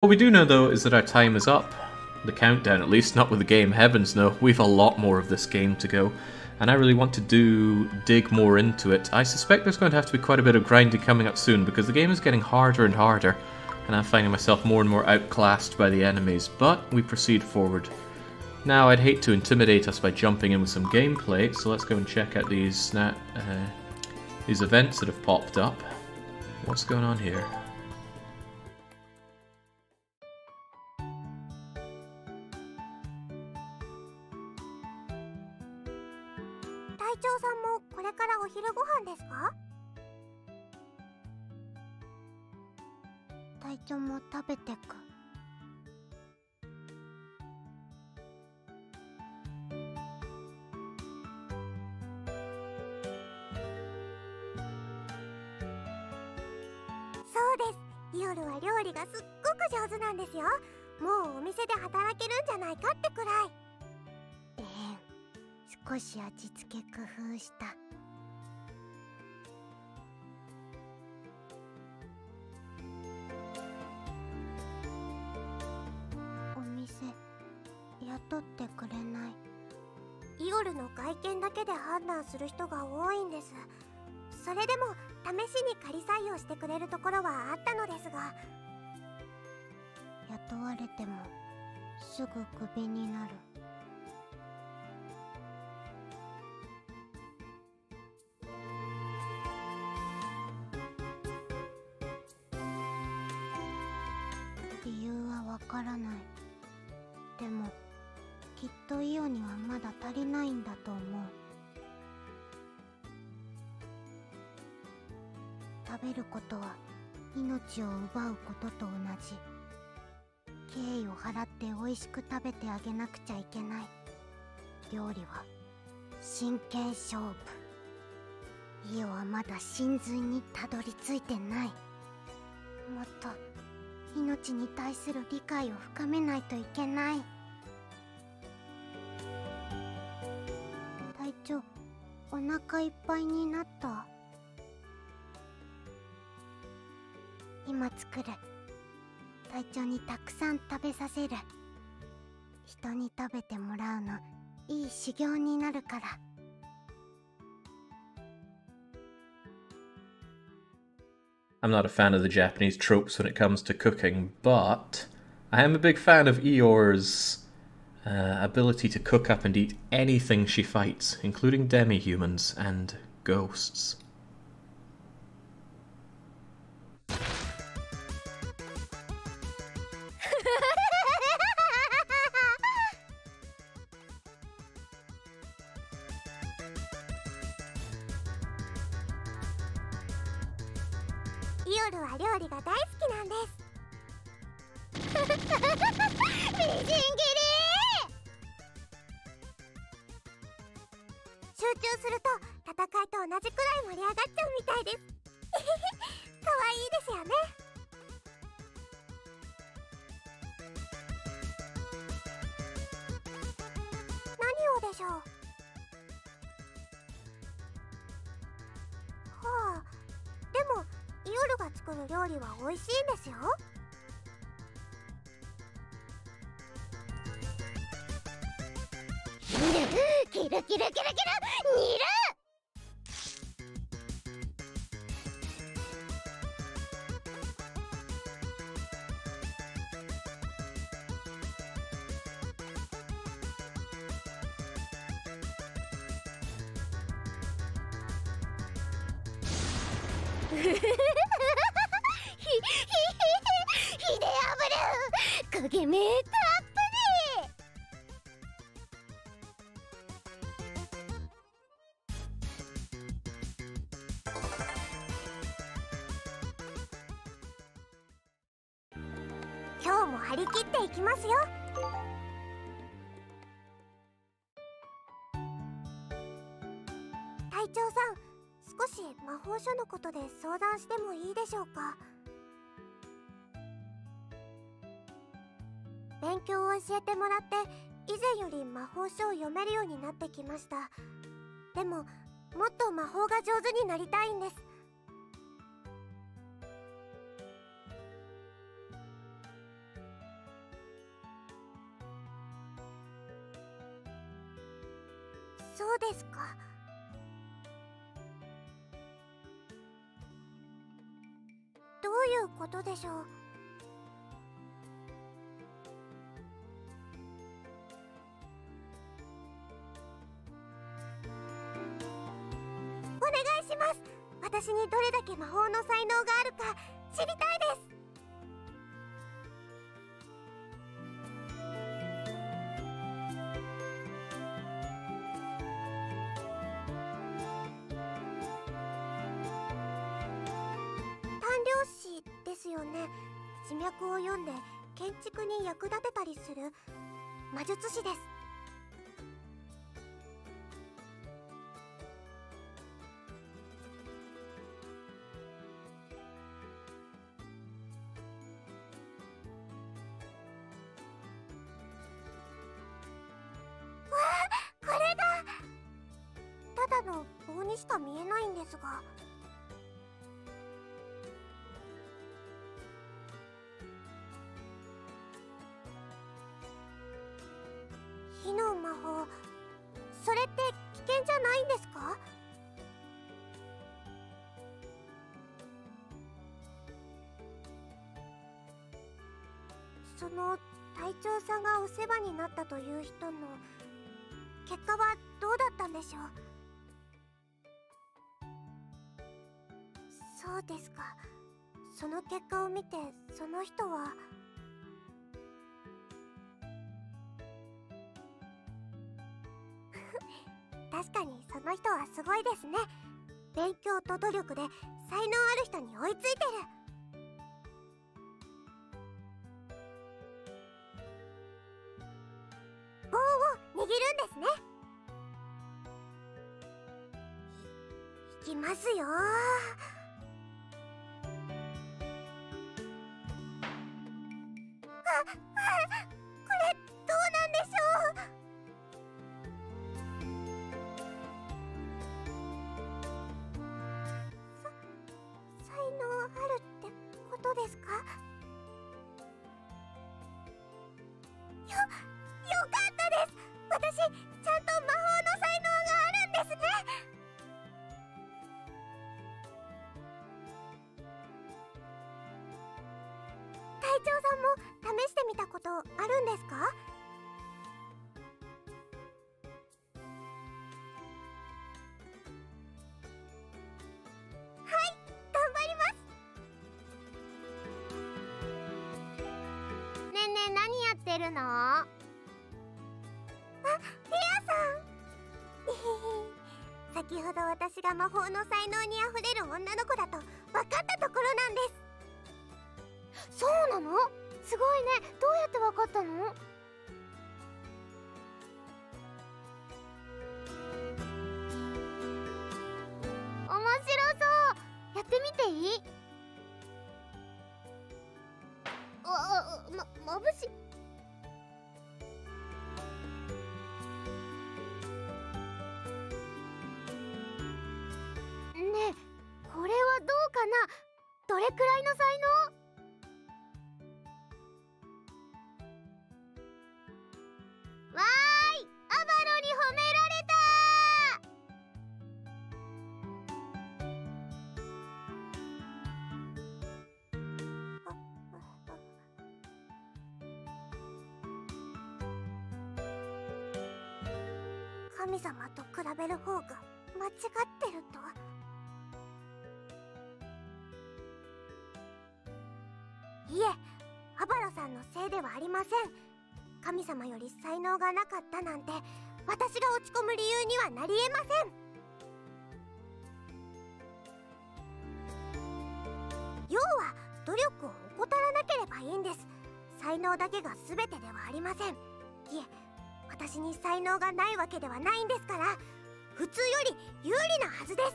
What we do know, though, is that our time is up. The countdown, at least, not with the game. Heavens no, we've a lot more of this game to go. And I really want to dig more into it. I suspect there's going to have to be quite a bit of grinding coming up soon, because the game is getting harder and harder, and I'm finding myself more and more outclassed by the enemies. But we proceed forward. Now, I'd hate to intimidate us by jumping in with some gameplay, so let's go and check out these events that have popped up. What's going on here?夜は料理がすっごく上手なんですよ。もうお店で働けるんじゃないかってくらい。少し味付け工夫した。お店雇ってくれない。イオルの外見だけで判断する人が多いんです。それでも試しに仮採用してくれるところはあったのですが、雇われてもすぐクビになる。理由はわからない。でもきっとイオにはまだ足りないんだと思う。食べることは命を奪うことと同じ。敬意を払って美味しく食べてあげなくちゃいけない。料理は真剣勝負。イオはまだ真髄にたどり着いてない。もっと命に対する理解を深めないといけない。隊長、お腹いっぱいになった？今作る。隊長にたくさん食べさせる。人に食べてもらうのいい修行になるから。 I'm not a fan of the Japanese tropes when it comes to cooking, but I am a big fan of Eeyore's ability to cook up and eat anything she fights, including demi-humans and ghosts. Eeyoreは料理が大好きなんです。みじん切り。集中すると戦いと同じくらい盛り上がっちゃうみたいです。かわいいですよね。何をでしょう。はあ、でもイオルが作る料理は美味しいんですよ。キルキルキルキル、煮る。ヒデアブル焦げ目たっぷり。今日も張り切っていきますよ。隊長さん、少し魔法書のことで相談してもいいでしょうか。勉強を教えてもらって以前より魔法書を読めるようになってきました。でももっと魔法が上手になりたいんです。そうですか。どういうことでしょう。お願いします。私にどれだけ魔法の才能があるか知りたいです。官僚士ですよね。字脈を読んで建築に役立てたりする魔術師です。わあ、これだ。ただの棒にしか見えないんですが。火の魔法、それって危険じゃないんですか？その隊長さんがお世話になったという人の結果はどうだったんでしょう？そうですか。その結果を見てその人は。確かにその人はすごいですね。勉強と努力で才能ある人に追いついてる。棒を握るんですね。いきますよ。これどうなんでしょう。才能あるってことですか？よかったです。私ちゃんと魔法の才能があるんですね。隊長さんも試してみたことあるんですか？頑張ります。ねえねえ、何やってるの？あ、フィアさん先ほど私が魔法の才能にあふれる女の子だと分かったところなんです。そうなの？すごいね。どうやって分かったの？面白そう。やってみていい？眩しい。ねえ、これはどうかな？どれくらいの才能？わーい、アバロに褒められた。神様と比べる方が間違ってるとは。いえ、アバロさんのせいではありません。神様より才能がなかったなんて私が落ち込む理由にはなりえません。要は努力を怠らなければいいんです。才能だけが全てではありません。いえ、私に才能がないわけではないんですから、普通より有利なはずです。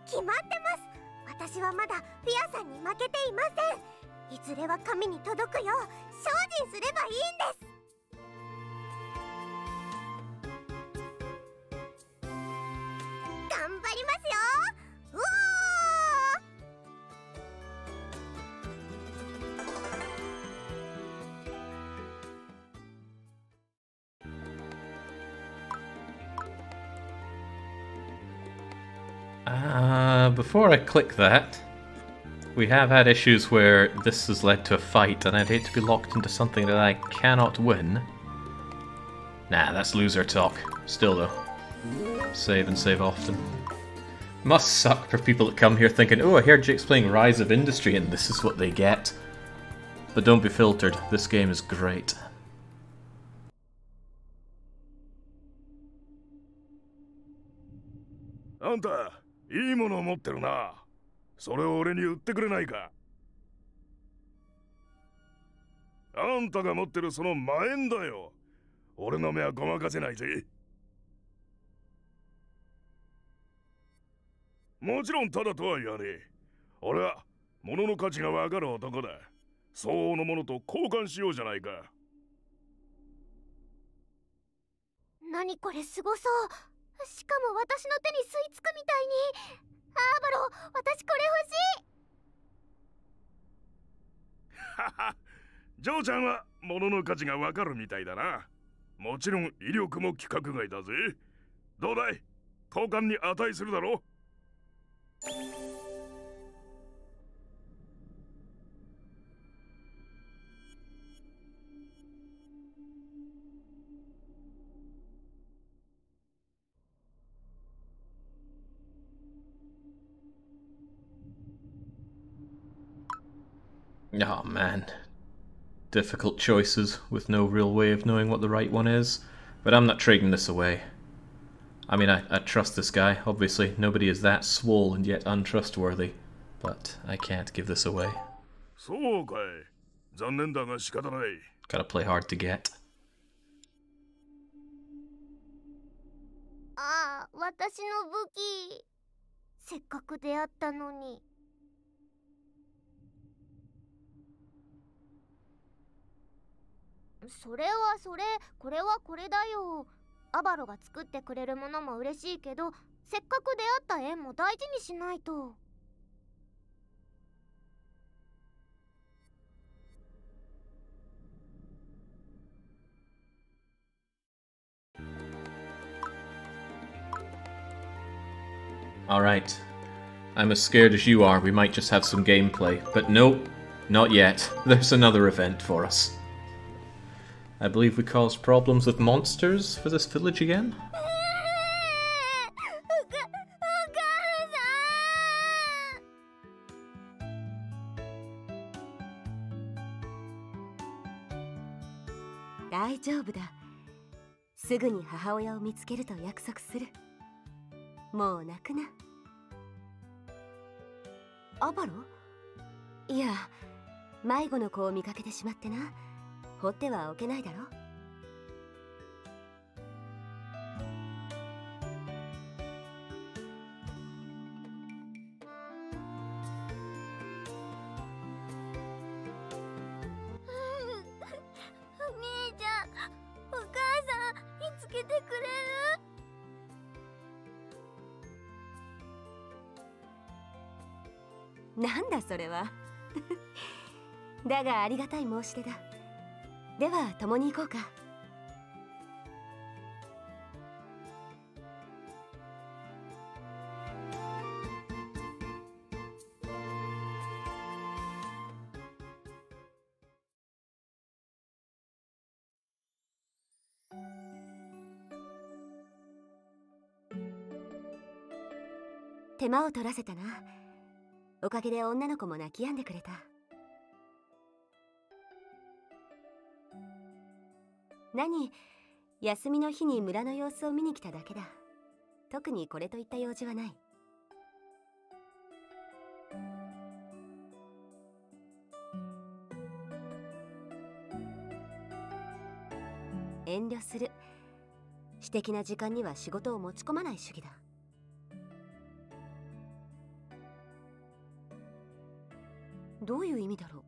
決まってます。私はまだフィアさんに負けていません。いずれは神に届くよう精進すればいいんです。頑張りますよ。うおー。Before I click that, we have had issues where this has led to a fight, and I'd hate to be locked into something that I cannot win. Nah, that's loser talk. Still though. Save and save often. Must suck for people that come here thinking, oh, I heard Jake's playing Rise of Industry and this is what they get. But don't be filtered, this game is great. Anta, いいもの持ってるな。それを俺に売ってくれないか。あんたが持ってるその魔円だよ。俺の目はごまかせないぜ。もちろんただとは言わねえ。俺は物の価値がわかる男だ。相応のものと交換しようじゃないか。何これすごそう。しかも私の手に吸い付くみたいに。アーバロ、私これ欲しい。はは、ジョーちゃんは物の価値がわかるみたいだな。もちろん威力も規格外だぜ。どうだい、交換に値するだろ。Oh man. Difficult choices with no real way of knowing what the right one is. But I'm not trading this away. I mean, I trust this guy, obviously. Nobody is that swole and yet untrustworthy. But I can't give this away. そうかい。残念だが仕方ない。Gotta play hard to get. ああ、私の武器。せっかく出会ったのに。それはそれ、これはこれだよ。アバロが作ってくれるものも嬉しいけど、せっかく出会った縁も大事にしないと。Alright. I'm as scared as you are, we might just have some gameplay. But nope, not yet. There's another event for us. I believe we caused problems with monsters for this village again? 大丈夫だ。すぐに母親を見つけると約束する。もう泣くな。アバロ？いや、迷子の子を見かけてしまってな。放ってはおけないだろ。お姉ちゃん、お母さん見つけてくれる？なんだそれは。だがありがたい申し出だ。では共に行こうか。手間を取らせたな。おかげで女の子も泣き止んでくれた。何、休みの日に村の様子を見に来ただけだ。特にこれといった用事はない。遠慮する。私的な時間には仕事を持ち込まない主義だ。どういう意味だろう。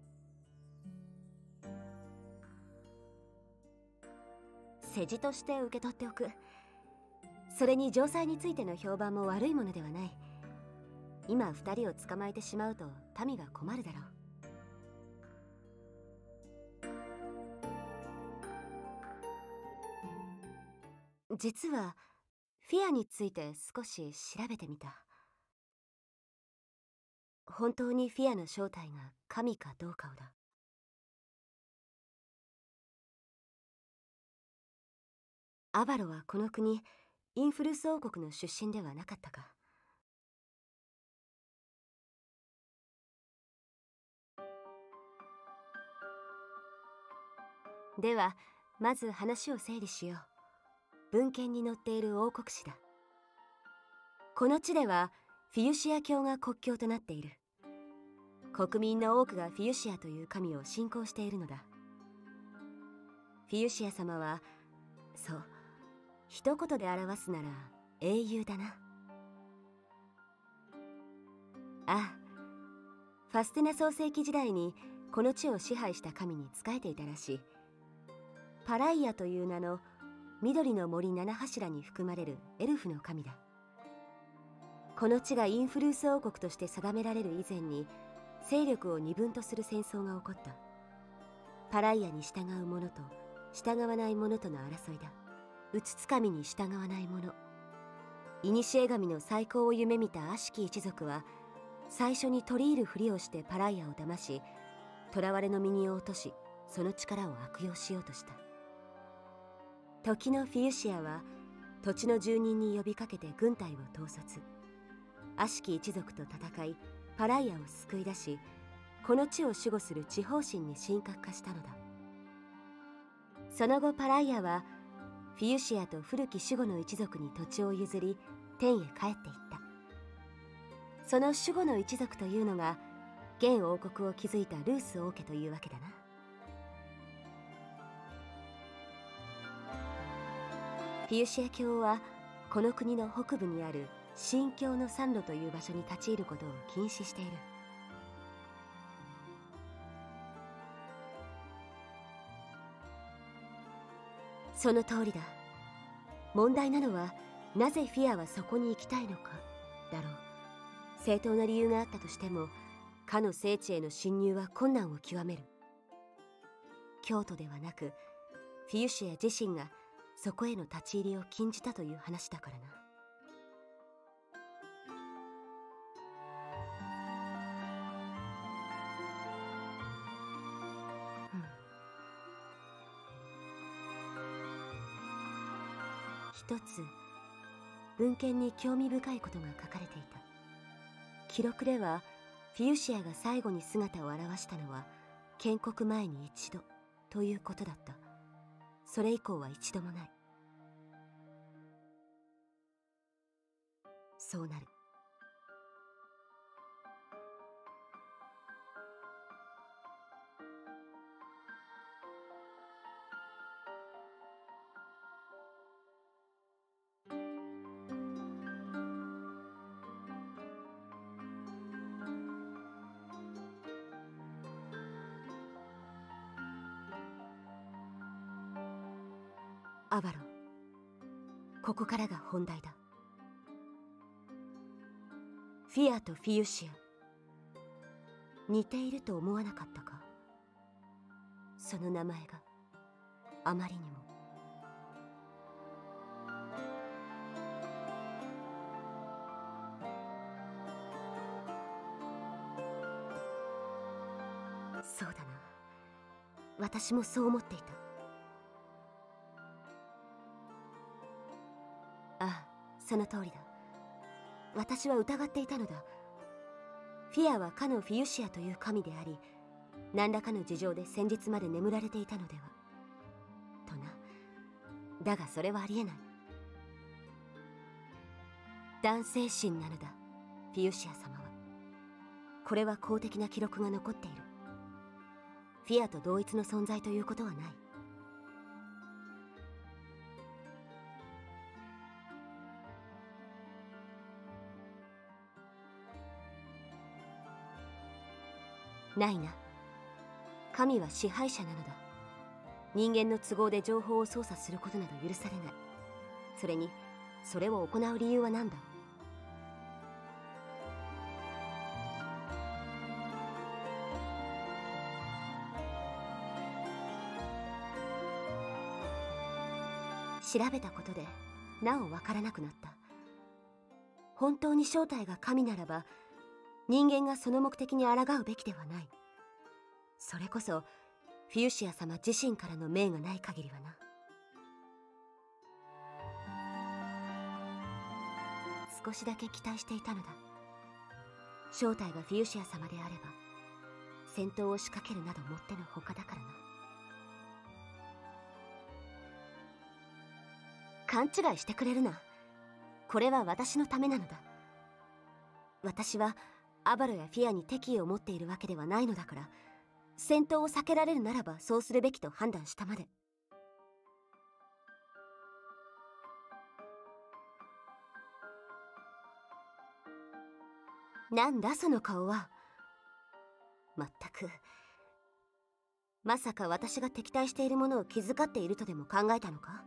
世辞として受け取っておく。それに城塞についての評判も悪いものではない。今二人を捕まえてしまうと民が困るだろう。実はフィアについて少し調べてみた。本当にフィアの正体が神かどうかをだ。アバロはこの国、インフルス王国の出身ではなかったか。ではまず話を整理しよう。文献に載っている王国史だ。この地ではフィユシア教が国教となっている。国民の多くがフィユシアという神を信仰しているのだ。フィユシア様は、そう、一言で表すなら英雄だな。ああ、ファステナ創世記時代にこの地を支配した神に仕えていたらしい。パライアという名の緑の森七柱に含まれるエルフの神だ。この地がインフルース王国として定められる以前に勢力を二分とする戦争が起こった。パライアに従う者と従わない者との争いだ。うつつ神に従わない者。古神の再興を夢見た悪しき一族は最初に取り入るふりをしてパライアを騙し、囚われの身に落とし、その力を悪用しようとした。時のフィユシアは土地の住人に呼びかけて軍隊を統率。悪しき一族と戦いパライアを救い出し、この地を守護する地方神に神格化したのだ。その後パライアはフィユシアと古き守護の一族に土地を譲り天へ帰っていった。その守護の一族というのが現王国を築いたルース王家というわけだな。フィユシア教はこの国の北部にある神教の山路という場所に立ち入ることを禁止している。その通りだ。問題なのはなぜフィアはそこに行きたいのかだろう。正当な理由があったとしてもかの聖地への侵入は困難を極める。京都ではなくフィユシア自身がそこへの立ち入りを禁じたという話だからな。一つ文献に興味深いことが書かれていた。記録ではフィユシアが最後に姿を現したのは建国前に一度ということだった。それ以降は一度もない。そうなる。アバロ、ここからが本題だ。フィアとフィユシア、似ていると思わなかったか？その名前があまりにも。そうだな、私もそう思っていた。ああ、その通りだ。私は疑っていたのだ。フィアはかのフィユシアという神であり、何らかの事情で先日まで眠られていたのではとな。だがそれはありえない。男性神なのだ、フィユシア様は。これは公的な記録が残っている。フィアと同一の存在ということはない。ないな。神は支配者なのだ。人間の都合で情報を操作することなど許されない。それにそれを行う理由は何だ？調べたことでなおわからなくなった。本当に正体が神ならば人間がその目的に抗うべきではない。それこそフィウシア様自身からの命がない限りはな。少しだけ期待していたのだ。正体がフィウシア様であれば戦闘を仕掛けるなどもってのほかだからな。勘違いしてくれるな。これは私のためなのだ。私はアバロやフィアに敵意を持っているわけではないのだから、戦闘を避けられるならばそうするべきと判断したまで。なんだその顔は。まったく、まさか私が敵対しているものを気遣っているとでも考えたのか。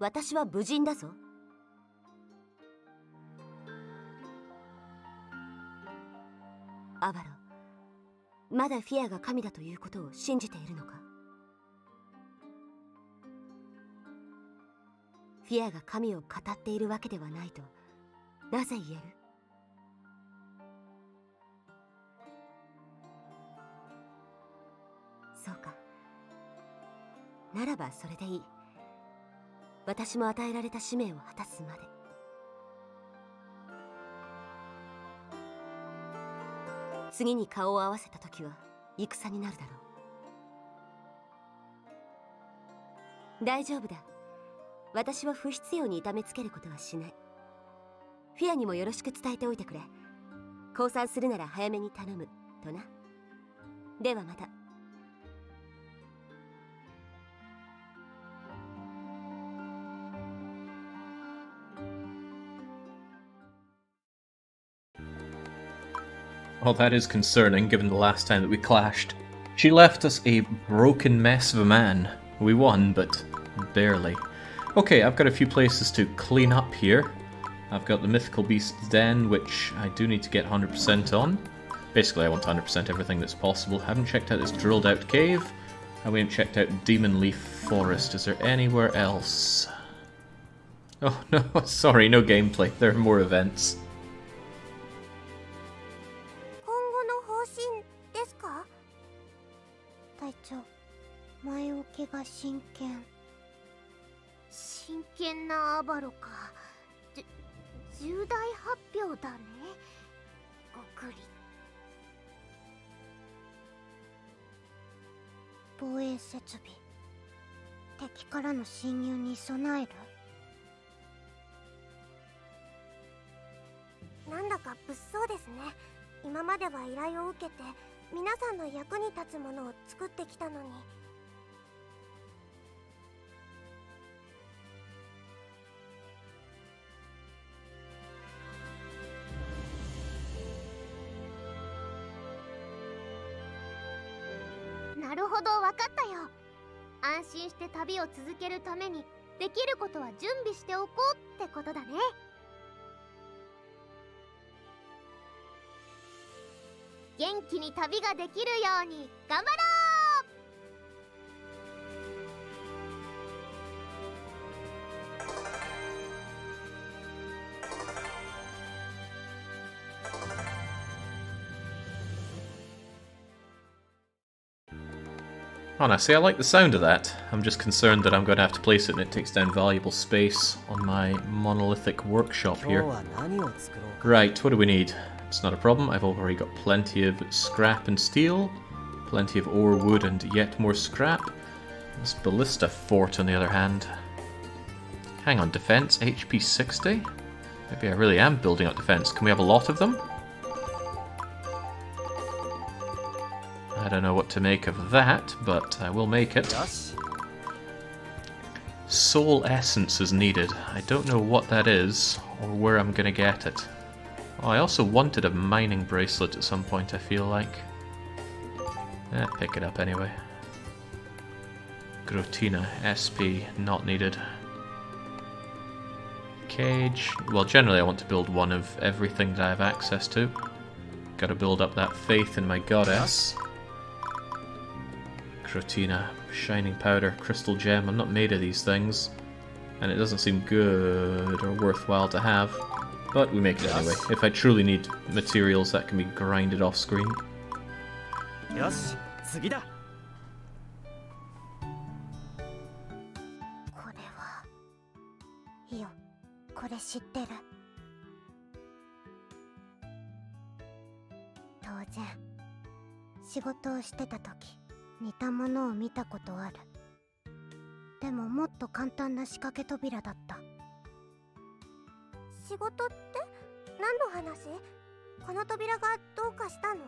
私は武人だぞ。アバロ、まだフィアが神だということを信じているのか。フィアが神を語っているわけではないとなぜ言える。そうか。ならばそれでいい。私も与えられた使命を果たすまで。次に顔を合わせた時は戦になるだろう。大丈夫だ。私は不必要に痛めつけることはしない。フィアにもよろしく伝えておいてくれ。降参するなら早めに頼むとな。ではまた。Well, that is concerning, given the last time that we clashed. She left us a broken mess of a man. We won, but barely. Okay, I've got a few places to clean up here. I've got the Mythical Beast's Den, which I do need to get 100% on. Basically, I want 100% everything that's possible. Haven't checked out this drilled out cave, and we haven't checked out Demon Leaf Forest. Is there anywhere else? Oh no, sorry, no gameplay. There are more events. 隊長、前置きが真剣なアバロか。重大発表だね。ごくり。防衛設備、敵からの侵入に備える。なんだか物騒ですね。今までは依頼を受けて皆さんの役に立つものを作ってきたのに。なるほど、わかったよ。安心して旅を続けるためにできることは準備しておこうってことだね。元気に旅ができるように頑張ろう。Honestly, I like the sound of that. I'm just concerned that I'm going to have to place it and it takes down valuable space on my monolithic workshop here. Right, what do we need? It's not a problem. I've already got plenty of scrap and steel, plenty of ore, wood, and yet more scrap. This ballista fort, on the other hand. Hang on, defense, HP 60? Maybe I really am building up defense. Can we have a lot of them? I don't know what to make of that, but I will make it. Soul Essence is needed. I don't know what that is, or where I'm gonna get it. Oh, I also wanted a mining bracelet at some point, I feel like. Pick it up anyway. Grotina, SP, not needed. Cage. Well, generally I want to build one of everything that I have access to. Gotta build up that faith in my goddess. Grotina, shining powder, crystal gem. I'm not made of these things, and it doesn't seem good or worthwhile to have. But we make it anyway. If I truly need materials, that can be grinded off screen. よし、次だ。これはいいよ、これ知ってる。当然仕事をしてた時似たものを見たことある。でももっと簡単な仕掛け扉だった。仕事って何の話？この扉がどうかしたの？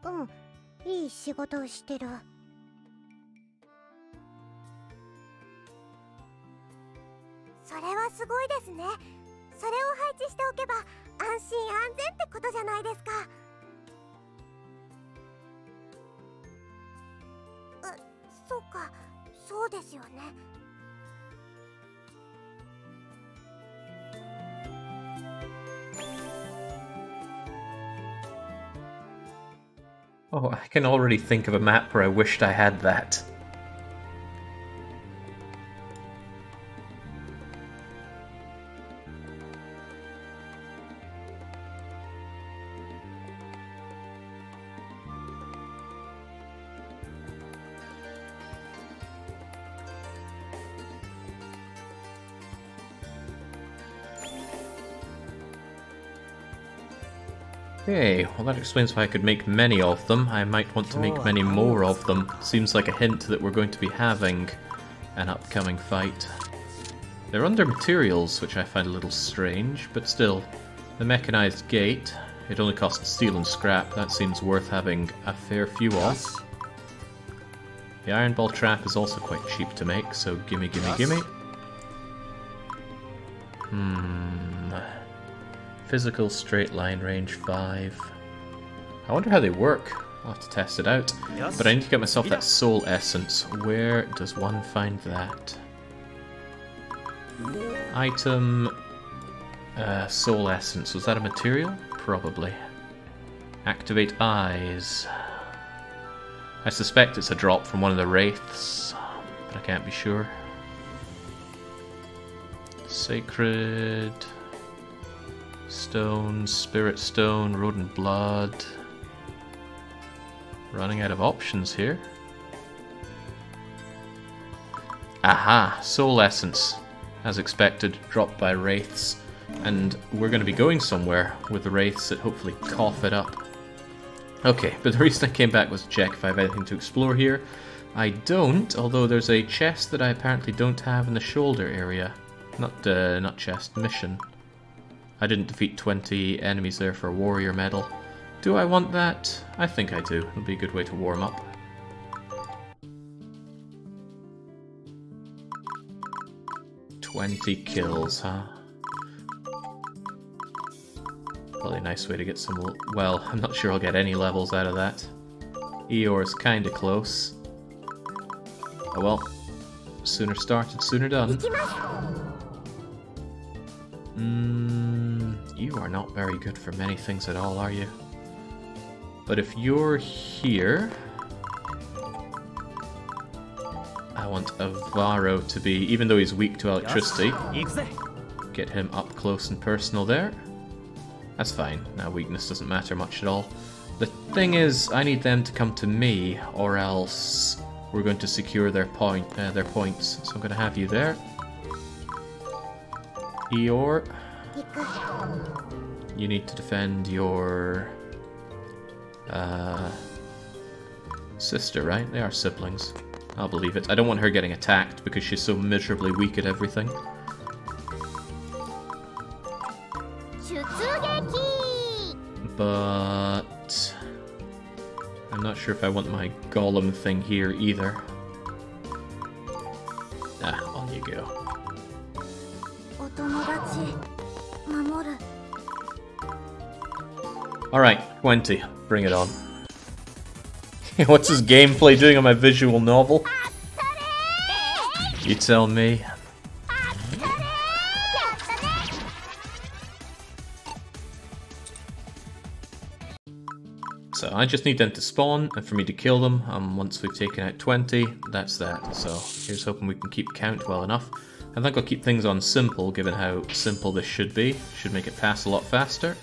うん、いい仕事をしてる。それはすごいですね。それを配置しておけば安心安全ってことじゃないですか。そうか、そうですよね。Oh, I can already think of a map where I wished I had that. Okay, well that explains why I could make many of them. I might want to make many more of them. Seems like a hint that we're going to be having an upcoming fight. They're under materials, which I find a little strange, but still. The mechanized gate, it only costs steel and scrap. That seems worth having a fair few of. The iron ball trap is also quite cheap to make, so gimme, gimme, gimme. Physical straight line range 5. I wonder how they work. I'll have to test it out. But I need to get myself that soul essence. Where does one find that? Item... soul essence. Was that a material? Probably. Activate eyes. I suspect it's a drop from one of the wraiths, but I can't be sure. Sacred... Stone, Spirit Stone, Rodent Blood. Running out of options here. Aha! Soul Essence. As expected, dropped by Wraiths. And we're going to be going somewhere with the Wraiths that hopefully cough it up. Okay, but the reason I came back was to check if I have anything to explore here. I don't, although there's a chest that I apparently don't have in the shoulder area. Not chest, mission. I didn't defeat 20 enemies there for a warrior medal. Do I want that? I think I do. It'll be a good way to warm up. "20 kills, huh? Probably a nice way to get some... Well, I'm not sure I'll get any levels out of that. Eeyore's kinda close. Oh well. Sooner started, sooner done. You are not very good for many things at all, are you? But if you're here... I want Avaro to be, even though he's weak to electricity, get him up close and personal there. That's fine. Now weakness doesn't matter much at all. The thing is, I need them to come to me, or else we're going to secure their points. So I'm going to have you there. Eeyore, you need to defend your sister, right? They are siblings. I'll believe it. I don't want her getting attacked because she's so miserably weak at everything. But I'm not sure if I want my golem thing here either. Ah, on you go. Alright, 20. Bring it on. What's his gameplay doing on my visual novel? You tell me. So I just need them to spawn and for me to kill them. Once we've taken out 20, that's that. So here's hoping we can keep count well enough. I think I'll keep things on simple, given how simple this should be. Should make it pass a lot faster.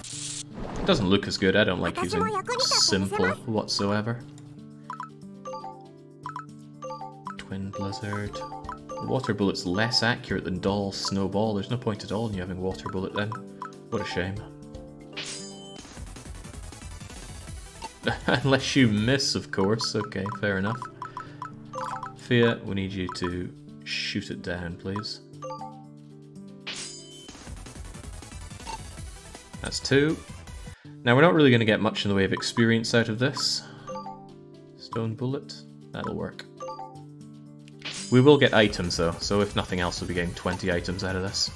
It doesn't look as good. I don't like using simple whatsoever. Twin Blizzard. Water Bullet's less accurate than Doll Snowball. There's no point at all in you having Water Bullet then. What a shame. Unless you miss, of course. Okay, fair enough. Fia, we need you to shoot it down, please. That's 2. Now, we're not really going to get much in the way of experience out of this. Stone Bullet, that'll work. We will get items, though, so if nothing else, we'll be getting 20 items out of this.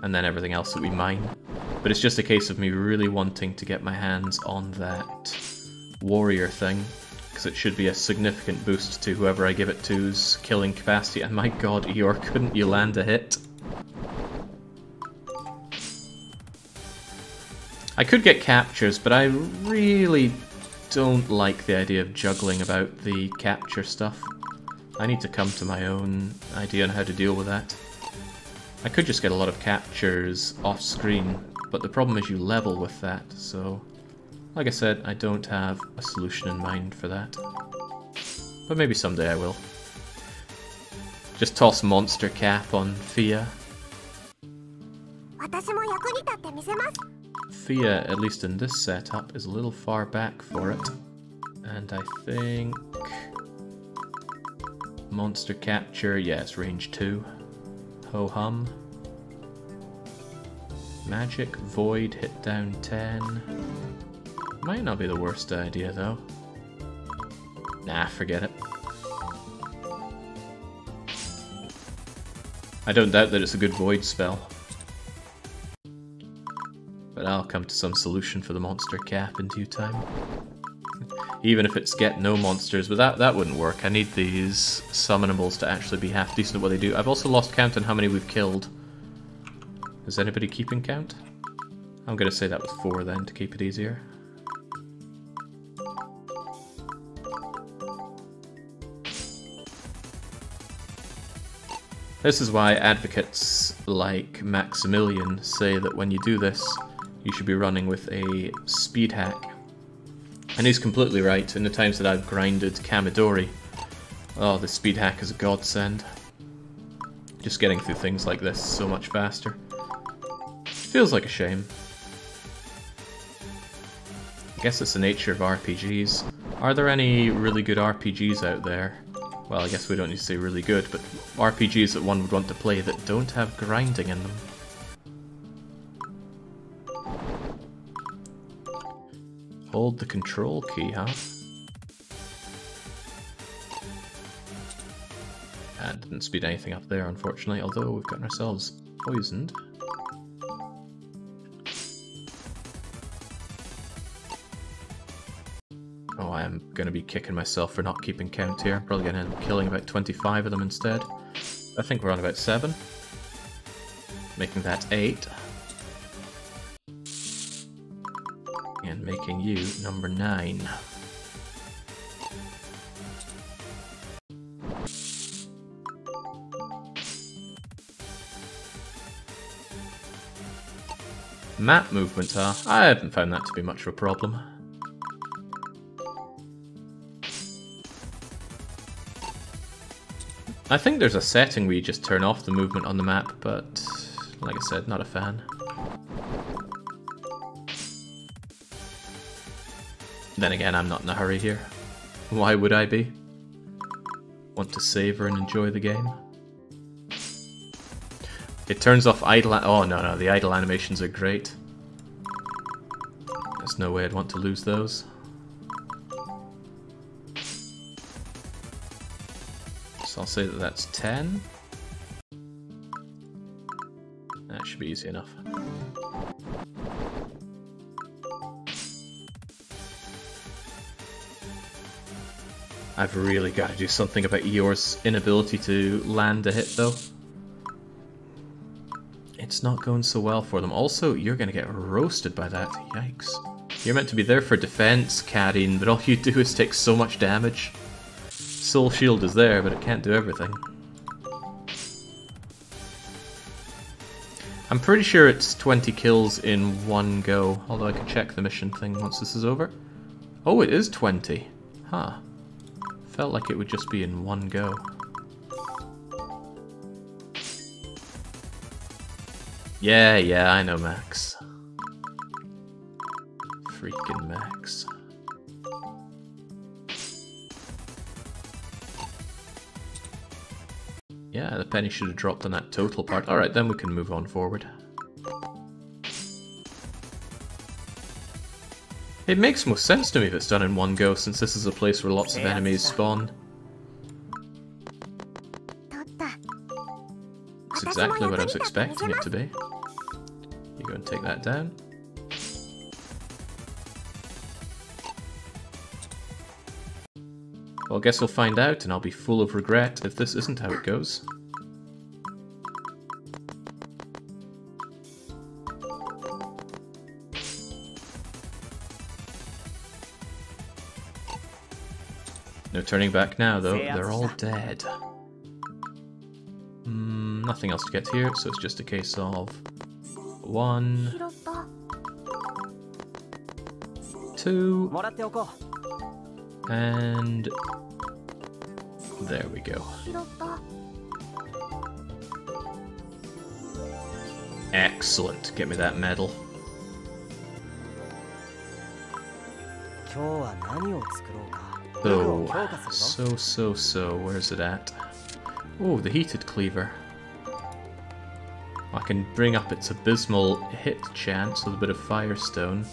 And then everything else will be mine. But it's just a case of me really wanting to get my hands on that warrior thing, because it should be a significant boost to whoever I give it to's killing capacity. And my god, Eeyore, couldn't you land a hit? I could get captures, but I really don't like the idea of juggling about the capture stuff. I need to come to my own idea on how to deal with that. I could just get a lot of captures off screen, but the problem is you level with that, so like I said, I don't have a solution in mind for that. But maybe someday I will. Just toss Monster Cap on Fia. Fia, at least in this setup, is a little far back for it. And I think Monster Capture, yeah, it's range 2. Ho-hum. Magic, Void, hit down 10. Might not be the worst idea, though. Nah, forget it. I don't doubt that it's a good Void spell. But I'll come to some solution for the Monster Cap in due time. Even if it's get no monsters, but that wouldn't work. I need these summonables to actually be half decent at what they do. I've also lost count on how many we've killed. Is anybody keeping count? I'm gonna say that was 4 then, to keep it easier. This is why advocates like Maximilian say that when you do this, you should be running with a speed hack. And he's completely right. In the times that I've grinded Kamidori, oh, the speed hack is a godsend. Just getting through things like this so much faster. Feels like a shame. I guess it's the nature of RPGs. Are there any really good RPGs out there? Well, I guess we don't need to say really good, but RPGs that one would want to play that don't have grinding in them. Hold the control key, huh? That didn't speed anything up there, unfortunately, although we've gotten ourselves poisoned. Oh, I am going to be kicking myself for not keeping count here. I'm probably going to end up killing about 25 of them instead. I think we're on about 7. Making that 8. And making you number 9. Map movement, huh? I haven't found that to be much of a problem. I think there's a setting where you just turn off the movement on the map, but like I said, not a fan. Then again, I'm not in a hurry here. Why would I be? Want to savor and enjoy the game. It turns off idle... Oh, no, the idle animations are great. There's no way I'd want to lose those. So I'll say that that's 10. That should be easy enough. I've really got to do something about Eeyore's inability to land a hit, though. It's not going so well for them. Also, you're going to get roasted by that. Yikes. You're meant to be there for defense, Karin, but all you do is take so much damage. Soul Shield is there, but it can't do everything. I'm pretty sure it's 20 kills in one go, although I can check the mission thing once this is over. Oh, it is 20. Huh. Felt like it would just be in one go. Yeah, I know Max. Freaking Max. Yeah, the penny should have dropped on that total part. Alright, then we can move on forward. It makes most sense to me if it's done in one go, since this is a place where lots of enemies spawn. It's exactly what I was expecting it to be. You go and take that down. Well, I guess we'll find out, and I'll be full of regret if this isn't how it goes. No turning back now, though. They're all dead. Nothing else to get here, so it's just a case of 1, 2, and there we go. Excellent. Get me that medal. Oh, so. Where's it at? Oh, the heated cleaver. I can bring up its abysmal hit chance with a bit of firestone,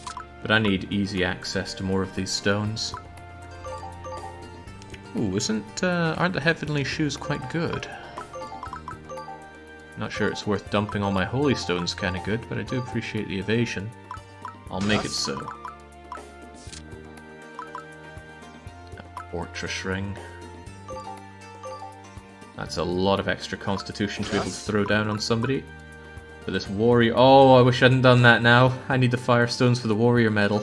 but I need easy access to more of these stones. Ooh, aren't the heavenly shoes quite good? Not sure it's worth dumping all my holy stones kinda good, but I do appreciate the evasion. I'll make it so. Fortress ring. That's a lot of extra constitution to be able to throw down on somebody. But this warrior... Oh, I wish I hadn't done that now. I need the firestones for the warrior medal.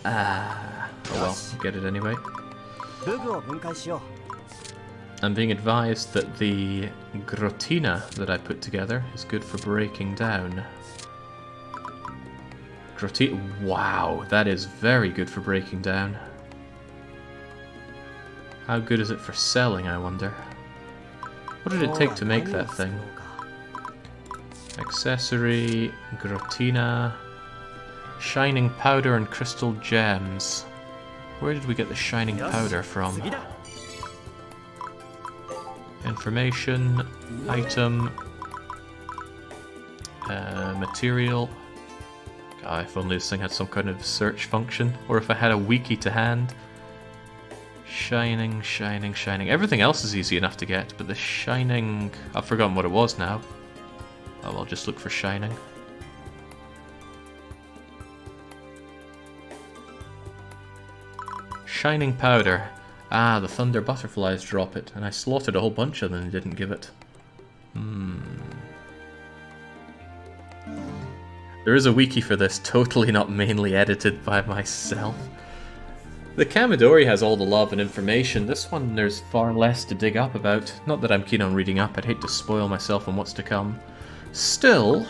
Oh well, I'll get it anyway. I'm being advised that the Grotina that I put together is good for breaking down. Wow, that is very good for breaking down. How good is it for selling, I wonder? What did it take to make that thing? Accessory, Grotina, Shining Powder and Crystal Gems. Where did we get the Shining Powder from? Information, item, material. God, if only this thing had some kind of search function, or if I had a wiki to hand. Shining. Everything else is easy enough to get, but the shining... I've forgotten what it was now. Oh, I'll just look for shining. Shining powder. Ah, the thunder butterflies drop it, and I slaughtered a whole bunch of them and didn't give it. There is a wiki for this, totally not mainly edited by myself. The Kamidori has all the love and information. This one, there's far less to dig up about. Not that I'm keen on reading up, I'd hate to spoil myself on what's to come. Still,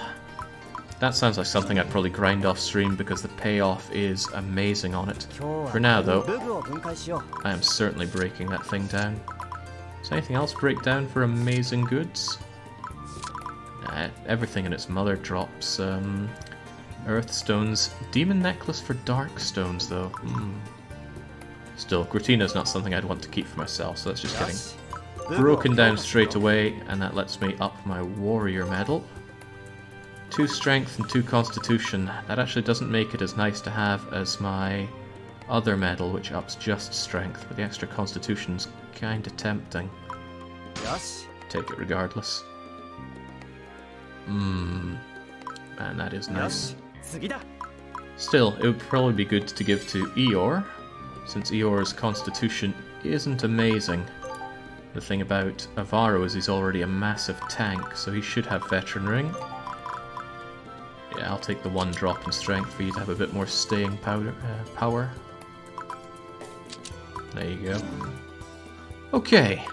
that sounds like something I'd probably grind off stream because the payoff is amazing on it. For now, though, I am certainly breaking that thing down. Does anything else break down for amazing goods? Nah, everything in its mother drops. Earth stones. Demon necklace for dark stones, though. Still, Gratina's not something I'd want to keep for myself, so that's just getting broken down straight away, and that lets me up my warrior medal. 2 strength and 2 constitution. That actually doesn't make it as nice to have as my other medal, which ups just strength, but the extra constitution's kinda tempting. Take it regardless. Man, that is nice. Still, it would probably be good to give to Eeyore, since Eeyore's constitution isn't amazing. The thing about Avaro is he's already a massive tank, so he should have Veteran Ring. Yeah, I'll take the 1 drop in strength for you to have a bit more staying power. There you go. Okay,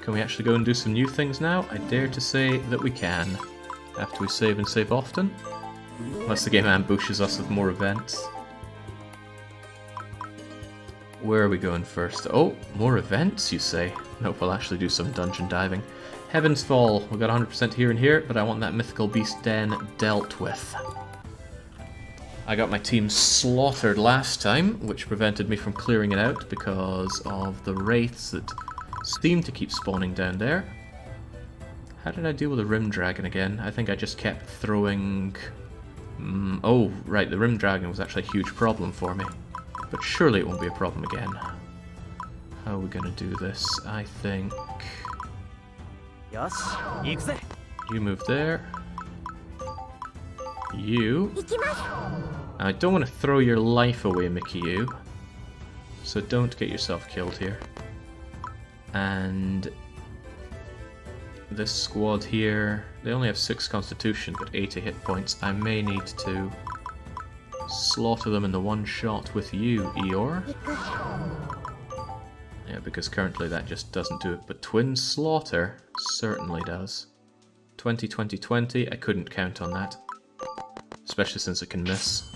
can we actually go and do some new things now? I dare to say that we can. After we save and save often. Unless the game ambushes us with more events. Where are we going first? Oh, more events, you say? Nope, we'll actually do some dungeon diving. Heaven's Fall. We've got 100% here and here, but I want that mythical beast den dealt with. I got my team slaughtered last time, which prevented me from clearing it out because of the wraiths that seem to keep spawning down there. How did I deal with the Rim Dragon again? I think I just kept throwing... oh, right, the Rim Dragon was actually a huge problem for me. But surely it won't be a problem again. How are we going to do this? I think... you move there. You... I don't want to throw your life away, Mickey-you. So don't get yourself killed here. And... this squad here... they only have 6 constitution, but 80 hit points. I may need to... slaughter them in the 1 shot with you, Eeyore. Yeah, because currently that just doesn't do it, but Twin Slaughter certainly does. 20-20-20, I couldn't count on that. Especially since it can miss.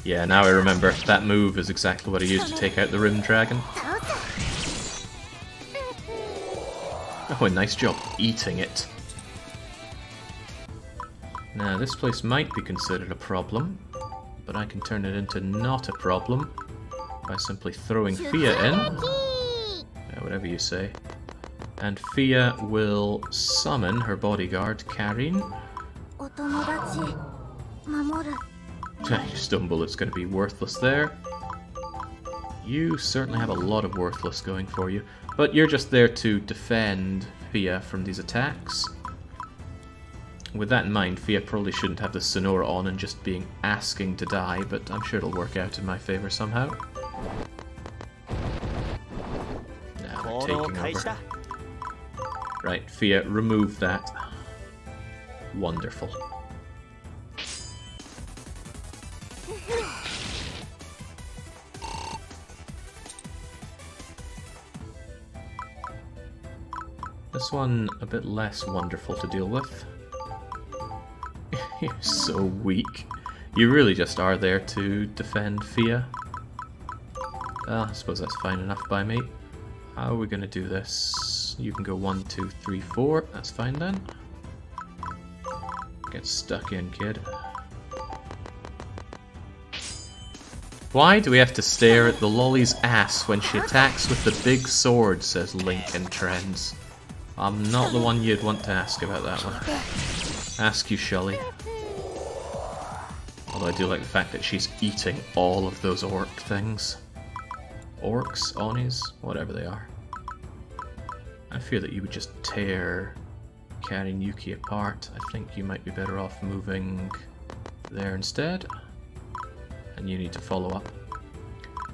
Yeah, now I remember. That move is exactly what I used to take out the Rim Dragon. Oh, a nice job eating it. Now, this place might be considered a problem, but I can turn it into not a problem by simply throwing Fia in. Whatever you say. And Fia will summon her bodyguard, Karin. Your stun bullet's going to be worthless there. You certainly have a lot of worthless going for you. But you're just there to defend Fia from these attacks. With that in mind, Fia probably shouldn't have the Sonora on and just being asking to die, but I'm sure it'll work out in my favour somehow. Now we're taking over. Right, Fia, remove that. Wonderful. This one a bit less wonderful to deal with. You're so weak. You really just are there to defend Fia. I suppose that's fine enough by me. How are we going to do this? You can go 1, 2, 3, 4. That's fine then. Get stuck in, kid. Why do we have to stare at the lolly's ass when she attacks with the big sword, says Link in Trends. I'm not the one you'd want to ask about that one. Ask you, Shully. Although I do like the fact that she's eating all of those orc things. Orcs, Onis, whatever they are. I fear that you would just tear Karin Yuki apart. I think you might be better off moving there instead. And you need to follow up.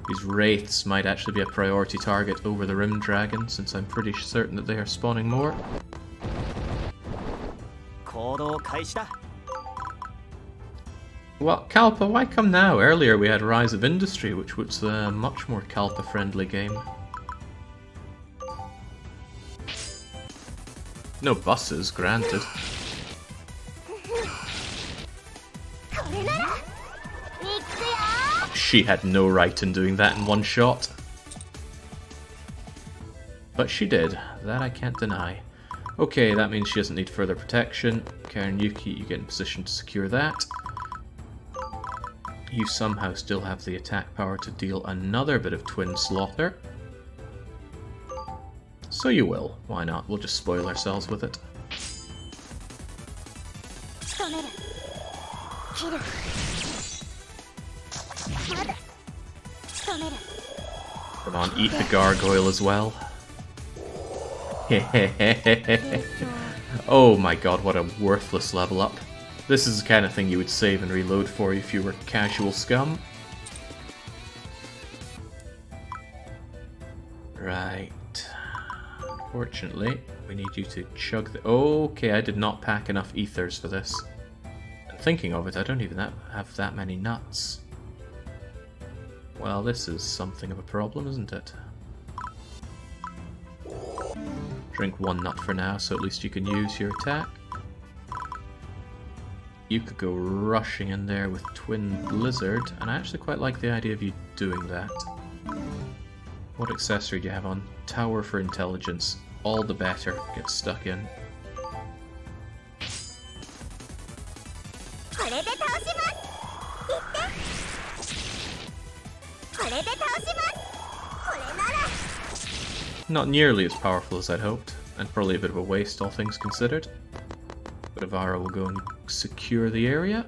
These wraiths might actually be a priority target over the Rim Dragon, since I'm pretty certain that they are spawning more. Well, Kalpa, why come now? Earlier we had Rise of Industry, which was a much more Kalpa-friendly game. No buses, granted. She had no right in doing that in 1 shot. But she did. That I can't deny. Okay, that means she doesn't need further protection. Karin Yuki, you get in position to secure that. You somehow still have the attack power to deal another bit of Twin Slaughter. So you will. Why not? We'll just spoil ourselves with it. Come on, eat the gargoyle as well. Oh my god, what a worthless level up. This is the kind of thing you would save and reload for if you were casual scum. Right. Unfortunately, we need you to chug the... Okay, I did not pack enough ethers for this. And thinking of it, I don't even have that many nuts. Well, this is something of a problem, isn't it? Drink one nut for now, so at least you can use your attack. You could go rushing in there with Twin Blizzard, and I actually quite like the idea of you doing that. What accessory do you have on? Tower for Intelligence. All the better. Get stuck in. Not nearly as powerful as I'd hoped, and probably a bit of a waste, all things considered. But Avara will go and secure the area,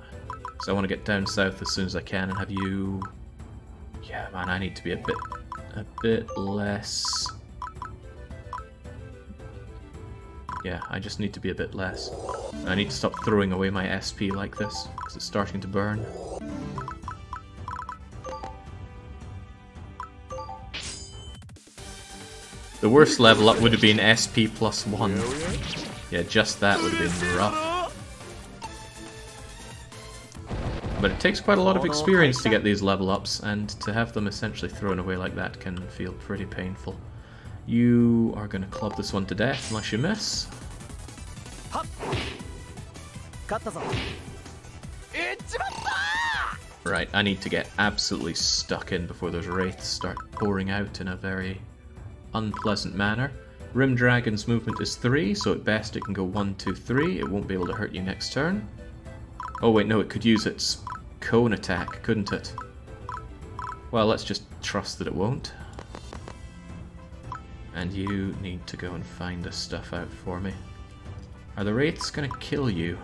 so I want to get down south as soon as I can and have you... Yeah, man, I need to be a bit less... Yeah, I just need to be a bit less. I need to stop throwing away my SP like this, because it's starting to burn. The worst level up would have been SP plus 1. Yeah, just that would have been rough. But it takes quite a lot of experience to get these level ups, and to have them essentially thrown away like that can feel pretty painful. You are going to club this one to death unless you miss. Right, I need to get absolutely stuck in before those wraiths start pouring out in a very unpleasant manner. Rim Dragon's movement is 3, so at best it can go 1, 2, 3. It won't be able to hurt you next turn. Oh wait, no, it could use its cone attack, couldn't it? Well, let's just trust that it won't. And you need to go and find this stuff out for me. Are the wraiths going to kill you?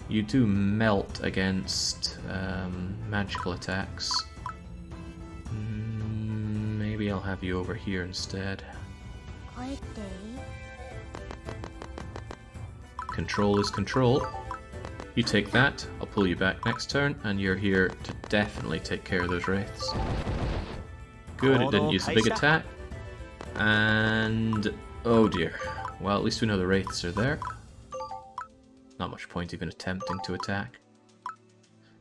You do melt against magical attacks. Maybe I'll have you over here instead. Control is control. You take that, I'll pull you back next turn, and you're here to definitely take care of those wraiths. Good, it didn't use the big attack. And... oh dear. Well, at least we know the wraiths are there. Not much point even attempting to attack.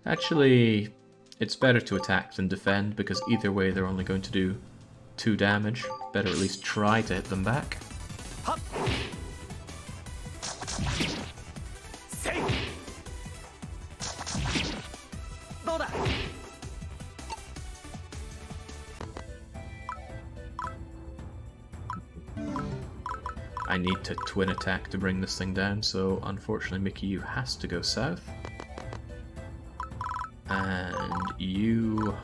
Actually, it's better to attack than defend, because either way they're only going to do 2 damage. Better at least try to hit them back. I need to twin attack to bring this thing down, so unfortunately Mikiyu has to go south. And you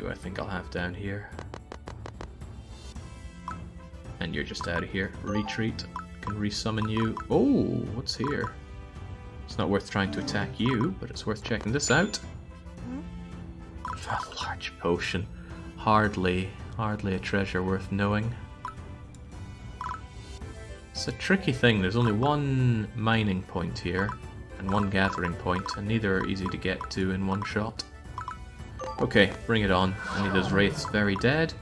I think I'll have down here. And you're just out of here. Retreat. Can resummon you. Oh, what's here? It's not worth trying to attack you, but it's worth checking this out. A large potion. Hardly a treasure worth knowing. It's a tricky thing. There's only one mining point here, and one gathering point, and neither are easy to get to in one shot. Okay, bring it on. I need those wraiths very dead.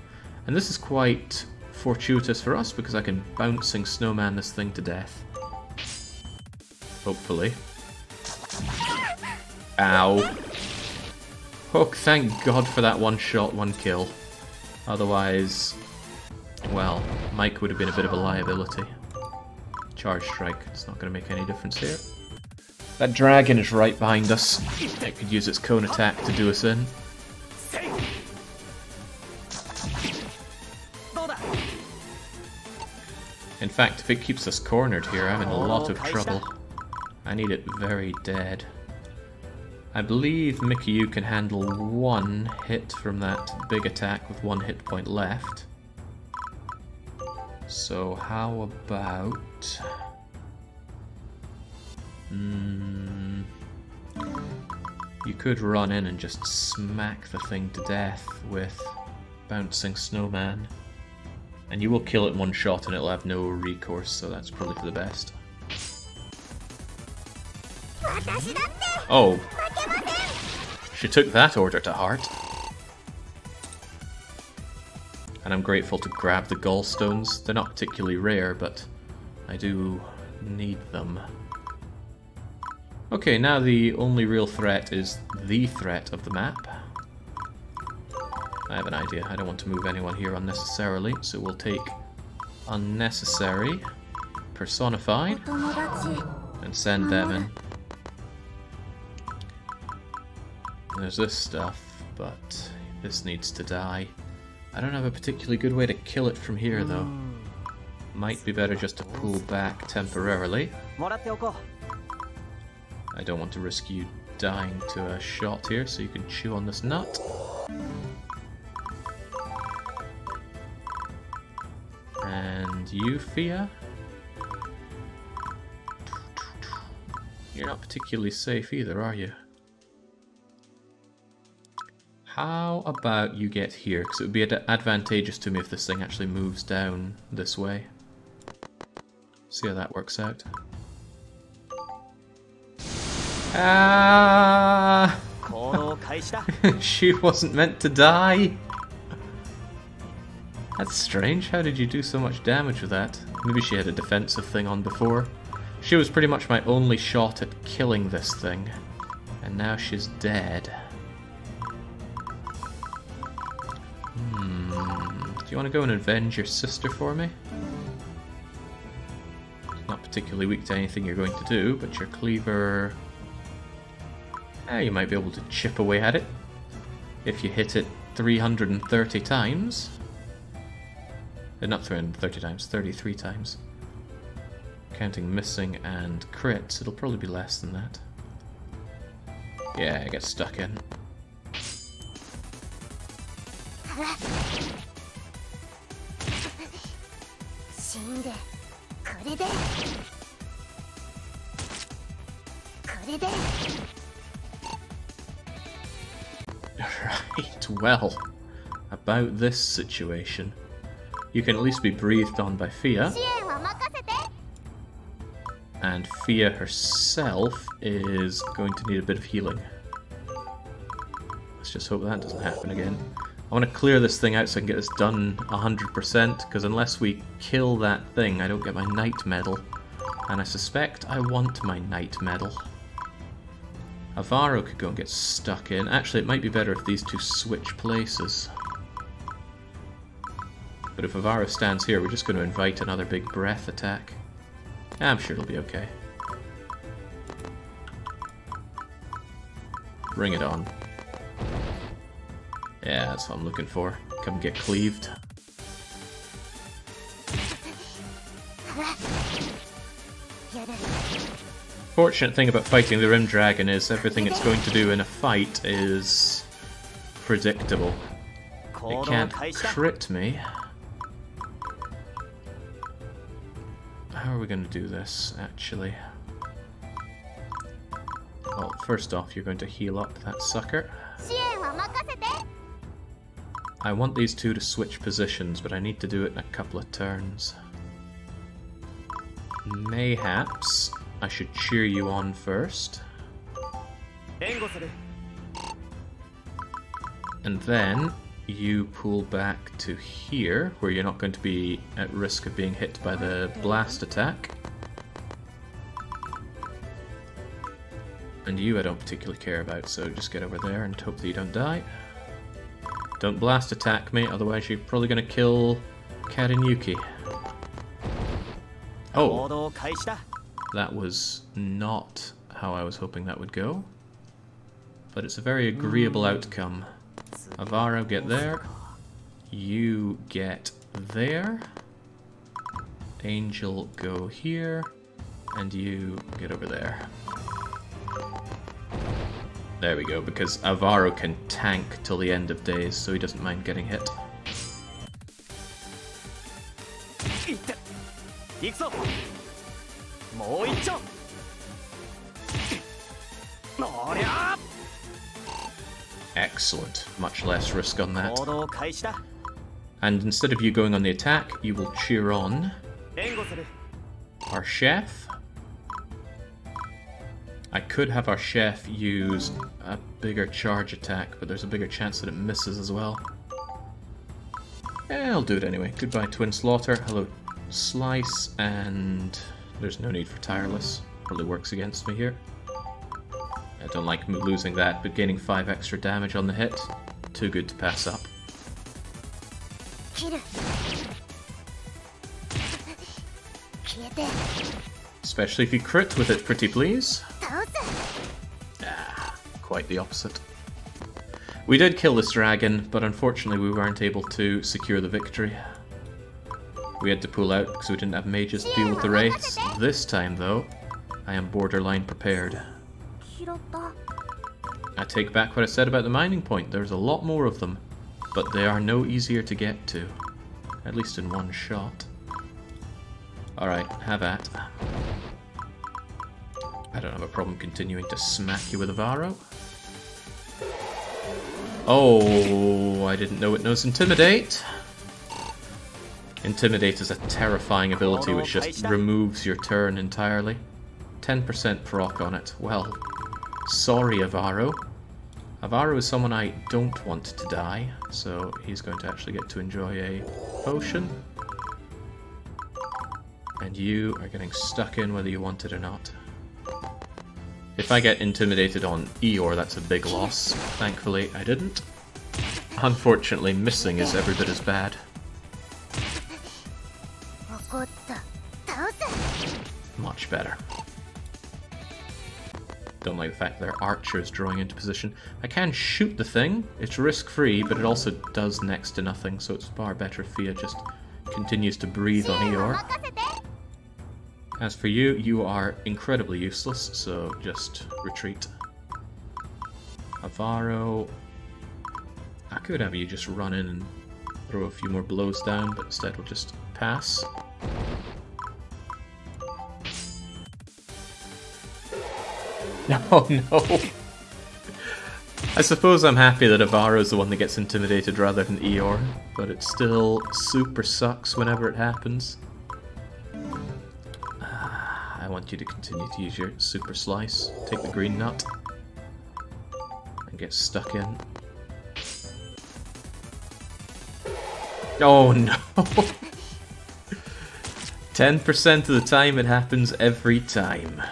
And this is quite fortuitous for us, because I can bouncing snowman this thing to death. Hopefully. Ow. Oh, thank God for that one shot, one kill. Otherwise, well, Mike would have been a bit of a liability. Charge strike, it's not going to make any difference here. That dragon is right behind us. It could use its cone attack to do us in. In fact, if it keeps us cornered here, I'm in a lot of trouble. I need it very dead. I believe Mikiyu can handle 1 hit from that big attack with 1 hit point left. So how about... you could run in and just smack the thing to death with Bouncing Snowman. And you will kill it in 1 shot and it'll have no recourse, so that's probably for the best. Oh. She took that order to heart. And I'm grateful to grab the gallstones. They're not particularly rare, but I do need them. Okay, now the only real threat is the threat of the map. I have an idea. I don't want to move anyone here unnecessarily, so we'll take unnecessary, personified, and send them in. And there's this stuff, but this needs to die. I don't have a particularly good way to kill it from here, though. Might be better just to pull back temporarily. I don't want to risk you dying to a shot here, so you can chew on this nut. And you, Fia? You're not particularly safe either, are you? How about you get here? Because it would be advantageous to me if this thing actually moves down this way. See how that works out. Ah! She wasn't meant to die! That's strange. How did you do so much damage with that? Maybe she had a defensive thing on before. She was pretty much my only shot at killing this thing. And now she's dead. Do you want to go and avenge your sister for me? It's not particularly weak to anything you're going to do, but your cleaver... you might be able to chip away at it. If you hit it 330 times. Not 330 times, 33 times. Counting missing and crits, it'll probably be less than that. Yeah, it gets stuck in. Right, well, about this situation. You can at least be breathed on by Fia. And Fia herself is going to need a bit of healing. Let's just hope that doesn't happen again. I want to clear this thing out so I can get this done 100%, because unless we kill that thing, I don't get my Knight Medal. And I suspect I want my Knight Medal. Avaro could go and get stuck in. Actually, it might be better if these two switch places. But if Avaro stands here, we're just going to invite another big breath attack. I'm sure it'll be okay. Bring it on. Yeah, that's what I'm looking for. Come get cleaved. Fortunate thing about fighting the Rim Dragon is everything it's going to do in a fight is predictable. It can't crit me. How are we going to do this, actually? Well, first off, you're going to heal up that sucker. I want these two to switch positions, but I need to do it in a couple of turns. Mayhaps I should cheer you on first. And then you pull back to here, where you're not going to be at risk of being hit by the blast attack. And you I don't particularly care about, so just get over there and hope that you don't die. Don't blast attack me, otherwise you're probably going to kill Karinyuki. Oh! That was not how I was hoping that would go. But it's a very agreeable outcome. Avaro, get there. You get there. Angel, go here. And you get over there. There we go, because Avaro can tank till the end of days, so he doesn't mind getting hit. Excellent. Much less risk on that. And instead of you going on the attack, you will cheer on our chef. I could have our chef use a bigger charge attack, but there's a bigger chance that it misses as well. I'll do it anyway. Goodbye, Twin Slaughter. Hello, Slice, and there's no need for Tireless. Really works against me here. I don't like losing that, but gaining 5 extra damage on the hit, too good to pass up. Especially if you crit with it, pretty please. Ah, quite the opposite. We did kill this dragon, but unfortunately we weren't able to secure the victory. We had to pull out because we didn't have mages to deal with the wraiths. This time, though, I am borderline prepared. I take back what I said about the mining point. There's a lot more of them, but they are no easier to get to. At least in one shot. Alright, have at. I don't have a problem continuing to smack you with a Varo. Oh, I didn't know it knows Intimidate. Intimidate is a terrifying ability which just removes your turn entirely. 10% proc on it. Well, sorry, Avaro. Avaro is someone I don't want to die, so he's going to actually get to enjoy a potion. And you are getting stuck in whether you want it or not. If I get intimidated on Eeyore, that's a big loss. Thankfully, I didn't. Unfortunately, missing is every bit as bad. Much better. Don't like the fact that our archer is drawing into position. I can shoot the thing. It's risk-free, but it also does next to nothing, so it's far better if Fia just continues to breathe on Eeyore. As for you, you are incredibly useless, so just retreat. Avaro... I could have you just run in and throw a few more blows down, but instead we'll just pass. Oh no! I suppose I'm happy that Avaro's the one that gets intimidated rather than Eeyore, but it still super sucks whenever it happens. I want you to continue to use your Super Slice, take the green nut, and get stuck in. Oh no! 10% of the time it happens every time.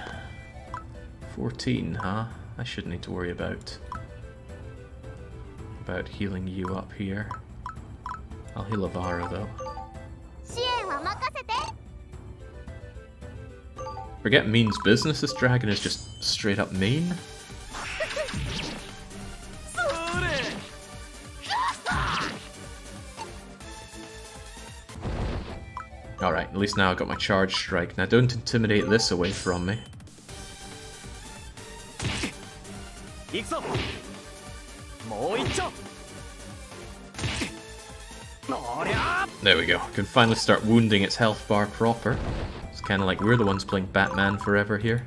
14, huh? I shouldn't need to worry about healing you up here. I'll heal Avaro though. Forget means business, this dragon is just straight up mean. Alright, at least now I've got my charge strike. Now don't intimidate this away from me. There we go. I can finally start wounding its health bar proper. It's kind of like we're the ones playing Batman forever here.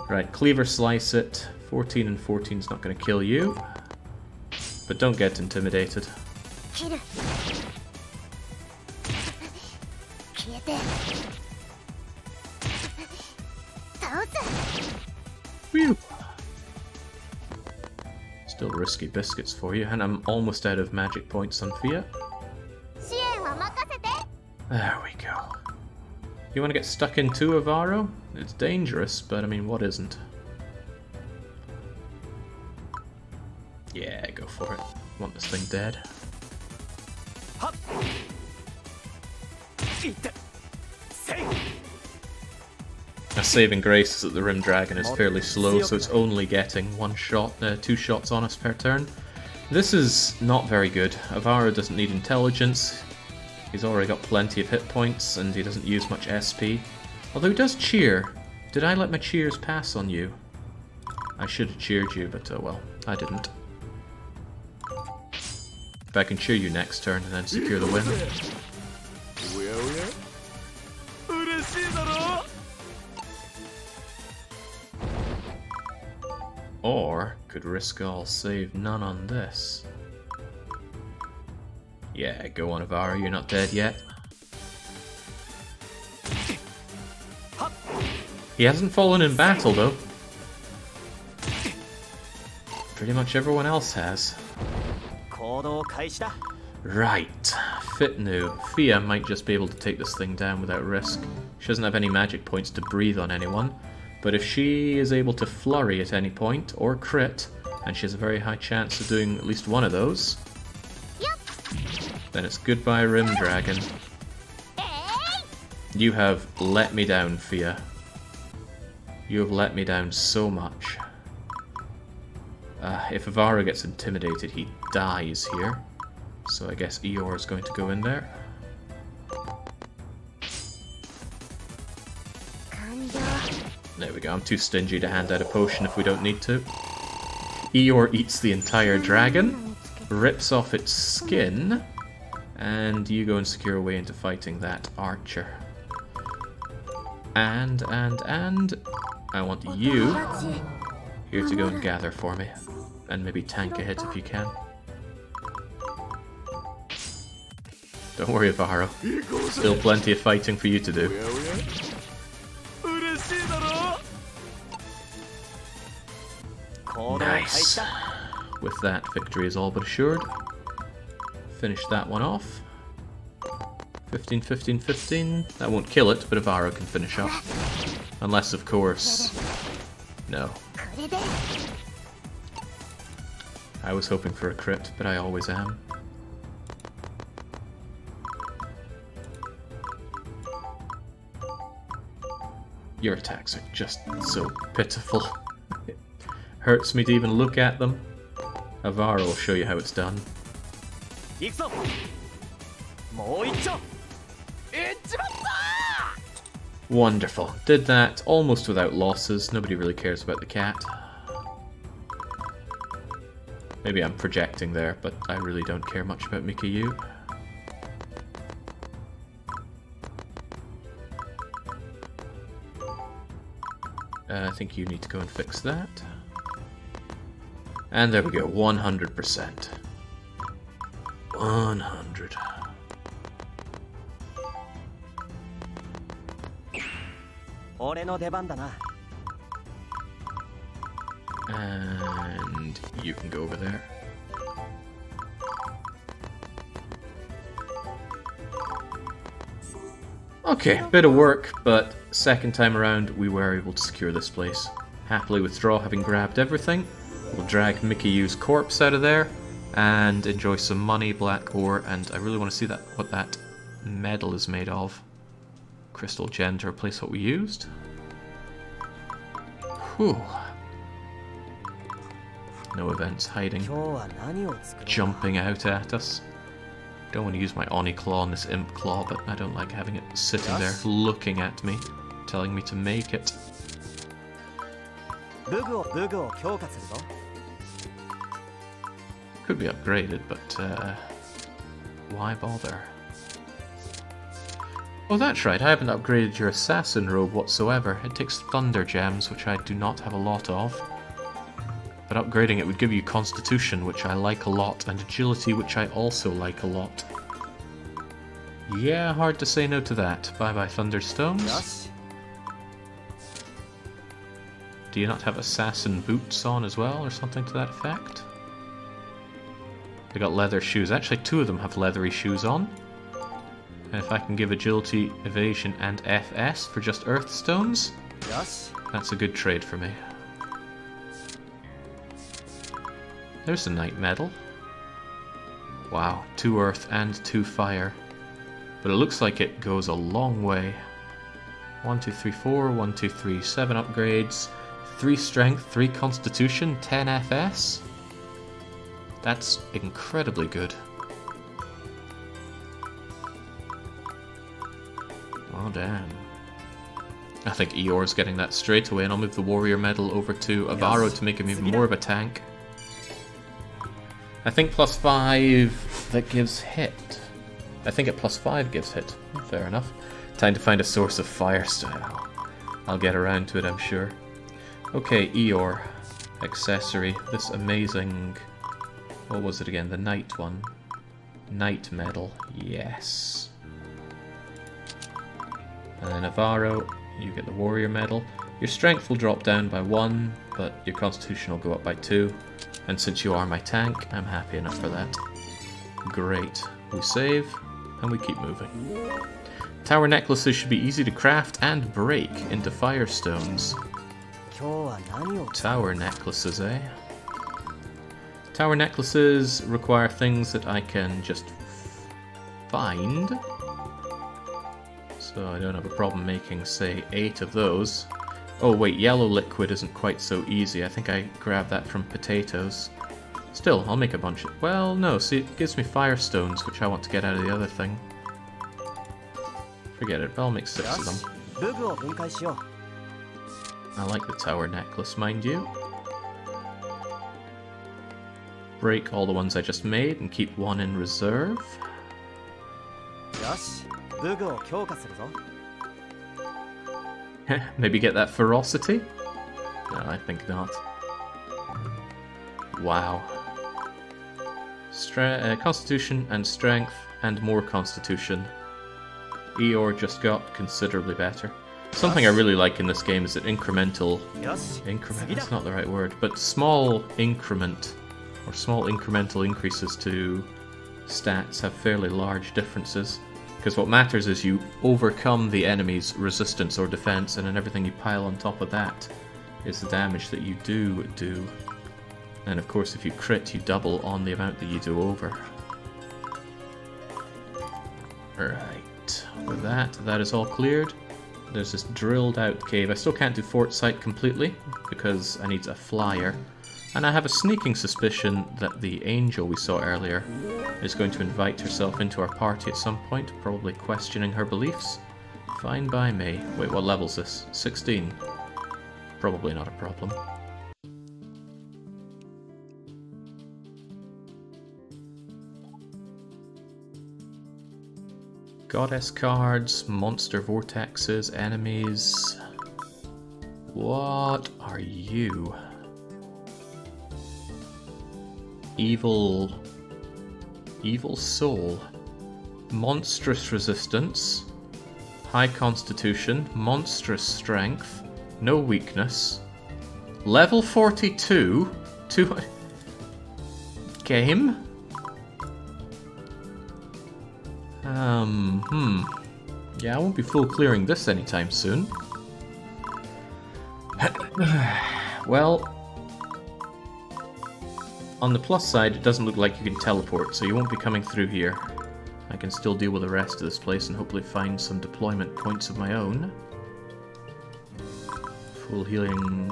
Right, Cleaver Slice it. 14 and 14 is not going to kill you. But don't get intimidated. Whew. Still risky biscuits for you, and I'm almost out of magic points on Fia. There we go. You want to get stuck in too, Avaro? It's dangerous, but I mean, what isn't? Yeah, go for it. Want this thing dead. A saving grace is that the Rim Dragon is fairly slow, so it's only getting two shots on us per turn. This is not very good. Avaro doesn't need intelligence. He's already got plenty of hit points, and he doesn't use much SP. Although he does cheer. Did I let my cheers pass on you? I should have cheered you, but oh well, I didn't. If I can cheer you next turn and then secure the win. Or could risk all, save none on this. Yeah, go on, Avaro, you're not dead yet. He hasn't fallen in battle, though. pretty much everyone else has. 行動開始だ。 Right. Fitnu. Fia might just be able to take this thing down without risk. She doesn't have any magic points to breathe on anyone. But if she is able to flurry at any point, or crit, and she has a very high chance of doing at least one of those, then it's goodbye Rim Dragon. You have let me down, Fia. You have let me down so much. If Avaro gets intimidated, he dies here. So I guess Eeyore is going to go in there. There we go, I'm too stingy to hand out a potion if we don't need to. Eeyore eats the entire dragon, rips off its skin, and you go and secure a way into fighting that archer. And, I want you here to go and gather for me. And maybe tank a hit if you can. Don't worry, Avaro. Still plenty of fighting for you to do. Nice. With that, victory is all but assured. Finish that one off. 15, 15, 15. That won't kill it, but Avaro can finish up. Unless, of course... No. I was hoping for a crit, but I always am. Your attacks are just so pitiful. It hurts me to even look at them. Avaro will show you how it's done. Wonderful. Did that almost without losses. Nobody really cares about the cat. Maybe I'm projecting there, but I really don't care much about Mikayu. I think you need to go and fix that. And there we go, 100%. 100. And you can go over there. Okay, bit of work, but second time around we were able to secure this place. Happily withdraw, having grabbed everything. We'll drag Mikiyu's corpse out of there and enjoy some money, black ore, and I really want to see that what that medal is made of. Crystal gem to replace what we used. Whew. No events hiding, jumping out at us. Don't want to use my Oni Claw on this Imp Claw, but I don't like having it sitting there looking at me, telling me to make it. Could be upgraded, but why bother? Oh, that's right, I haven't upgraded your assassin robe whatsoever. It takes thunder gems, which I do not have a lot of. But upgrading it would give you constitution, which I like a lot, and agility, which I also like a lot. Yeah, hard to say no to that. Bye-bye Thunderstones. Yes. Do you not have assassin boots on as well, or something to that effect? They got leather shoes. Actually, two of them have leathery shoes on. And if I can give agility, evasion, and FS for just Earthstones, Yes. that's a good trade for me. There's a Knight Medal. Wow, 2 Earth and 2 Fire. But it looks like it goes a long way. 1, 2, 3, 4, 1, 2, 3, 7 upgrades, 3 Strength, 3 Constitution, 10 FS. That's incredibly good. Well, damn. I think Eeyore's getting that straight away, and I'll move the Warrior Medal over to Avaro to make him even more of a tank. I think +5 that gives hit. I think at +5 gives hit. Fair enough. Time to find a source of fire style. I'll get around to it, I'm sure. Okay, Eeyore. Accessory. This amazing... What was it again? The Knight one. Knight Medal. Yes. And then Avaro, you get the Warrior Medal. Your strength will drop down by 1, but your constitution will go up by 2. And since you are my tank, I'm happy enough for that. Great. We save, and we keep moving. Tower necklaces should be easy to craft and break into firestones. Tower necklaces, eh? Tower necklaces require things that I can just find. So I don't have a problem making, say, 8 of those. Oh wait, yellow liquid isn't quite so easy. I think I grabbed that from potatoes. Still, I'll make a bunch of... Well, no, see, it gives me firestones, which I want to get out of the other thing. Forget it, I'll make 6 of them. I like the tower necklace, mind you. Break all the ones I just made and keep 1 in reserve. Maybe get that ferocity? No, I think not. Wow. Constitution and strength and more constitution. Eeyore just got considerably better. Something I really like in this game is that incremental... Increment, that's not the right word, but small increment, or small incremental increases to stats have fairly large differences. Because what matters is you overcome the enemy's resistance or defense, and then everything you pile on top of that is the damage that you do. And of course, if you crit, you double on the amount that you do over. Right, with that is all cleared. There's this drilled out cave. I still can't do Fort Sight completely because I need a flyer. And I have a sneaking suspicion that the angel we saw earlier is going to invite herself into our party at some point, probably questioning her beliefs. Fine by me. Wait, what level's this? 16. Probably not a problem. Goddess cards, monster vortexes, enemies. What are you? Evil soul. Monstrous resistance. High constitution. Monstrous strength. No weakness. Level 42. Game? Yeah, I won't be full clearing this anytime soon. Well, on the plus side, it doesn't look like you can teleport, so you won't be coming through here. I can still deal with the rest of this place and hopefully find some deployment points of my own. Full healing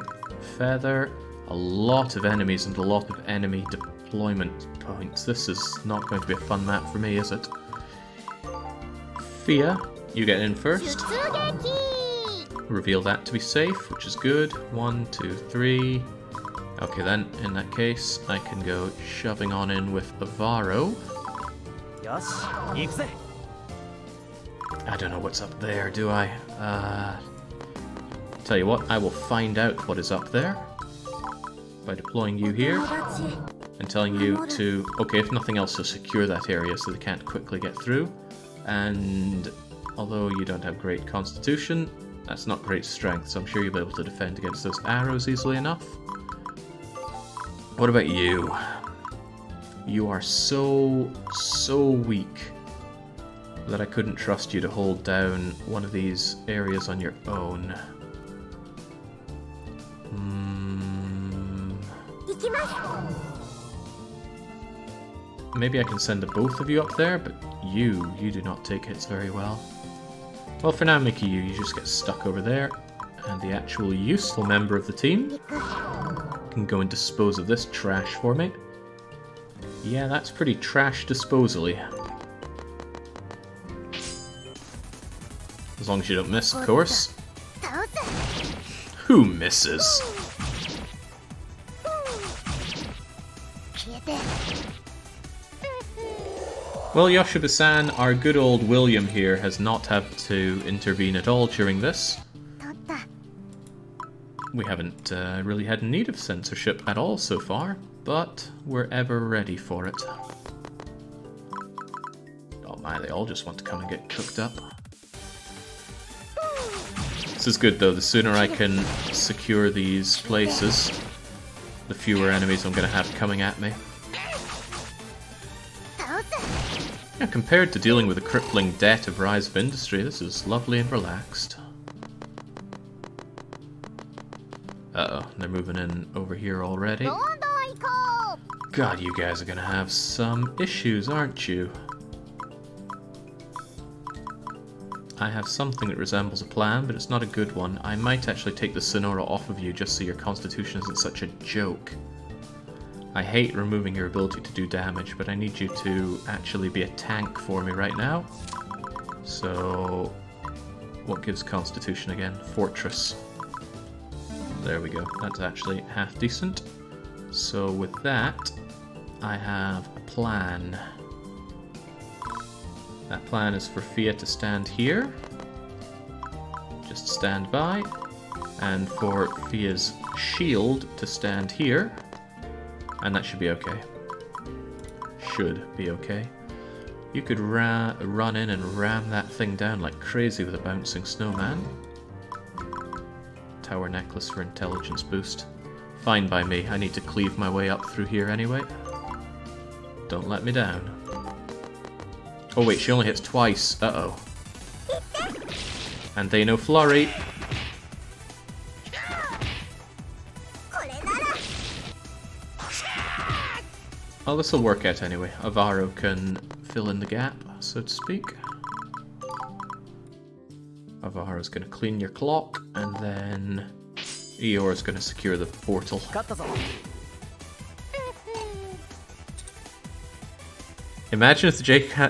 feather. A lot of enemies and a lot of enemy deployment points. This is not going to be a fun map for me, is it? Fia, you get in first. Reveal that to be safe, which is good. 1, 2, 3. Okay then, in that case, I can go shoving on in with Avaro. I don't know what's up there, do I? Tell you what, I will find out what is up there by deploying you here and telling you to, okay, if nothing else, to secure that area so they can't quickly get through. And although you don't have great constitution, that's not great strength, so I'm sure you'll be able to defend against those arrows easily enough. What about you? You are so weak that I couldn't trust you to hold down one of these areas on your own. Maybe I can send the both of you up there, but you do not take hits very well. Well, for now, Mickey, you just get stuck over there, and the actual useful member of the team can go and dispose of this trash for me. Yeah, that's pretty trash disposal-y. As long as you don't miss, of course. Who misses? Well, Yoshiba-san, our good old William here, has not had to intervene at all during this. We haven't really had need of censorship at all so far, but we're ever ready for it. Oh my, they all just want to come and get cooked up. This is good though, the sooner I can secure these places, the fewer enemies I'm going to have coming at me. Yeah, compared to dealing with the crippling debt of Rise of Industry, this is lovely and relaxed. Uh-oh, they're moving in over here already. God, you guys are going to have some issues, aren't you? I have something that resembles a plan, but it's not a good one. I might actually take the Sonora off of you just so your constitution isn't such a joke. I hate removing your ability to do damage, but I need you to actually be a tank for me right now. So, what gives constitution again? Fortress. There we go. That's actually half decent. So with that, I have a plan. That plan is for Fia to stand here. Just stand by. And for Fia's shield to stand here. And that should be okay. Should be okay. You could run in and ram that thing down like crazy with a bouncing snowman. Tower necklace for intelligence boost. Fine by me. I need to cleave my way up through here anyway. Don't let me down. Oh wait, she only hits twice. Uh-oh. And they know flurry. Oh, this'll work out anyway. Avaro can fill in the gap, so to speak. Avaro's gonna clean your clock, and then Eeyore's gonna secure the portal. Imagine if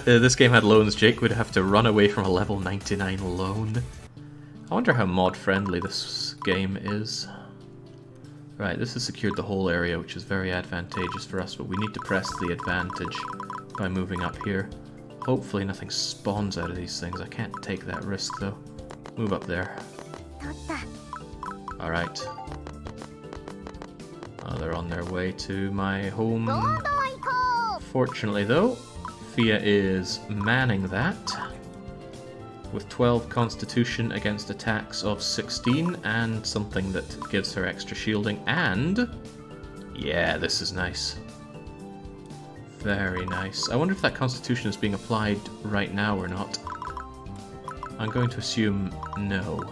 this game had loans, Jake would have to run away from a level 99 loan. I wonder how mod-friendly this game is. Right, this has secured the whole area, which is very advantageous for us, but we need to press the advantage by moving up here. Hopefully nothing spawns out of these things. I can't take that risk, though. Move up there. Alright. Oh, they're on their way to my home. Fortunately, though, Fia is manning that with 12 constitution against attacks of 16 and something that gives her extra shielding, and yeah, this is nice. Very nice. I wonder if that constitution is being applied right now or not. I'm going to assume no.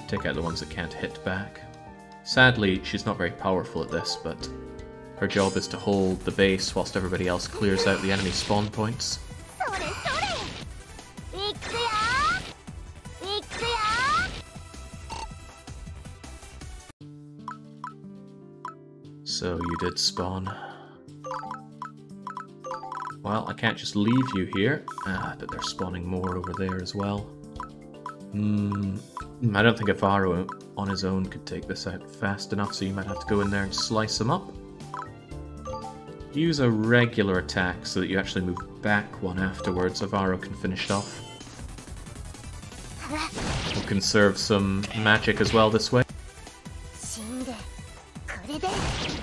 Take out the ones that can't hit back. Sadly, she's not very powerful at this, but her job is to hold the base whilst everybody else clears out the enemy spawn points. So you did spawn. Well, I can't just leave you here. But they're spawning more over there as well. I don't think Avaro on his own could take this out fast enough, so you might have to go in there and slice him up. Use a regular attack so that you actually move back one afterwards. Avaro can finish it off. We'll conserve some magic as well this way.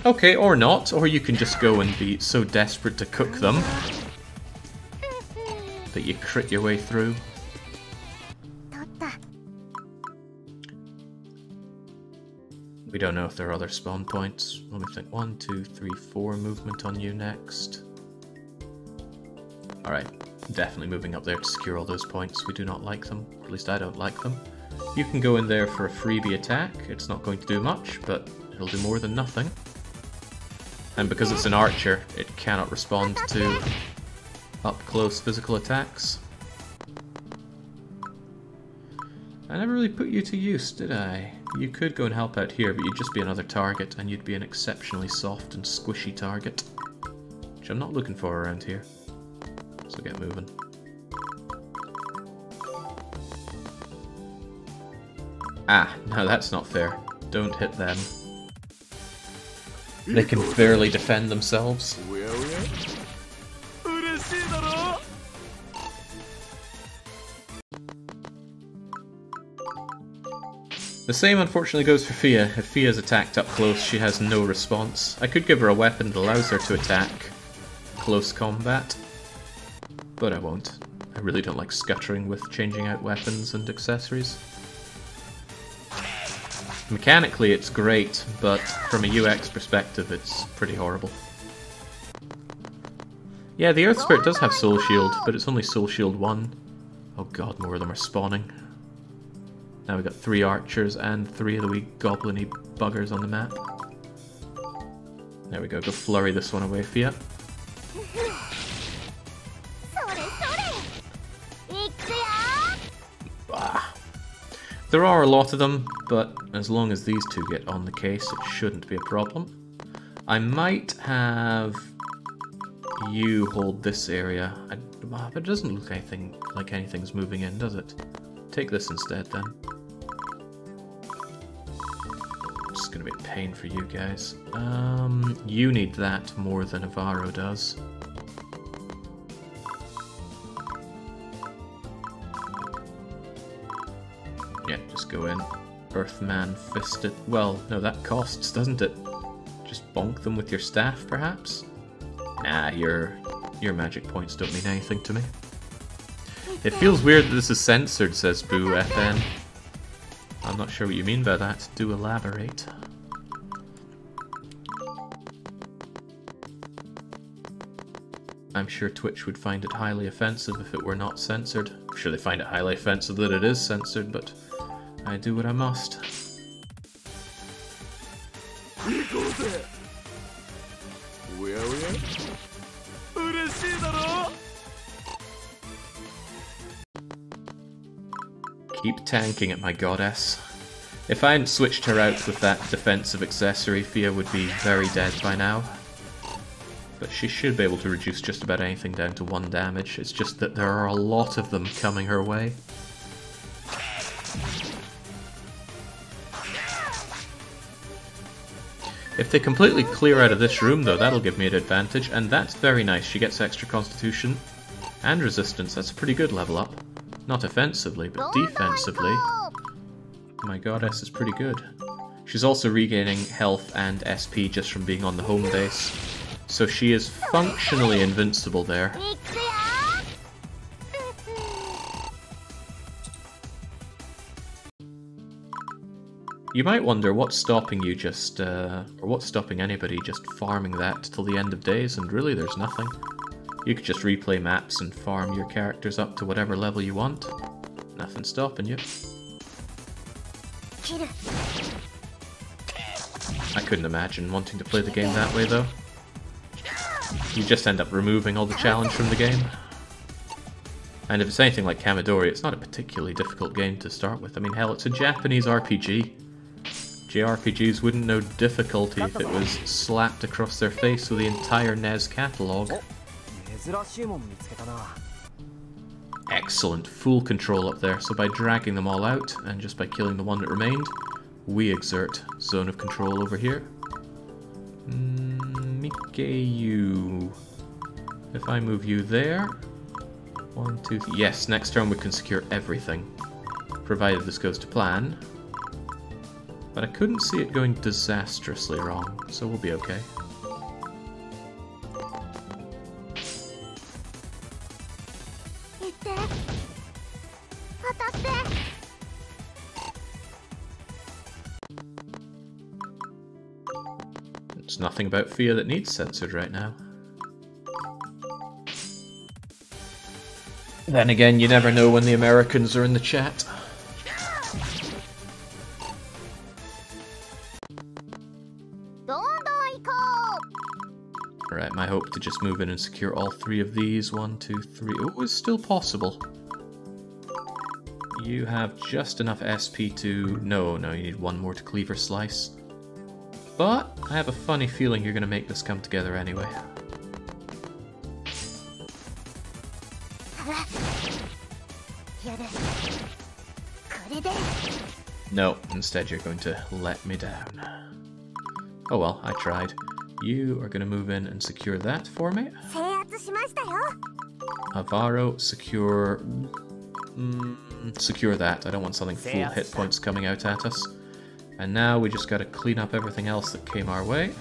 Okay, or not, or you can just go and be so desperate to cook them that you crit your way through. We don't know if there are other spawn points. Let me think. 1, 2, 3, 4 movement on you next. Alright, definitely moving up there to secure all those points. We do not like them, or at least I don't like them. You can go in there for a freebie attack. It's not going to do much, but it'll do more than nothing. And because it's an archer, it cannot respond to up-close physical attacks. I never really put you to use, did I? You could go and help out here, but you'd just be another target, and you'd be an exceptionally soft and squishy target. Which I'm not looking for around here. So get moving. Ah, no, that's not fair. Don't hit them. They can barely defend themselves. The same unfortunately goes for Fia. If Fia's attacked up close, she has no response. I could give her a weapon that allows her to attack close combat, but I won't. I really don't like scuttering with changing out weapons and accessories. Mechanically it's great, but from a UX perspective it's pretty horrible. Yeah, the Earth Spirit does have Soul Shield, but it's only Soul Shield 1. Oh god, more of them are spawning. Now we've got 3 archers and 3 of the wee goblin-y buggers on the map. There we go, go flurry this one away for you. There are a lot of them, but as long as these two get on the case, it shouldn't be a problem. I might have you hold this area, but it doesn't look like anything's moving in, does it? Take this instead, then. It's gonna be a pain for you guys. You need that more than Avaro does. Yeah, just go in. Earthman fisted. Well, no, that costs, doesn't it? Just bonk them with your staff, perhaps? Nah, your magic points don't mean anything to me. It feels weird that this is censored, says Boo FN. I'm not sure what you mean by that. Do elaborate. I'm sure Twitch would find it highly offensive if it were not censored. I'm sure they find it highly offensive that it is censored, but I do what I must. Keep tanking it, my goddess. If I hadn't switched her out with that defensive accessory, Fia would be very dead by now. But she should be able to reduce just about anything down to 1 damage. It's just that there are a lot of them coming her way. If they completely clear out of this room, though, that'll give me an advantage, and that's very nice. She gets extra constitution and resistance. That's a pretty good level up. Not offensively, but defensively, my goddess is pretty good. She's also regaining health and SP just from being on the home base, so she is functionally invincible there. You might wonder what's stopping you just, or what's stopping anybody just farming that till the end of days, and really there's nothing. You could just replay maps and farm your characters up to whatever level you want. Nothing stopping you. I couldn't imagine wanting to play the game that way though. You just end up removing all the challenge from the game. And if it's anything like Kamidori, it's not a particularly difficult game to start with. I mean, hell, it's a Japanese RPG. JRPGs wouldn't know difficulty if it was slapped across their face with the entire NES catalogue. Excellent, full control up there. So by dragging them all out, and just by killing the one that remained, we exert zone of control over here. Mikeyu. If I move you there... 1, 2, 3... Yes, next turn we can secure everything. Provided this goes to plan. But I couldn't see it going disastrously wrong, so we'll be okay. There's nothing about Fia that needs censored right now. Then again, you never know when the Americans are in the chat. Alright, my hope to just move in and secure all 3 of these. 1, 2, 3. Oh, it's still possible. You have just enough SP to... No, you need 1 more to cleaver slice. But I have a funny feeling you're going to make this come together anyway. No, instead you're going to let me down. Oh well, I tried. You are going to move in and secure that for me. Avaro, secure... secure that. I don't want something full hit points coming out at us. And now we just got to clean up everything else that came our way.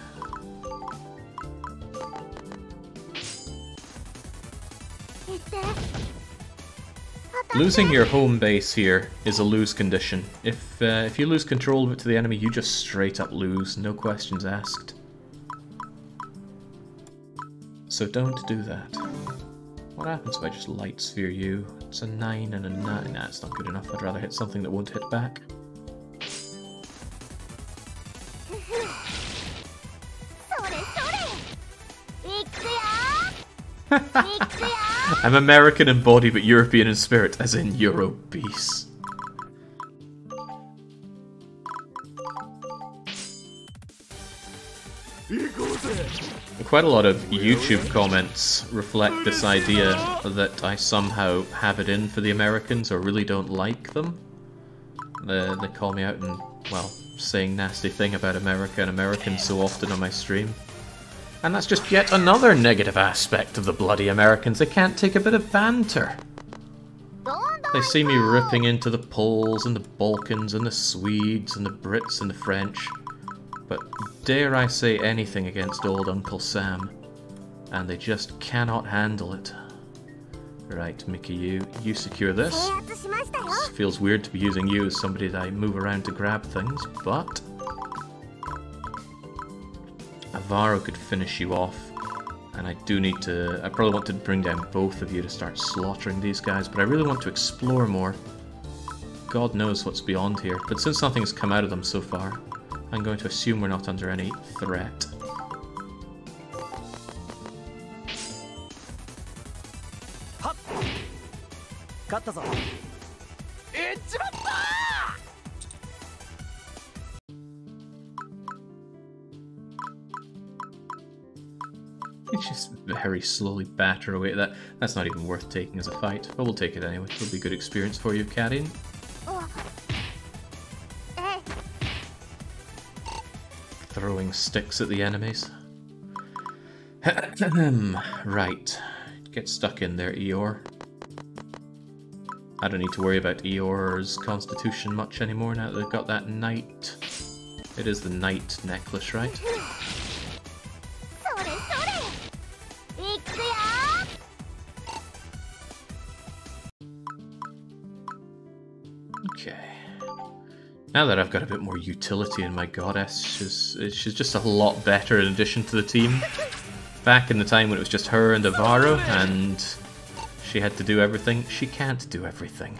Losing your home base here is a lose condition. If you lose control of it to the enemy, you just straight up lose, no questions asked. So don't do that. What happens if I just light sphere you? It's a 9 and a 9. Nah, it's not good enough. I'd rather hit something that won't hit back. I'm American in body but European in spirit, as in you're obese. Quite a lot of YouTube comments reflect this idea that I somehow have it in for the Americans or really don't like them. They call me out and, well, saying nasty thing about America and Americans so often on my stream. And that's just yet another negative aspect of the bloody Americans. They can't take a bit of banter. They see me ripping into the Poles and the Balkans and the Swedes and the Brits and the French. But dare I say anything against old Uncle Sam, and they just cannot handle it. Right, Mickey, you secure this. This feels weird to be using you as somebody that I move around to grab things, but Avaro could finish you off, and I do need to... I probably want to bring down both of you to start slaughtering these guys, but I really want to explore more. God knows what's beyond here, but since nothing has come out of them so far, I'm going to assume we're not under any threat. It's just very slowly batter away at that. That's not even worth taking as a fight, but we'll take it anyway. It'll be a good experience for you, Karian. Throwing sticks at the enemies. Right. Get stuck in there, Eeyore. I don't need to worry about Eeyore's constitution much anymore now that they've got that knight. It is the knight necklace, right? Okay. Now that I've got a bit more utility in my goddess, she's just a lot better in addition to the team. Back in the time when it was just her and Avaro, and she had to do everything, she can't do everything.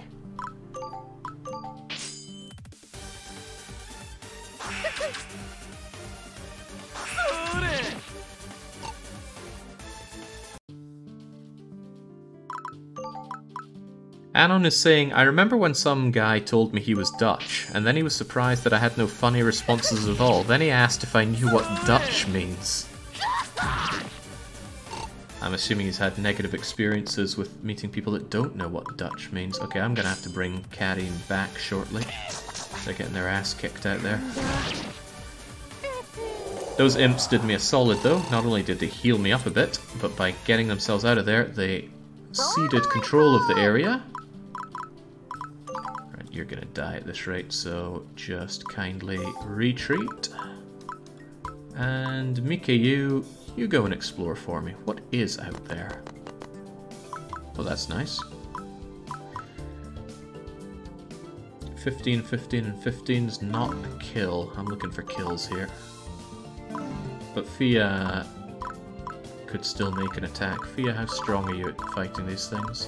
Anon is saying, I remember when some guy told me he was Dutch, and then he was surprised that I had no funny responses at all. Then he asked if I knew what Dutch means. I'm assuming he's had negative experiences with meeting people that don't know what Dutch means. Okay, I'm gonna have to bring Karian back shortly. They're getting their ass kicked out there. Those imps did me a solid though. Not only did they heal me up a bit, but by getting themselves out of there, they ceded control of the area. Right, you're gonna die at this rate, so just kindly retreat. And Mika, you go and explore for me. What is out there? Oh, that's nice. 15, 15, and 15 is not a kill. I'm looking for kills here. But Fia could still make an attack. Fia, how strong are you at fighting these things?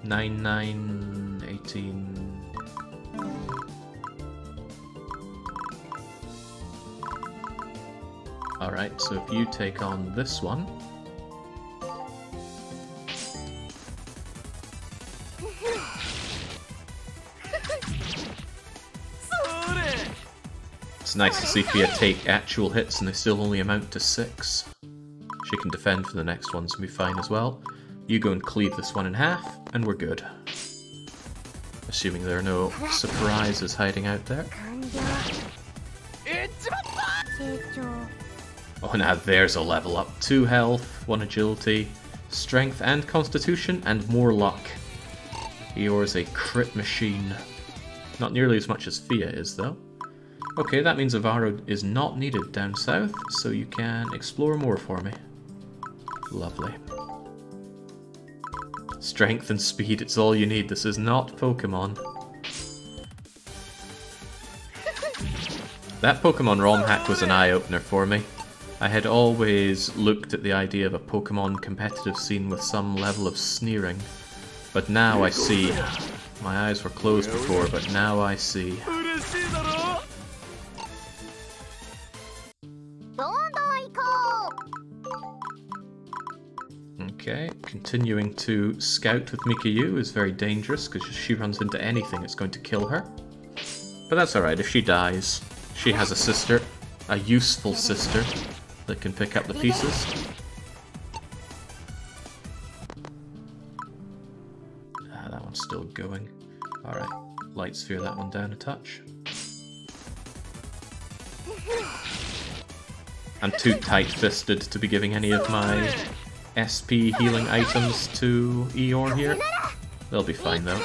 9, 9, 18... Alright, so if you take on this one... It's nice to see Fia take actual hits and they still only amount to 6. She can defend for the next ones and be fine as well. You go and cleave this one in half, and we're good. Assuming there are no surprises hiding out there. Oh, now there's a level up. 2 health, 1 agility, strength and constitution, and more luck. Eeyore's a crit machine. Not nearly as much as Fia is, though. Okay, that means Avaro is not needed down south, so you can explore more for me. Lovely. Strength and speed, it's all you need. This is not Pokemon. That Pokemon ROM hack was an eye-opener for me. I had always looked at the idea of a Pokemon competitive scene with some level of sneering. But now I see. My eyes were closed before, but now I see. Okay, continuing to scout with Mikyu is very dangerous because if she runs into anything it's going to kill her. But that's alright, if she dies, she has a sister, a useful sister, that can pick up the pieces. Ah, that one's still going. Alright, light sphere that one down a touch. I'm too tight-fisted to be giving any of my SP healing items to Eeyore here. They'll be fine though.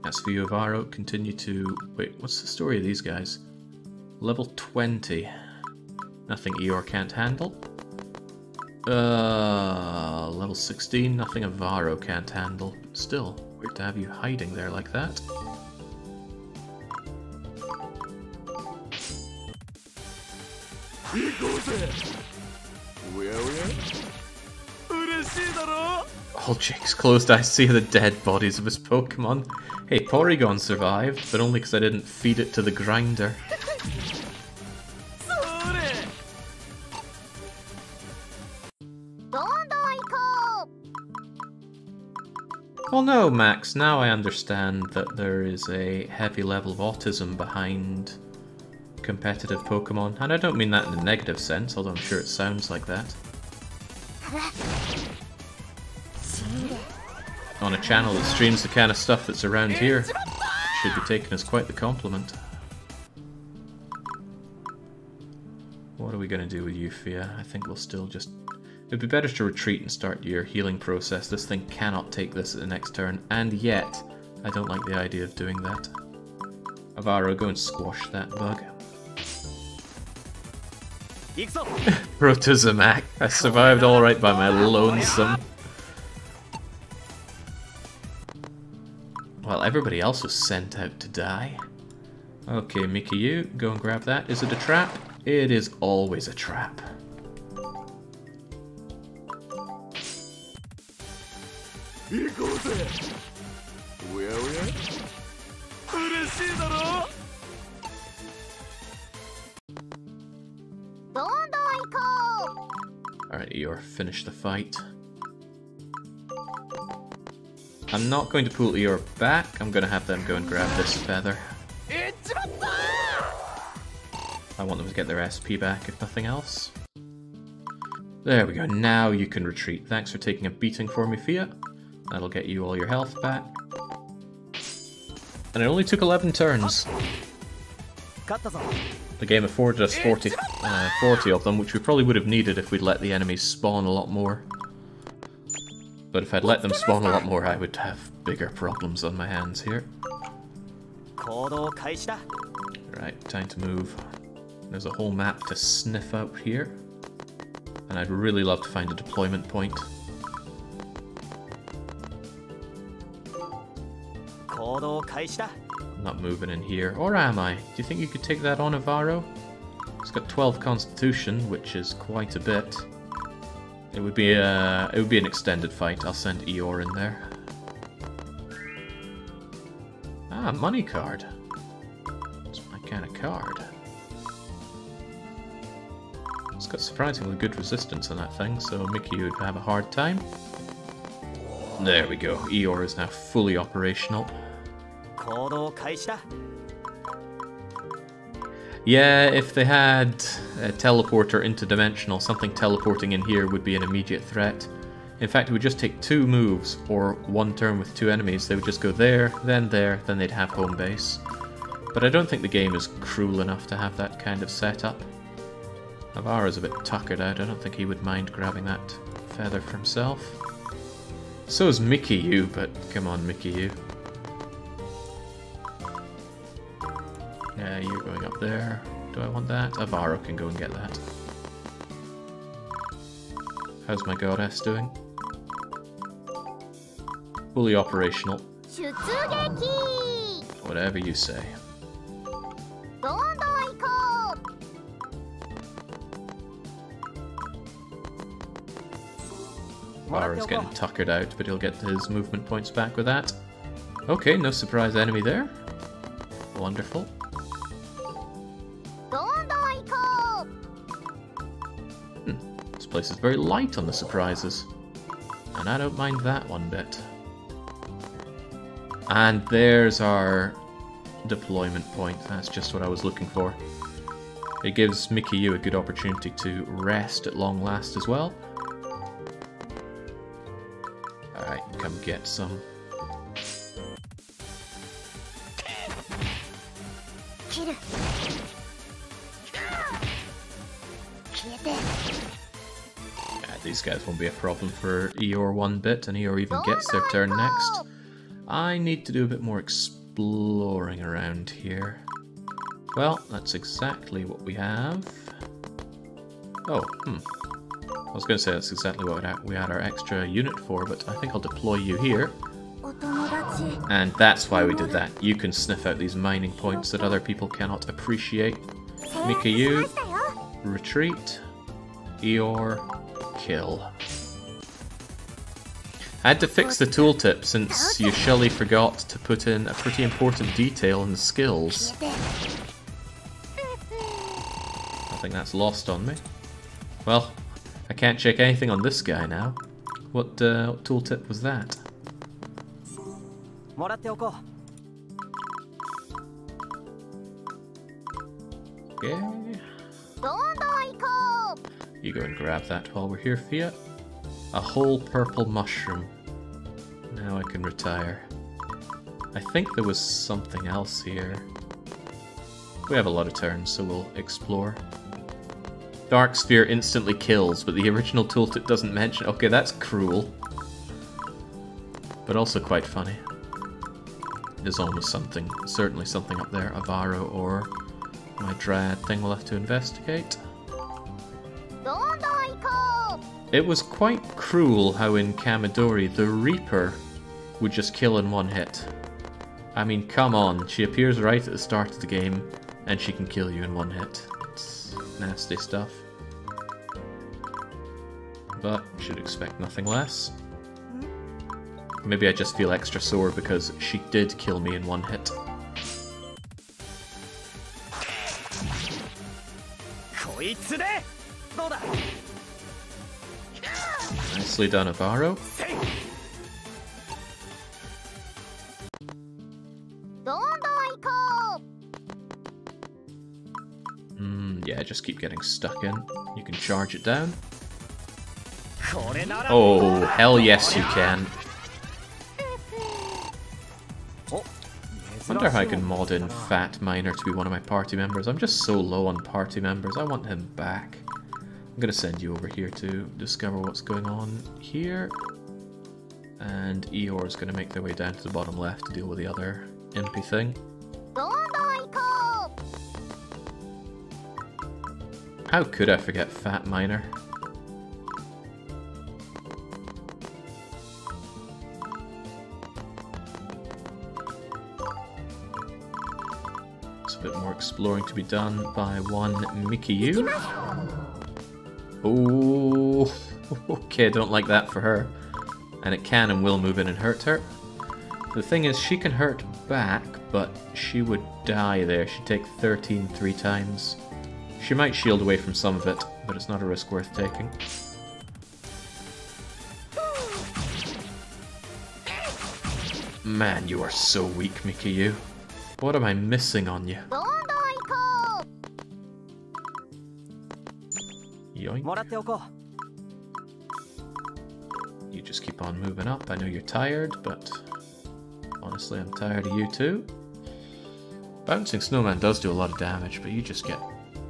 As for you, Avaro, continue to... Wait, what's the story of these guys? Level 20. Nothing Eeyore can't handle. Level 16, nothing Avaro can't handle. Still, weird to have you hiding there like that. All Jake's closed eyes see the dead bodies of his Pokemon. Hey, Porygon survived, but only because I didn't feed it to the grinder. Well no, Max, now I understand that there is a heavy level of autism behind competitive Pokemon, and I don't mean that in a negative sense, although I'm sure it sounds like that. On a channel that streams the kind of stuff that's around here, should be taken as quite the compliment. What are we going to do with Euphia? I think we'll still just... It'd be better to retreat and start your healing process. This thing cannot take this at the next turn, and yet I don't like the idea of doing that. Avaro, go and squash that bug. Rotozomac, I survived alright by my lonesome. Well, everybody else was sent out to die. Okay, Mikyu, go and grab that. Is it a trap? It is always a trap. Alright, Eeyore, finish the fight. I'm not going to pull Eeyore back, I'm going to have them go and grab this feather. I want them to get their SP back, if nothing else. There we go, now you can retreat. Thanks for taking a beating for me, Fia. That'll get you all your health back. And it only took 11 turns. The game afforded us 40 of them, which we probably would have needed if we'd let the enemies spawn a lot more. But if I'd let them spawn a lot more, I would have bigger problems on my hands here. Right, time to move. There's a whole map to sniff out here. And I'd really love to find a deployment point. I'm not moving in here. Or am I? Do you think you could take that on, Avaro? It's got 12 constitution, which is quite a bit. It would be an extended fight. I'll send Eeyore in there. Ah, money card. It's my kind of card. It's got surprisingly good resistance on that thing, so Mickey would have a hard time. There we go. Eeyore is now fully operational. Yeah, if they had a teleporter interdimensional, something teleporting in here would be an immediate threat. In fact, it would just take 2 moves, or 1 turn with 2 enemies. They would just go there, then they'd have home base. But I don't think the game is cruel enough to have that kind of setup. Avara's a bit tuckered out. I don't think he would mind grabbing that feather for himself. So is Mikyu, but come on, Mikyu. Yeah, you're going up there. Do I want that? Avaro can go and get that. How's my goddess doing? Fully operational. 出撃 Whatever you say. どんどん行こう Vara's getting tuckered out, but he'll get his movement points back with that. Okay, no surprise enemy there. Wonderful. どんどん行こう This place is very light on the surprises. And I don't mind that one bit. And there's our deployment point. That's just what I was looking for. It gives Mikiyu a good opportunity to rest at long last as well. Alright, come get some. 切る消えて These guys won't be a problem for Eeyore one bit, and Eeyore even gets their turn next. I need to do a bit more exploring around here. Well, that's exactly what we have. Oh, I was going to say that's exactly what we had our extra unit for, but I think I'll deploy you here. お友達 And that's why we did that. You can sniff out these mining points that other people cannot appreciate. Mikiyu, retreat. Eeyore, kill. I had to fix the tooltip since you surely forgot to put in a pretty important detail in the skills. 消えて I think that's lost on me. Well, I can't check anything on this guy now. What tooltip was that? もらっておこう Okay. どんどん行こ You go and grab that while we're here, Fia. A whole purple mushroom. Now I can retire. I think there was something else here. We have a lot of turns, so we'll explore. Dark Sphere instantly kills, but the original tooltip doesn't mention... Okay, that's cruel. But also quite funny. There's almost something, certainly something up there. Avaro or my Dryad thing we'll have to investigate. うどんどん行こ It was quite cruel how in Kamidori the Reaper would just kill in one hit. I mean, come on, she appears right at the start of the game and she can kill you in one hit. It's nasty stuff. But should expect nothing less. Maybe I just feel extra sore because she did kill me in one hit. こいつでどうだ Nicely done, Avaro. うどんどん行こ Yeah, just keep getting stuck in. You can charge it down. これなら Oh, hell yes you can. お Wonder how I can mod in Fat Miner to be one of my party members. I'm just so low on party members. I want him back. I'm gonna send you over here to discover what's going on here. And Eeyore's gonna make their way down to the bottom left to deal with the other impy thing. うどんどん行こ How could I forget Fat Miner? There's a bit more exploring to be done by one Mikiyu. Oh, okay, I don't like that for her. And it can and will move in and hurt her. The thing is, she can hurt back, but she would die there. She'd take 13 3 times. She might shield away from some of it, but it's not a risk worth taking. Man, you are so weak, Mikiyu. What am I missing on you? うどんどん行こ Yoink. もらっておこ You just keep on moving up. I know you're tired, but honestly, I'm tired of you too. Bouncing Snowman does do a lot of damage, but you just get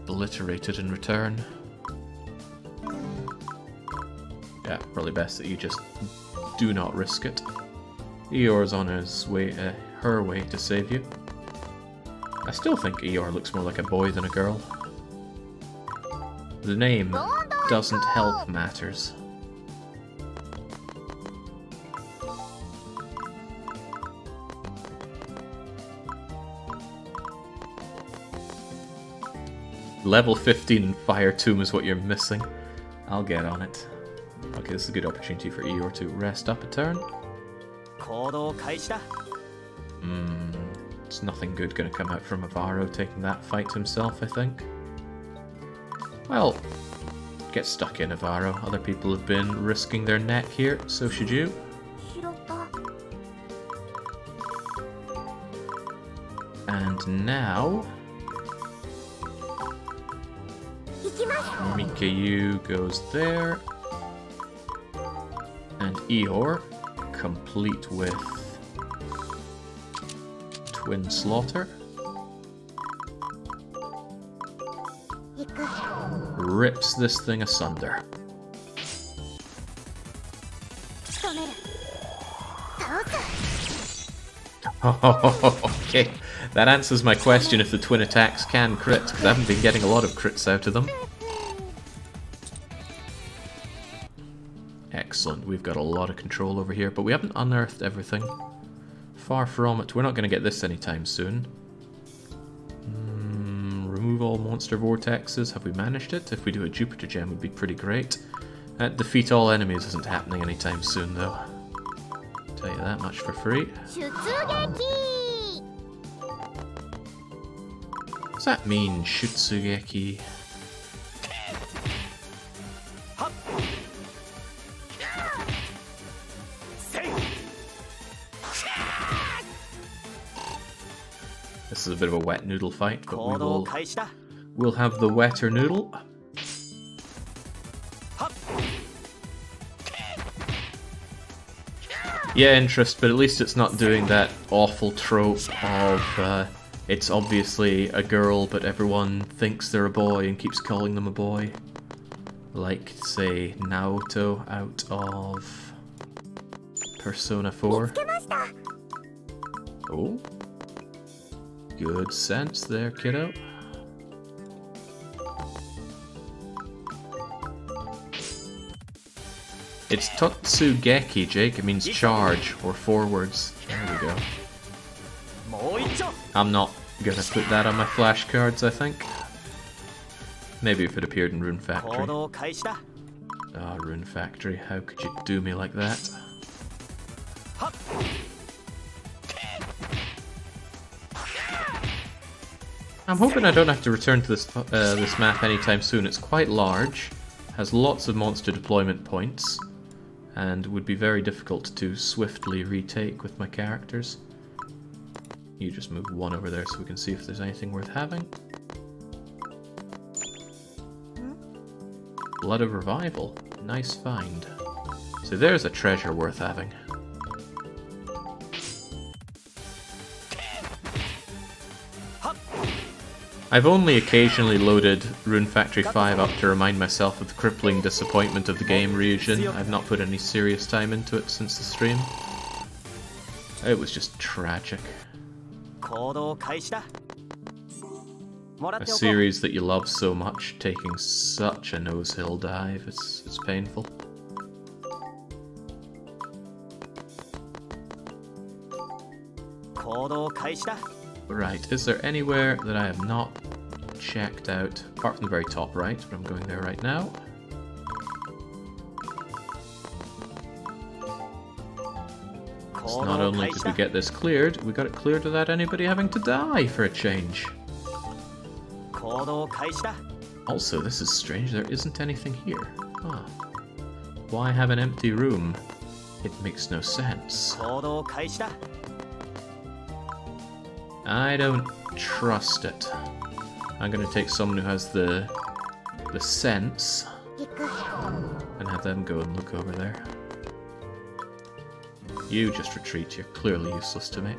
obliterated in return. Yeah, probably best that you just do not risk it. Eeyore's on his way, her way to save you. I still think Eeyore looks more like a boy than a girl. The name doesn't help matters. Level 15 and Fire Tomb is what you're missing. I'll get on it. Okay, this is a good opportunity for Eeyore to rest up a turn. It's nothing good going to come out from Avaro taking that fight himself, I think. Well, get stuck in, Avaro. Other people have been risking their neck here, so should you. And now... Mikayu goes there. And Eeyore, complete with Twin Slaughter. Rips this thing asunder. Okay, that answers my question if the twin attacks can crit, because I haven't been getting a lot of crits out of them. Excellent, we've got a lot of control over here, but we haven't unearthed everything. Far from it, we're not going to get this anytime soon. Remove all monster vortexes, have we managed it? If we do a Jupiter gem would be pretty great. Defeat all enemies isn't happening anytime soon though. Tell you that much for free. What's that mean, Shutsugeki? This is a bit of a wet noodle fight, but we'll have the wetter noodle. Yeah, interest, but at least it's not doing that awful trope of it's obviously a girl, but everyone thinks they're a boy and keeps calling them a boy. Like, say, Naoto out of Persona 4. Oh. Good sense there, kiddo. It's Totsugeki, Jake. It means charge or forwards. There we go. I'm not gonna put that on my flashcards, I think. Maybe if it appeared in Rune Factory. Ah, Rune Factory, how could you do me like that? I'm hoping I don't have to return to this map anytime soon. It's quite large, has lots of monster deployment points, and would be very difficult to swiftly retake with my characters. You just move one over there so we can see if there's anything worth having. Blood of Revival. Nice find. So there's a treasure worth having. I've only occasionally loaded Rune Factory 5 up to remind myself of the crippling disappointment of the game, Ryujin. I've not put any serious time into it since the stream. It was just tragic. A series that you love so much taking such a nose-hill dive, it's painful. Right, is there anywhere that I have not checked out, apart from the very top right, but I'm going there right now. So not only did we get this cleared, we got it cleared without anybody having to die for a change. Also, this is strange, there isn't anything here. Huh. Why have an empty room? It makes no sense. I don't trust it. I'm gonna take someone who has the sense and have them go and look over there. You just retreat, you're clearly useless to me.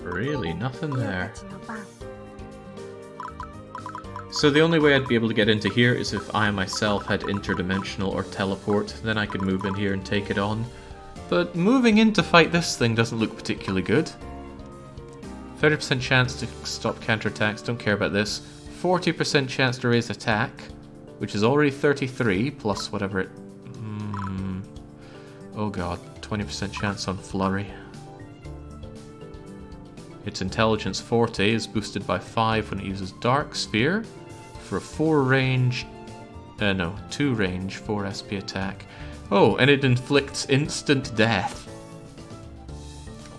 Really, nothing there. So the only way I'd be able to get into here is if I myself had interdimensional or teleport, then I could move in here and take it on. But moving in to fight this thing doesn't look particularly good. 30% chance to stop counterattacks, don't care about this. 40% chance to raise attack, which is already 33, plus whatever it Oh god, 20% chance on flurry. Its intelligence 40 is boosted by 5 when it uses Dark Sphere for a 2 range 4 SP attack. Oh, and it inflicts instant death.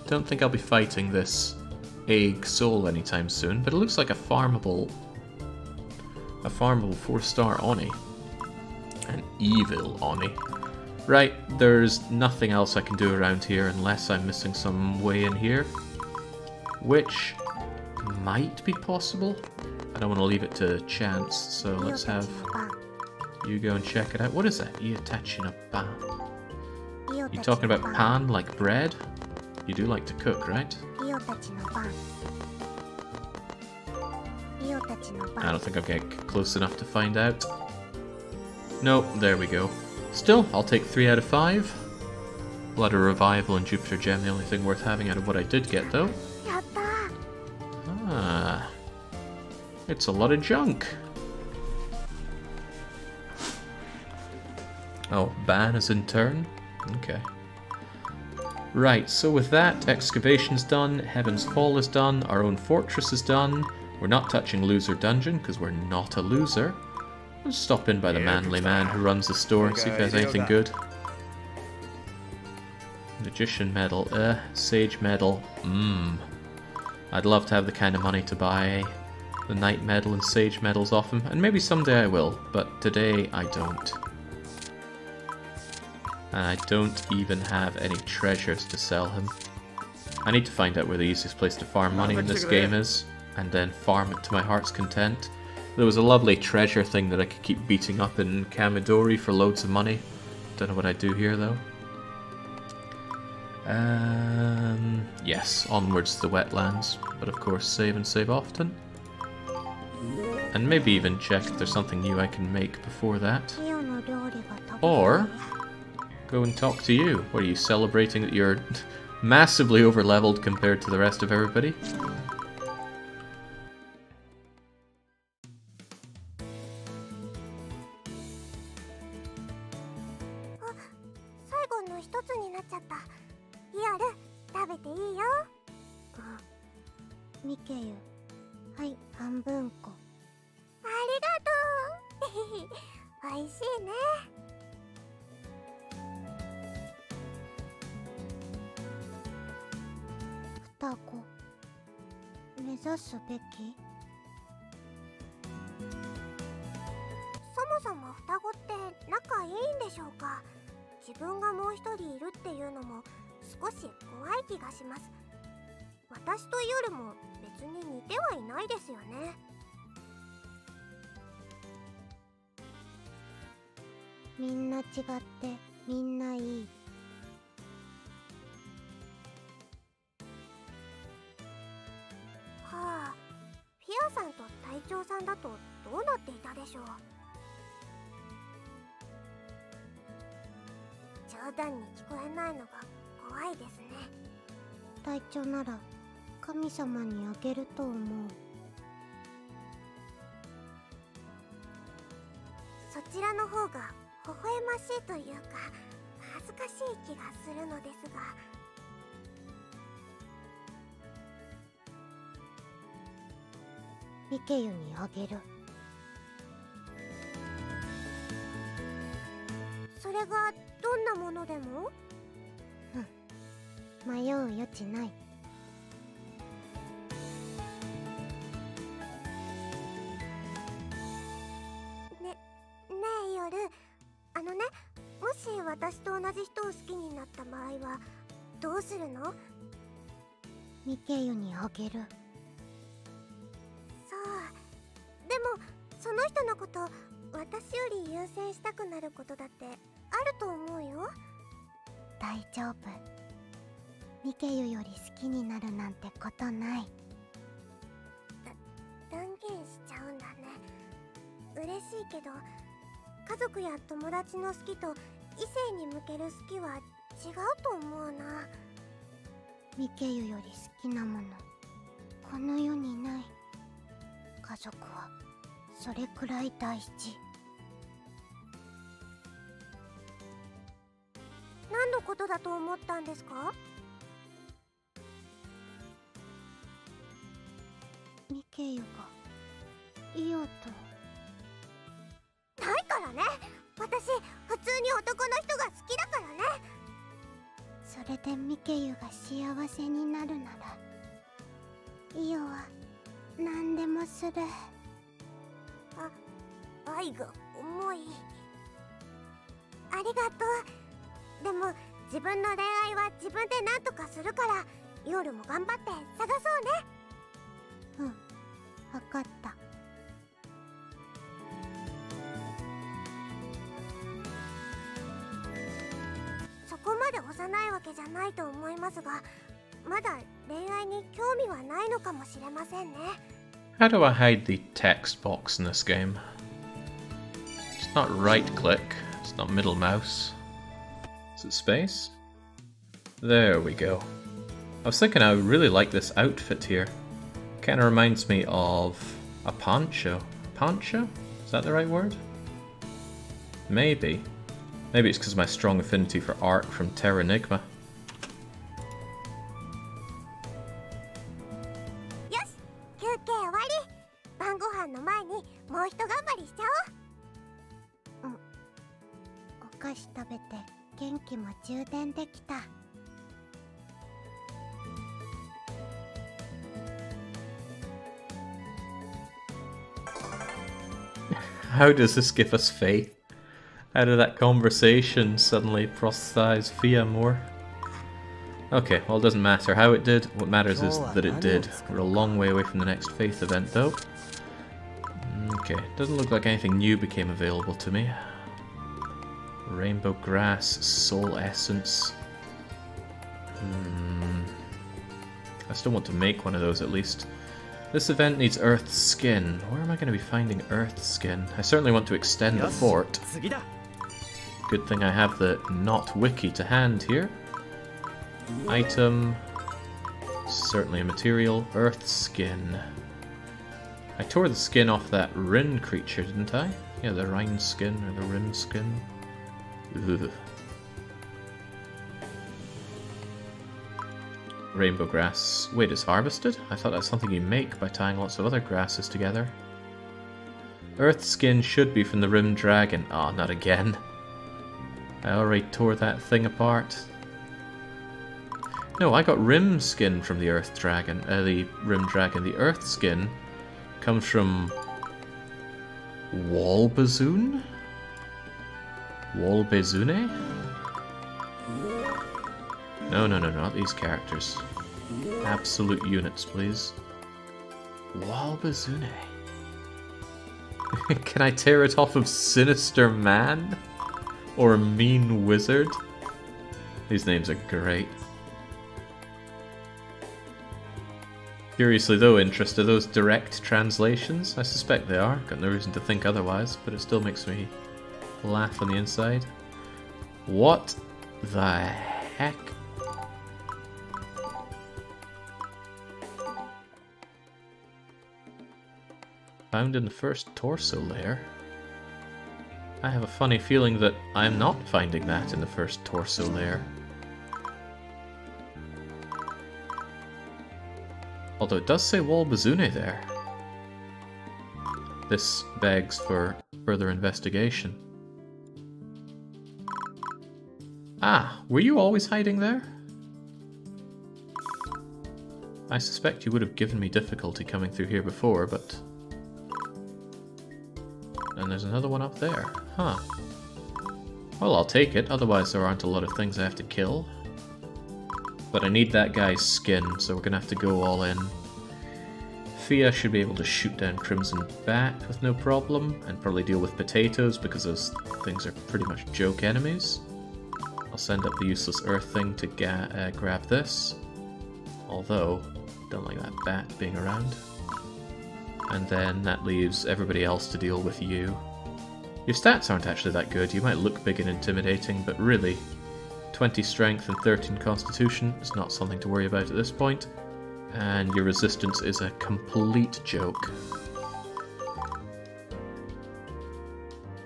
Don't think I'll be fighting this egg soul anytime soon, but it looks like a farmable 4-star Oni. An evil Oni. Right, there's nothing else I can do around here unless I'm missing some way in here, which might be possible. I don't want to leave it to chance, so let's have you go and check it out. What is that? Itachi no pan. You talking about pan like bread? You do like to cook, right? I don't think I'll get close enough to find out. Nope, there we go. Still, I'll take 3 out of 5. Blood of Revival and Jupiter Gem, the only thing worth having out of what I did get, though. Ah, it's a lot of junk. Oh, ban is in turn? Okay. Right, so with that, Excavation's done, Heaven's Fall is done, our own fortress is done. We're not touching Loser Dungeon, because we're not a loser. Let's stop in by the manly man who runs the store and see if he has anything good. Magician Medal, Sage Medal, I'd love to have the kind of money to buy the Knight Medal and Sage Medals off him, and maybe someday I will, but today I don't. And I don't even have any treasures to sell him. I need to find out where the easiest place to farm money in this game is, and then farm it to my heart's content. There was a lovely treasure thing that I could keep beating up in Kamidori for loads of money. Don't know what I'd do here though. Yes, onwards to the wetlands, but of course save and save often. And maybe even check if there's something new I can make before that. Or go and talk to you. What are you celebrating that you're massively over-leveled compared to the rest of everybody?そもそも双子って仲いいんでしょうか。自分がもう一人いるっていうのも少し怖い気がします。私とユルも別に似てはいないですよね。みんな違ってみんないい。はあ、フィアさんと隊長さんだとどうなっていたでしょう。冗談に聞こえないのが怖いですね。隊長なら神様にあげると思う。そちらの方が微笑ましいというか恥ずかしい気がするのですが。ミケユにあげる。それがどんなものでも？迷う余地ない。ねえ夜、もし私と同じ人を好きになった場合はどうするの？ミケユにあげる。そう、でもその人のこと私より優先したくなることだってあると思うよ。大丈夫。ミケユより好きになるなんてことない。断言しちゃうんだね。嬉しいけど家族や友達の好きと異性に向ける好きは違うと思うな。ミケユより好きなものこの世にない。家族はそれくらい大事。何度ことだと思ったんですか？ミケユがイオとないからね。私普通に男の人が好きだからね。それでミケユが幸せになるならイオは何でもする。愛が重い。ありがとう。でも自分の恋愛は自分で何とかするから、夜も頑張って探そうね。うん、わかった。そこまで幼いわけじゃないと思いますが、まだ恋愛に興味はないのかもしれませんね。How do I hide the text box in this game? It's not right click, it's not middle mouse. Is it space? There we go. I was thinking I really like this outfit here. Kind of reminds me of a poncho. Poncho? Is that the right word? Maybe. Maybe it's because of my strong affinity for art from Terranigma. よし、休憩終わり。晩ご飯の前にもうひと頑張りしちゃおう。お菓子食べて元気も充電できた。How does this give us faith? How did that conversation suddenly proselytize Fia more? Okay, well, it doesn't matter how it did. What matters is that it did. We're a long way away from the next faith event, though. Okay, doesn't look like anything new became available to me. Rainbow grass, soul essence. I still want to make one of those at least. This event needs earth skin. Where am I going to be finding earth skin? I certainly want to extend the fort. Good thing I have the not wiki to hand here. Item. Certainly a material. Earth skin. I tore the skin off that Rin creature, didn't I? Yeah, the Rhine skin or the Rin skin. Ugh. Rainbow grass. Wait, it's harvested? I thought that's something you make by tying lots of other grasses together. Earth skin should be from the Rim Dragon. Ah, oh, not again. I already tore that thing apart. No, I got Rim skin from the Earth Dragon. The Rim Dragon. The Earth skin comes from Walbazoon? Walbazune? No, not these characters. Absolute units, please. Walbazune. Can I tear it off of Sinister Man? Or Mean Wizard? These names are great. Curiously though, interest, are those direct translations? I suspect they are. Got no reason to think otherwise, but it still makes me laugh on the inside. What the heck? Found in the first torso layer. I have a funny feeling that I'm not finding that in the first torso layer. Although it does say Walbazune there. This begs for further investigation. Ah, were you always hiding there? I suspect you would have given me difficulty coming through here before, but... And there's another one up there. Huh. Well, I'll take it, otherwise there aren't a lot of things I have to kill. But I need that guy's skin, so we're gonna have to go all in. Fia should be able to shoot down Crimson Bat with no problem, and probably deal with potatoes, because those things are pretty much joke enemies. I'll send up the useless earth thing to grab this. Although, don't like that bat being around. And then that leaves everybody else to deal with you. Your stats aren't actually that good. You might look big and intimidating, but really, 20 strength and 13 constitution is not something to worry about at this point. And your resistance is a complete joke.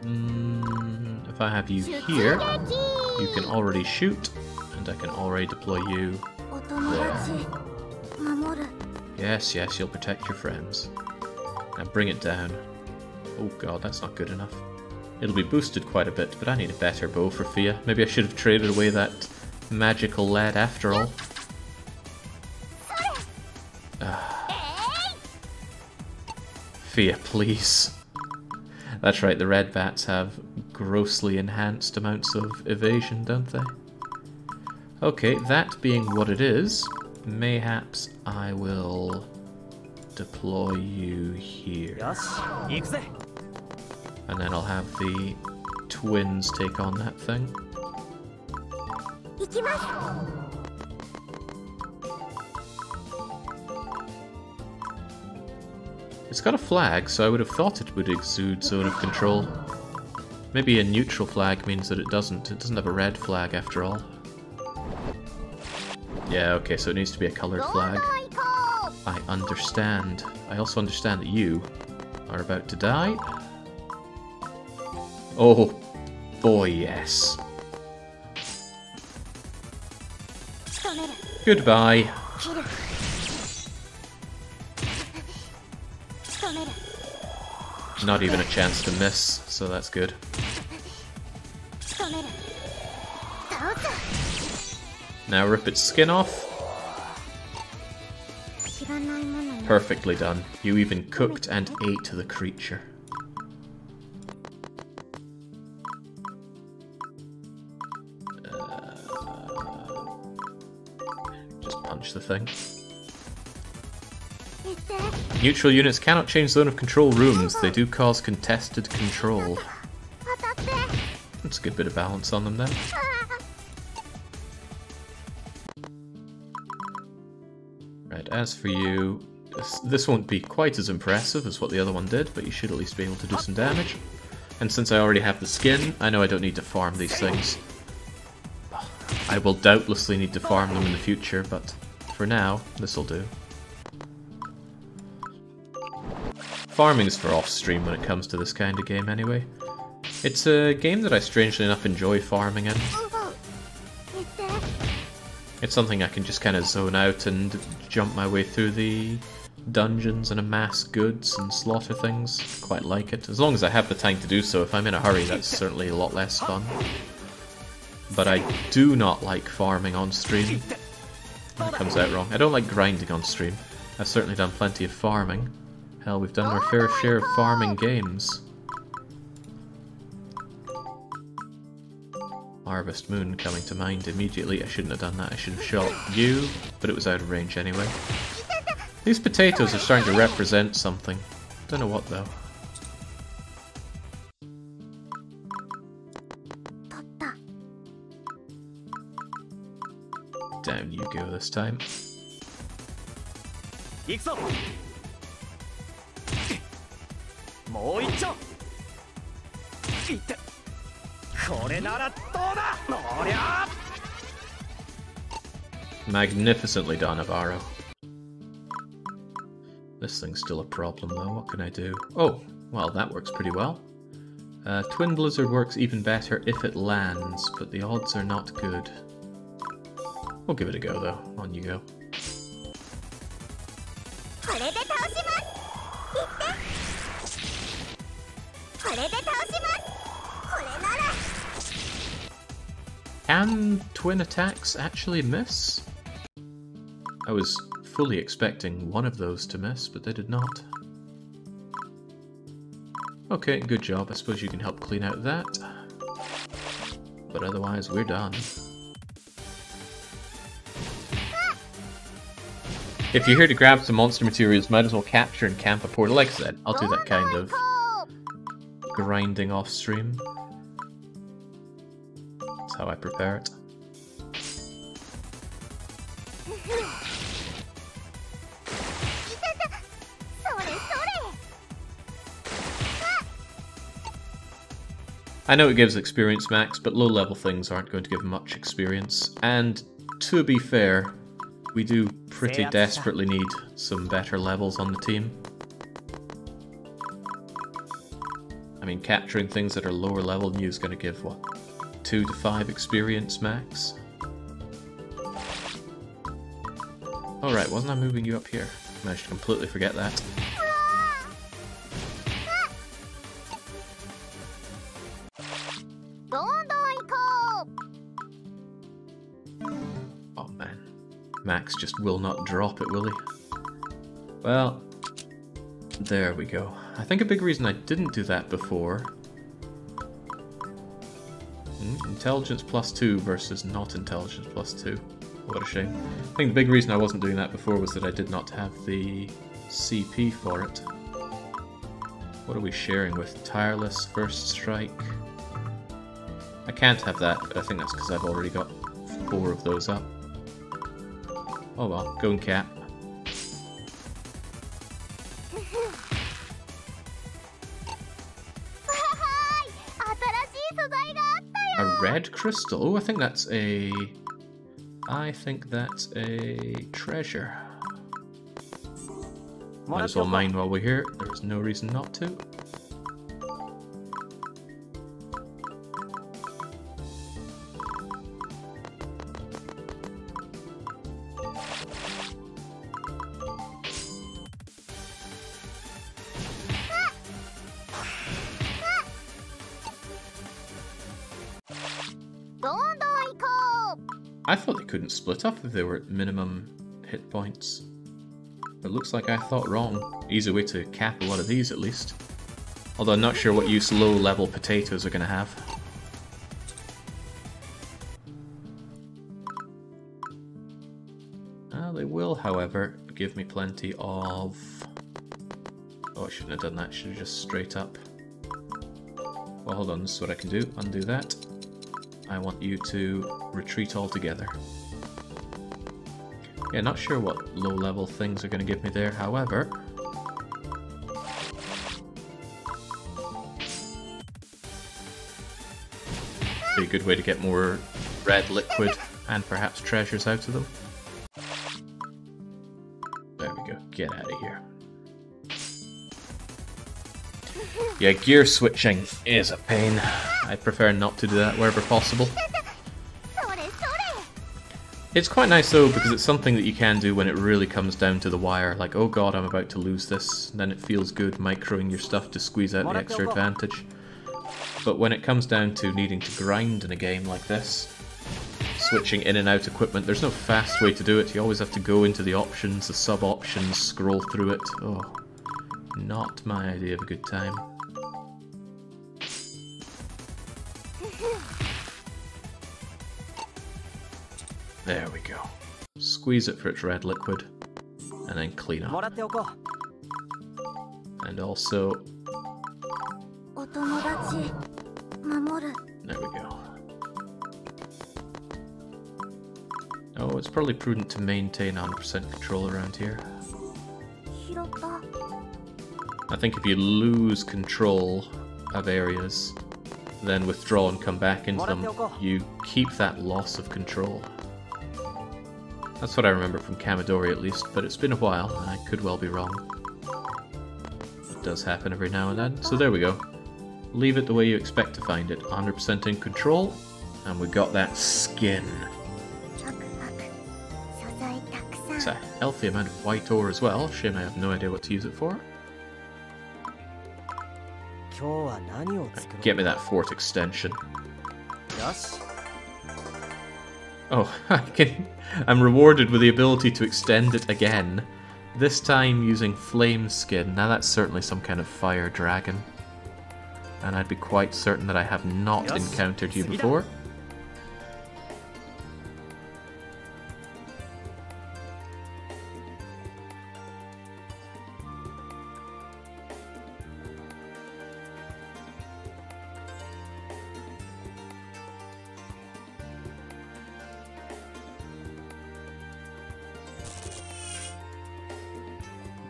If I have you here, you can already shoot. And I can already deploy you. お友達守る Yes, yes, you'll protect your friends. Now bring it down. Oh god, that's not good enough. It'll be boosted quite a bit, but I need a better bow for Fia. Maybe I should have traded away that magical lead after all. Fia, please. That's right, the red bats have grossly enhanced amounts of evasion, don't they? Okay, that being what it is, mayhaps I will deploy you here. よし行くぜ And then I'll have the twins take on that thing. 行きます It's got a flag, so I would have thought it would exude zone of control. Maybe a neutral flag means that it doesn't. It doesn't have a red flag after all. Yeah, okay, so it needs to be a colored flag. I understand. I also understand that you are about to die. Oh, boy, yes. Goodbye. Not even a chance to miss, so that's good. Now rip its skin off. Perfectly done. You even cooked and ate the creature. Just punch the thing. Neutral units cannot change zone of control rooms. They do cause contested control. That's a good bit of balance on them then. Right, as for you, this won't be quite as impressive as what the other one did, but you should at least be able to do some damage. And since I already have the skin, I know I don't need to farm these things. I will doubtlessly need to farm them in the future, but for now, this'll do. Farming is for off-stream when it comes to this kind of game anyway. It's a game that I strangely enough enjoy farming in. It's something I can just kind of zone out and jump my way through the dungeons and amass goods and slaughter things. Quite like it. As long as I have the time to do so. If I'm in a hurry, that's certainly a lot less fun. But I do not like farming on stream. That comes out wrong. I don't like grinding on stream. I've certainly done plenty of farming. Hell, we've done our fair share of farming games. Harvest Moon coming to mind immediately. I shouldn't have done that. I should have shot you, but it was out of range anyway. These potatoes are starting to represent something. Don't know what though. Down you go this time. 行くぞもう一丁いってこれならどうだおりゃ Magnificently done, Navarro. This thing's still a problem though, what can I do? Oh, well that works pretty well. Twin Blizzard works even better if it lands, but the odds are not good. We'll give it a go though, on you go. Can twin attacks actually miss? I was fully expecting one of those to miss, but they did not. Okay, good job. I suppose you can help clean out that. But otherwise, we're done. If you're here to grab some monster materials, might as well capture and camp a portal. Like I said, I'll do that kind of grinding off stream. That's how I prepare it. I know it gives experience max, but low-level things aren't going to give much experience. And to be fair, we do pretty desperately need some better levels on the team. I mean, capturing things that are lower level new is going to give, what, 2 to 5 experience max? Alright, wasn't I moving you up here? I managed to completely forget that. Oh man. Max just will not drop it, will he? Well, there we go. I think a big reason I didn't do that before... Intelligence +2 versus not intelligence +2. What a shame. I think the big reason I wasn't doing that before was that I did not have the CP for it. What are we sharing with? Tireless, First Strike? I can't have that, but I think that's because I've already got 4 of those up. Oh well, go and cap. A red crystal? Oh, I think that's a treasure. Might as well mine while we're here. There's no reason not to. I thought they couldn't split up if they were at minimum hit points. It looks like I thought wrong. Easy way to cap a lot of these at least. Although I'm not sure what use low-level potatoes are going to have. They will, however, give me plenty of... Oh, I shouldn't have done that. I should have just straight up. Well, hold on. This is what I can do. Undo that. I want you to retreat altogether. Yeah, not sure what low-level things are going to give me there, however... Be a good way to get more red liquid and perhaps treasures out of them. There we go. Get out of here. Yeah, gear switching is a pain. I prefer not to do that wherever possible. It's quite nice though, because it's something that you can do when it really comes down to the wire. Like, oh god, I'm about to lose this. Then it feels good microing your stuff to squeeze out the extra advantage. But when it comes down to needing to grind in a game like this, switching in and out equipment, there's no fast way to do it. You always have to go into the options, the sub-options, scroll through it. Oh, not my idea of a good time. There we go. Squeeze it for its red liquid, and then clean up. And also... There we go. Oh, it's probably prudent to maintain 100% control around here. I think if you lose control of areas, then withdraw and come back into them, you keep that loss of control. That's what I remember from Kamidori at least, but it's been a while, and I could well be wrong. It does happen every now and then, so there we go. Leave it the way you expect to find it, 100% in control, and we got that skin. It's a healthy amount of white ore as well, shame I have no idea what to use it for. Get me that fort extension. Oh, I'm rewarded with the ability to extend it again. This time using flame skin. Now that's certainly some kind of fire dragon. And I'd be quite certain that I have not encountered you before.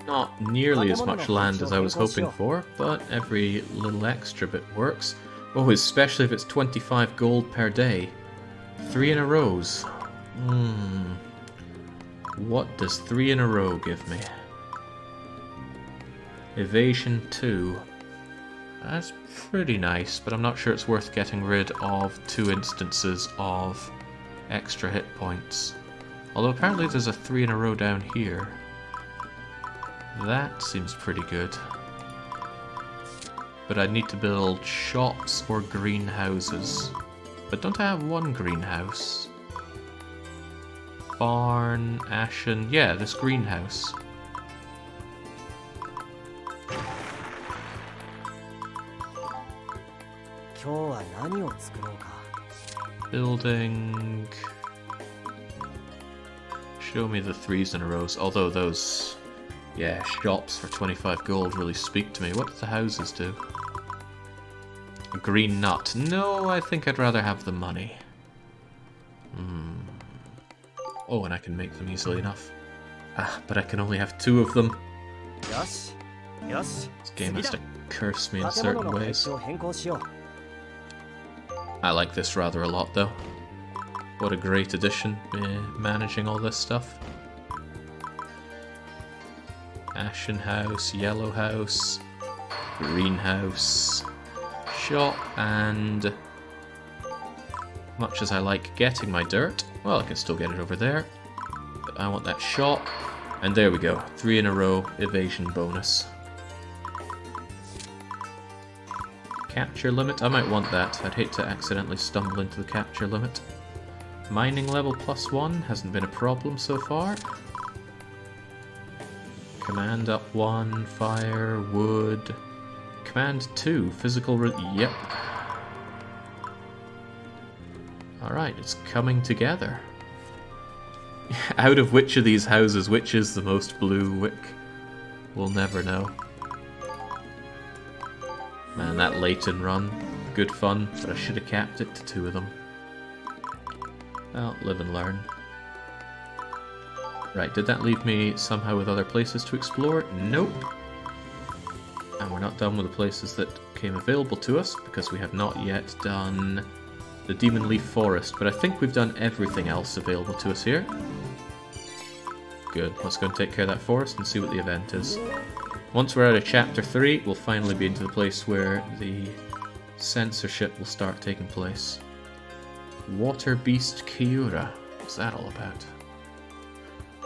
Not nearly as much land as I was hoping for, but every little extra bit works. Oh, especially if it's 25 gold per day. 3 in a row. What does 3 in a row give me? Evasion 2. That's pretty nice, but I'm not sure it's worth getting rid of 2 instances of extra hit points. Although apparently there's a 3 in a row down here. That seems pretty good. But I need to build shops or greenhouses. But don't I have one greenhouse? Barn, ashen... yeah, this greenhouse. Building... show me the 3s in a row. Although those... yeah, shops for 25 gold really speak to me. What do the houses do? A green nut. No, I think I'd rather have the money. Oh, and I can make them easily enough. Ah, but I can only have 2 of them. This game has to curse me in certain ways. I like this rather a lot, though. What a great addition, managing all this stuff. Ashen house, yellow house, greenhouse, shop, and much as I like getting my dirt, well, I can still get it over there. But I want that shop, and there we go. 3 in a row, evasion bonus. Capture limit, I might want that. I'd hate to accidentally stumble into the capture limit. Mining level +1 hasn't been a problem so far. Command up 1, fire, wood. Command 2, physical yep. Alright, it's coming together. Out of which of these houses, which is the most blue wick? We'll never know. Man, that Leighton run, good fun, but I should have capped it to 2 of them. Well, live and learn. Right, did that leave me somehow with other places to explore? Nope. And we're not done with the places that came available to us, because we have not yet done the Demon Leaf Forest, but I think we've done everything else available to us here. Good, let's go and take care of that forest and see what the event is. Once we're out of Chapter 3, we'll finally be into the place where the censorship will start taking place. Water Beast Kiura. What's that all about?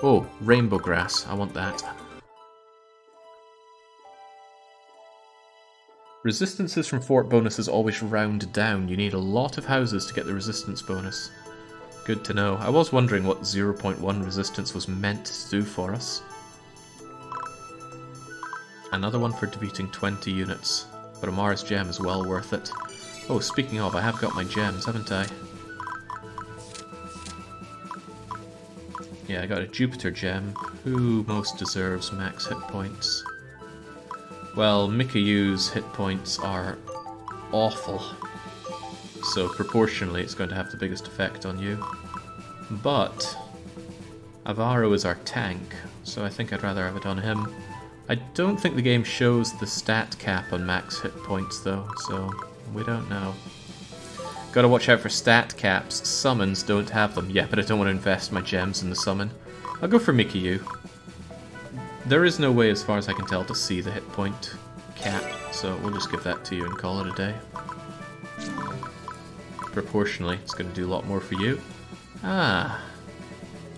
Oh, rainbow grass. I want that. Resistances from fort bonuses always round down. You need a lot of houses to get the resistance bonus. Good to know. I was wondering what 0.1 resistance was meant to do for us. Another one for defeating 20 units. But a Mars gem is well worth it. Oh, speaking of, I have got my gems, haven't I? Yeah, I got a Jupiter gem. Who most deserves max hit points? Well, Mikayu's hit points are awful. So proportionally it's going to have the biggest effect on you. But Avaro is our tank, so I think I'd rather have it on him. I don't think the game shows the stat cap on max hit points though, so we don't know. Gotta watch out for stat caps. Summons don't have them. Yeah, but I don't want to invest my gems in the summon. I'll go for Mikiyu. There is no way, as far as I can tell, to see the hit point cap, so we'll just give that to you and call it a day. Proportionally, it's going to do a lot more for you. Ah,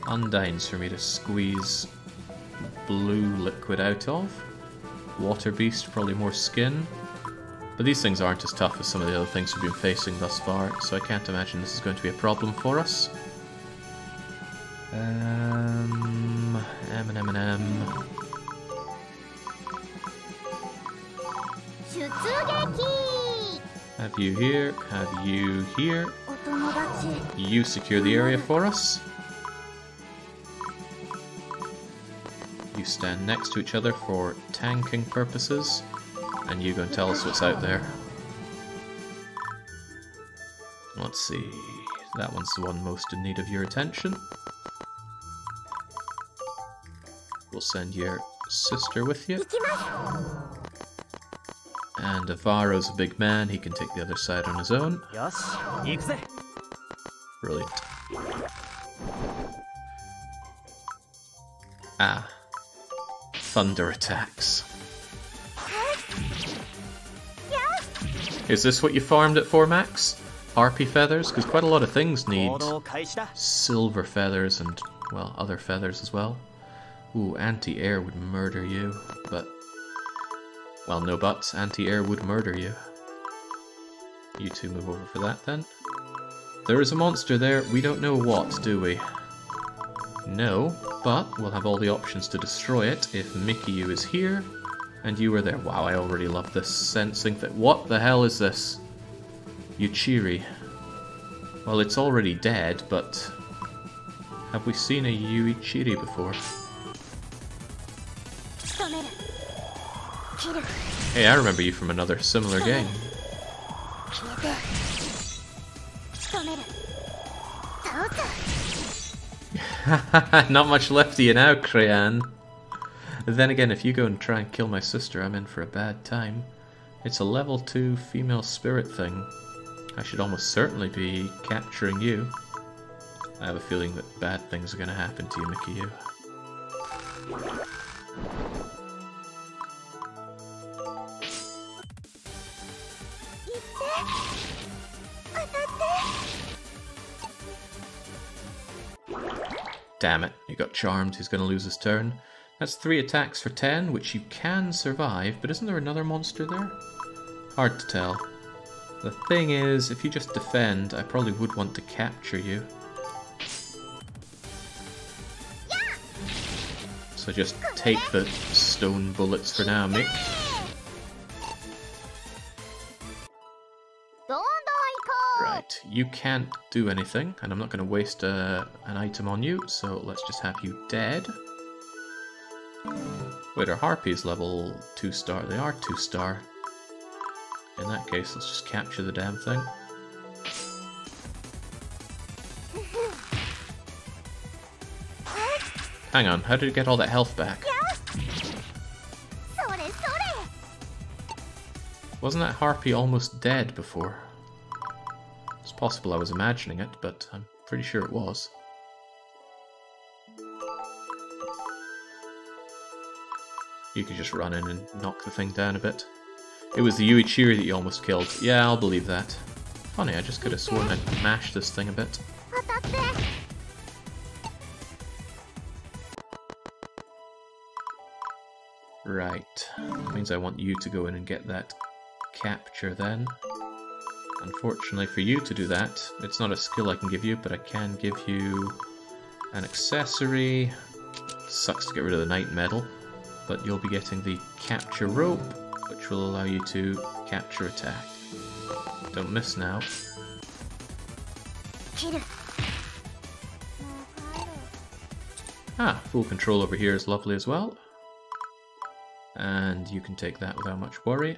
Undines for me to squeeze blue liquid out of. Water Beast, probably more skin. But these things aren't as tough as some of the other things we've been facing thus far, so I can't imagine this is going to be a problem for us. M. Have you here, have you here. You secure the area for us. You stand next to each other for tanking purposes, and you go and tell us what's out there. Let's see, that one's the one most in need of your attention. We'll send your sister with you. And Avaro's a big man, he can take the other side on his own. Brilliant. Ah. Thunder attacks. Is this what you farmed it for, Max? Harpy feathers? Because quite a lot of things need silver feathers and well, other feathers as well. Ooh, anti-air would murder you, but... well, no buts, anti-air would murder you. You two move over for that then. There is a monster there, we don't know what, do we? No, but we'll have all the options to destroy it if Mikiyu is here, and you are there. Wow, I already love this sensing thing. What the hell is this? Yuchiri. Well, it's already dead, but... have we seen a Yuichiri before? Hey, I remember you from another similar game. Not much left of you now, Crayon. Then again, if you go and try and kill my sister, I'm in for a bad time. It's a level 2 female spirit thing. I should almost certainly be capturing you. I have a feeling that bad things are going to happen to you, Mikiyu. Damn it, he got charmed, he's going to lose his turn. That's 3 attacks for 10, which you can survive, but isn't there another monster there? Hard to tell. The thing is, if you just defend, I probably would want to capture you. So just take the stone bullets for now, Mick. Right, you can't do anything, and I'm not going to waste an item on you, so let's just have you dead. Wait, are harpies level 2-star? They are 2-star. In that case, let's just capture the damn thing. Hang on, how did it get all that health back? Wasn't that harpy almost dead before? It's possible I was imagining it, but I'm pretty sure it was. You could just run in and knock the thing down a bit. It was the Yuichiri that you almost killed. Yeah, I'll believe that. Funny, I just could have sworn I'd mashed this thing a bit. Right. Means I want you to go in and get that capture then. Unfortunately for you to do that, it's not a skill I can give you, but I can give you an accessory. Sucks to get rid of the Night Medal, but you'll be getting the capture rope, which will allow you to capture attack. Don't miss now. Ah, full control over here is lovely as well. And you can take that without much worry.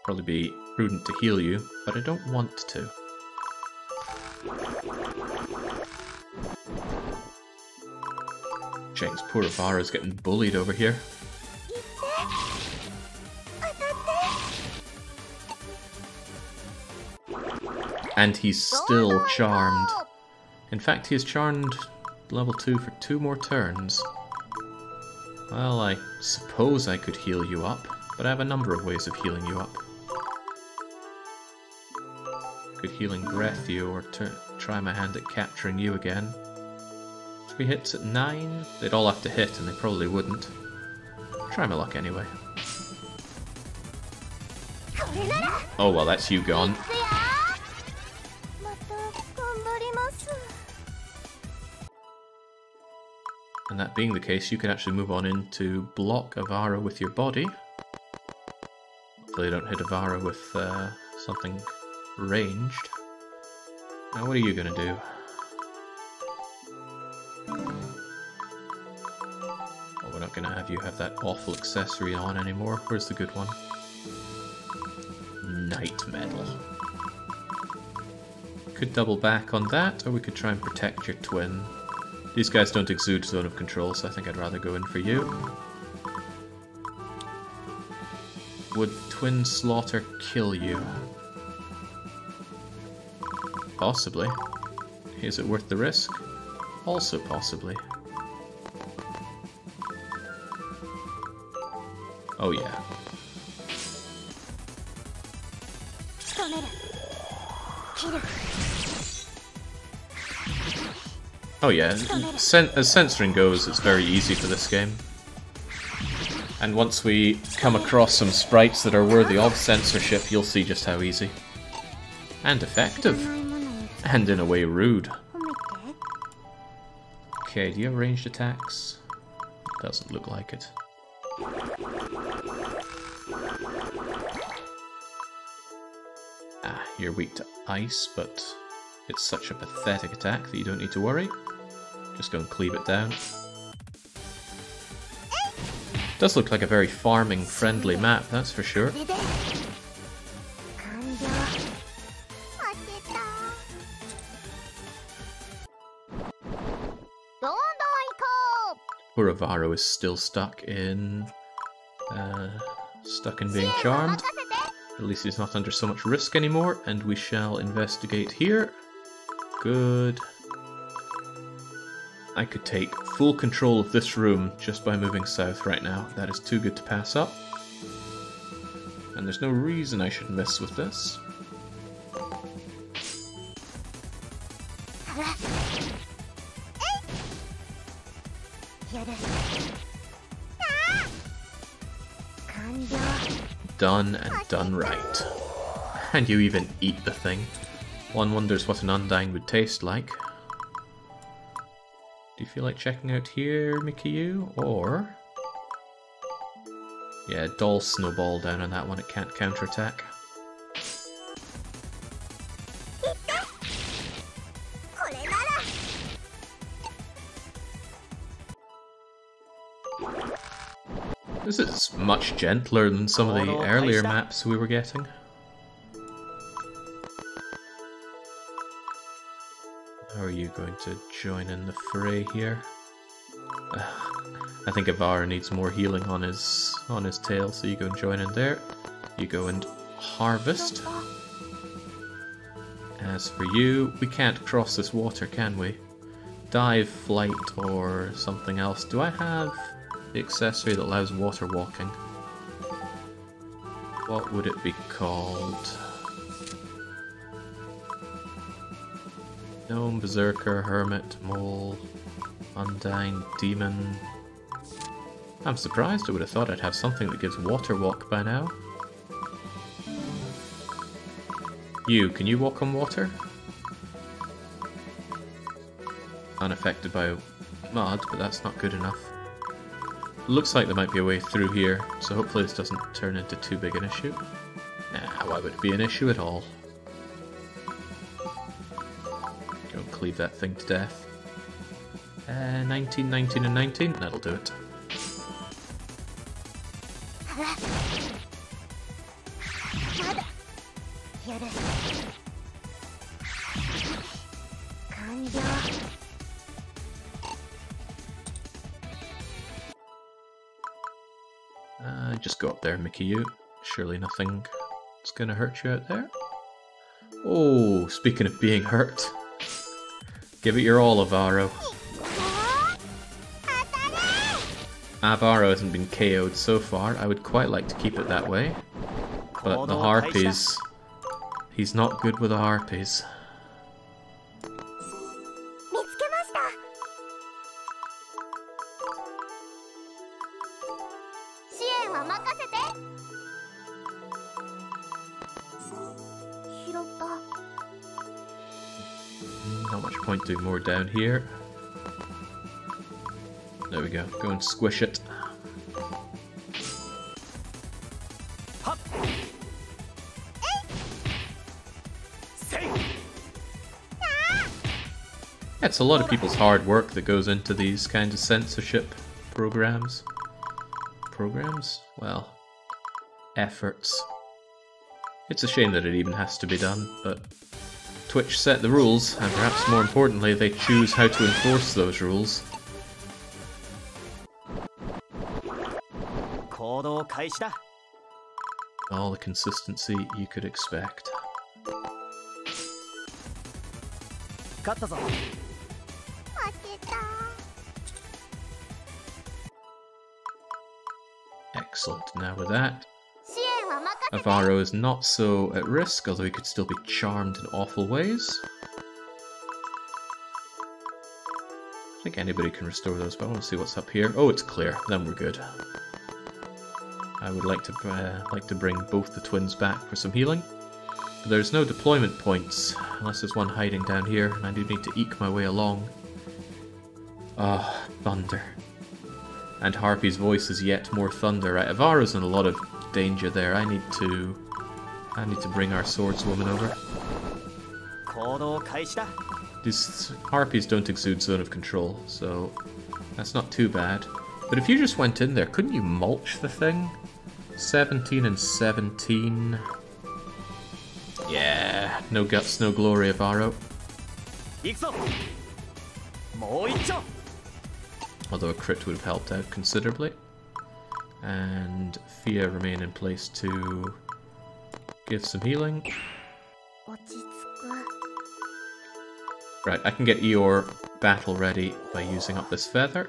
Probably be prudent to heal you, but I don't want to. James, poor Avara's getting bullied over here. And he's still charmed. In fact, he is charmed level 2 for 2 more turns. Well, I suppose I could heal you up, but I have a number of ways of healing you up. Could healing breath you, or try my hand at capturing you again. 3 hits at 9? They'd all have to hit, and they probably wouldn't. Try my luck anyway. Oh well, that's you gone. And that being the case, you can actually move on in to block Avara with your body. Hopefully you don't hit Avara with something ranged. Now what are you going to do? Oh, we're not going to have you have that awful accessory on anymore. Where's the good one? Night Medal. Could double back on that, or we could try and protect your twin. These guys don't exude zone of control, so I think I'd rather go in for you. Would Twin Slaughter kill you? Possibly. Is it worth the risk? Also possibly. Oh yeah. Oh yeah, as censoring goes, it's very easy for this game. And once we come across some sprites that are worthy of censorship, you'll see just how easy. And effective. And in a way rude. Okay, do you have ranged attacks? Doesn't look like it. Ah, you're weak to ice, but it's such a pathetic attack that you don't need to worry. Just go and cleave it down. Does look like a very farming friendly map, that's for sure. Poor Avaro is still stuck in being charmed. At least he's not under so much risk anymore, and we shall investigate here. Good. I could take full control of this room just by moving south right now. That is too good to pass up. And there's no reason I should mess with this. Done and done right. And you even eat the thing. One wonders what an Undying would taste like. Do you feel like checking out here, Mikiyu? Or... yeah, doll snowball down on that one, it can't counterattack. This is much gentler than some of the earlier maps we were getting. How are you going to join in the fray here? I think Avaro needs more healing on his tail, so you go and join in there. You go and harvest. As for you, we can't cross this water, can we? Dive, flight, or something else. Do I have the accessory that allows water walking? What would it be called? Gnome, Berserker, Hermit, Mole, Undying, Demon. I'm surprised. I would have thought I'd have something that gives water walk by now. You, can you walk on water? Unaffected by mud, but that's not good enough. Looks like there might be a way through here, so hopefully this doesn't turn into too big an issue. Nah, why would it be an issue at all? Go and cleave that thing to death. 19, 19, and 19, that'll do it. Just go up there, Mikiyu. Surely nothing is going to hurt you out there. Oh, speaking of being hurt. Give it your all, Avaro. Avaro hasn't been KO'd so far. I would quite like to keep it that way. But the harpies... he's not good with the harpies. Not much point doing more down here. There we go. Go and squish it. It's a lot of people's hard work that goes into these kinds of censorship programs. Well, efforts. It's a shame that it even has to be done, but Twitch set the rules, and perhaps more importantly, they choose how to enforce those rules. All the consistency you could expect. Excellent. Now with that, Avaro is not so at risk, although he could still be charmed in awful ways. I think anybody can restore those, but I want to see what's up here. Oh, it's clear. Then we're good. I would like to bring both the twins back for some healing. But there's no deployment points, unless there's one hiding down here, and I do need to eke my way along. Ah, thunder. And Harpy's voice is yet more thunder. Right, Avara's in a lot of danger there. I need to bring our swordswoman over. These Harpies don't exude zone of control, so that's not too bad. But if you just went in there, couldn't you mulch the thing? 17 and 17. Yeah, no guts, no glory, Avaro. Although a crit would have helped out considerably. And Fia remain in place to give some healing. Right, I can get Eeyore battle ready by using up this feather.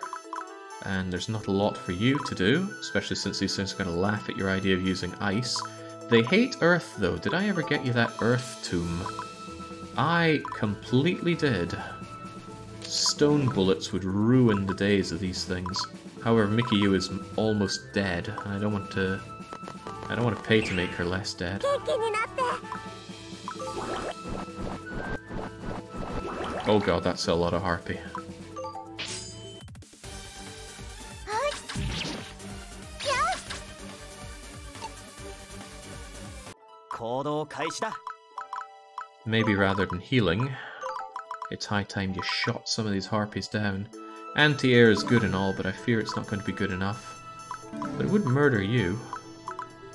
And there's not a lot for you to do, especially since these things are going to laugh at your idea of using ice. They hate earth though. Did I ever get you that earth tomb? I completely did. Stone bullets would ruin the days of these things. However, Mickey U is almost dead, and I don't want to pay to make her less dead. Oh god, that's a lot of Harpy. Maybe rather than healing, it's high time you shot some of these Harpies down. Anti-air is good and all, but I fear it's not going to be good enough. But it would murder you.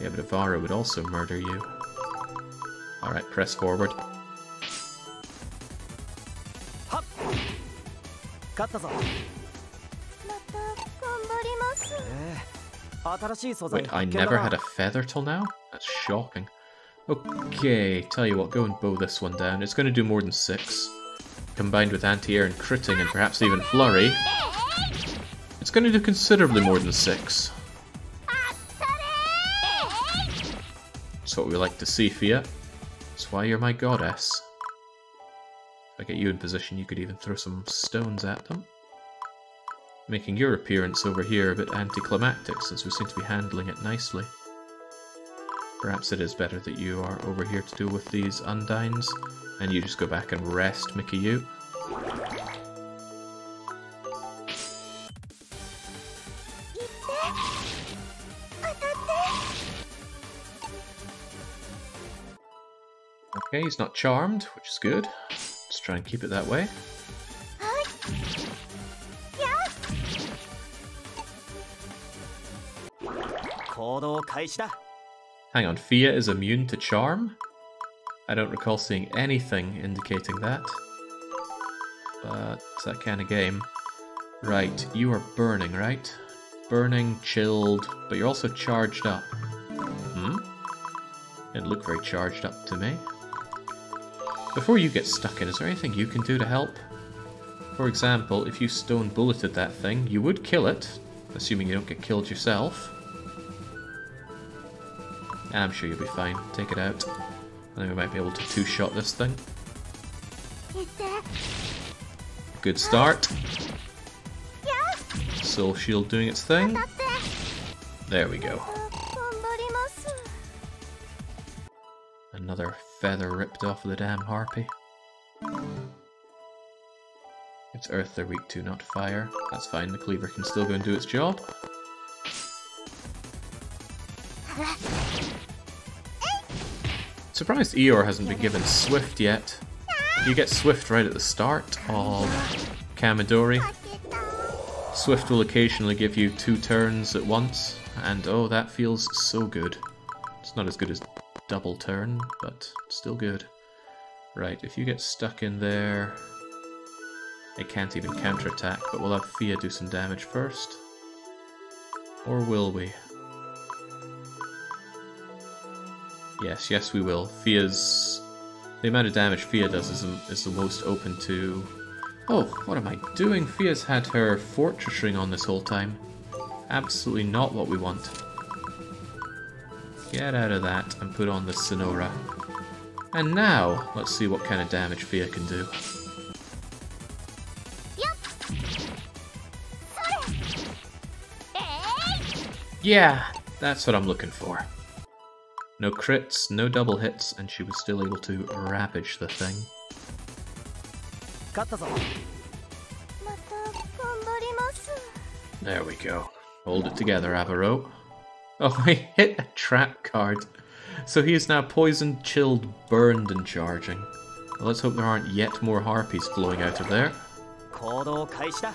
Yeah, but Avara would also murder you. Alright, press forward. Wait, I never had a feather till now? That's shocking. Okay, tell you what, go and bow this one down. It's going to do more than 6. Combined with anti-air and critting and perhaps even flurry, it's going to do considerably more than 6. That's what we like to see, Fia. That's why you're my goddess. If I get you in position, you could even throw some stones at them. Making your appearance over here a bit anticlimactic, since we seem to be handling it nicely. Perhaps it is better that you are over here to deal with these Undines, and you just go back and rest, Mickey U. Okay, he's not charmed, which is good. Let's try and keep it that way. Hang on, Fia is immune to charm? I don't recall seeing anything indicating that. But it's that kind of game. Right, you are burning, right? Burning, chilled, but you're also charged up. Didn't look very charged up to me. Before you get stuck in, is there anything you can do to help? For example, if you stone bulleted that thing, you would kill it, assuming you don't get killed yourself. I'm sure you'll be fine. Take it out. I think we might be able to two-shot this thing. Good start. Soul Shield doing its thing. There we go. Another feather ripped off of the damn Harpy. It's earth they're weak to, not fire. That's fine, the cleaver can still go and do its job. Surprised Eeyore hasn't been given Swift yet. You get Swift right at the start of Kamidori. Swift will occasionally give you 2 turns at once, and oh, that feels so good. It's not as good as double turn, but still good. Right, if you get stuck in there, it can't even counterattack, but we'll have Fia do some damage first. Or will we? Yes, we will. Fia's... the amount of damage Fia does is the most open to... Oh, what am I doing? Fia's had her Fortress Ring on this whole time. Absolutely not what we want. Get out of that and put on the Sonora. And now, let's see what kind of damage Fia can do. Yeah, that's what I'm looking for. No crits, no double hits, and she was still able to ravage the thing. 勝ったぞ。また頑張ります。 There we go. Hold it together, Avaro. Oh, he hit a trap card. So he is now poisoned, chilled, burned, and charging. Well, let's hope there aren't yet more harpies flowing out of there. 行動開始だ。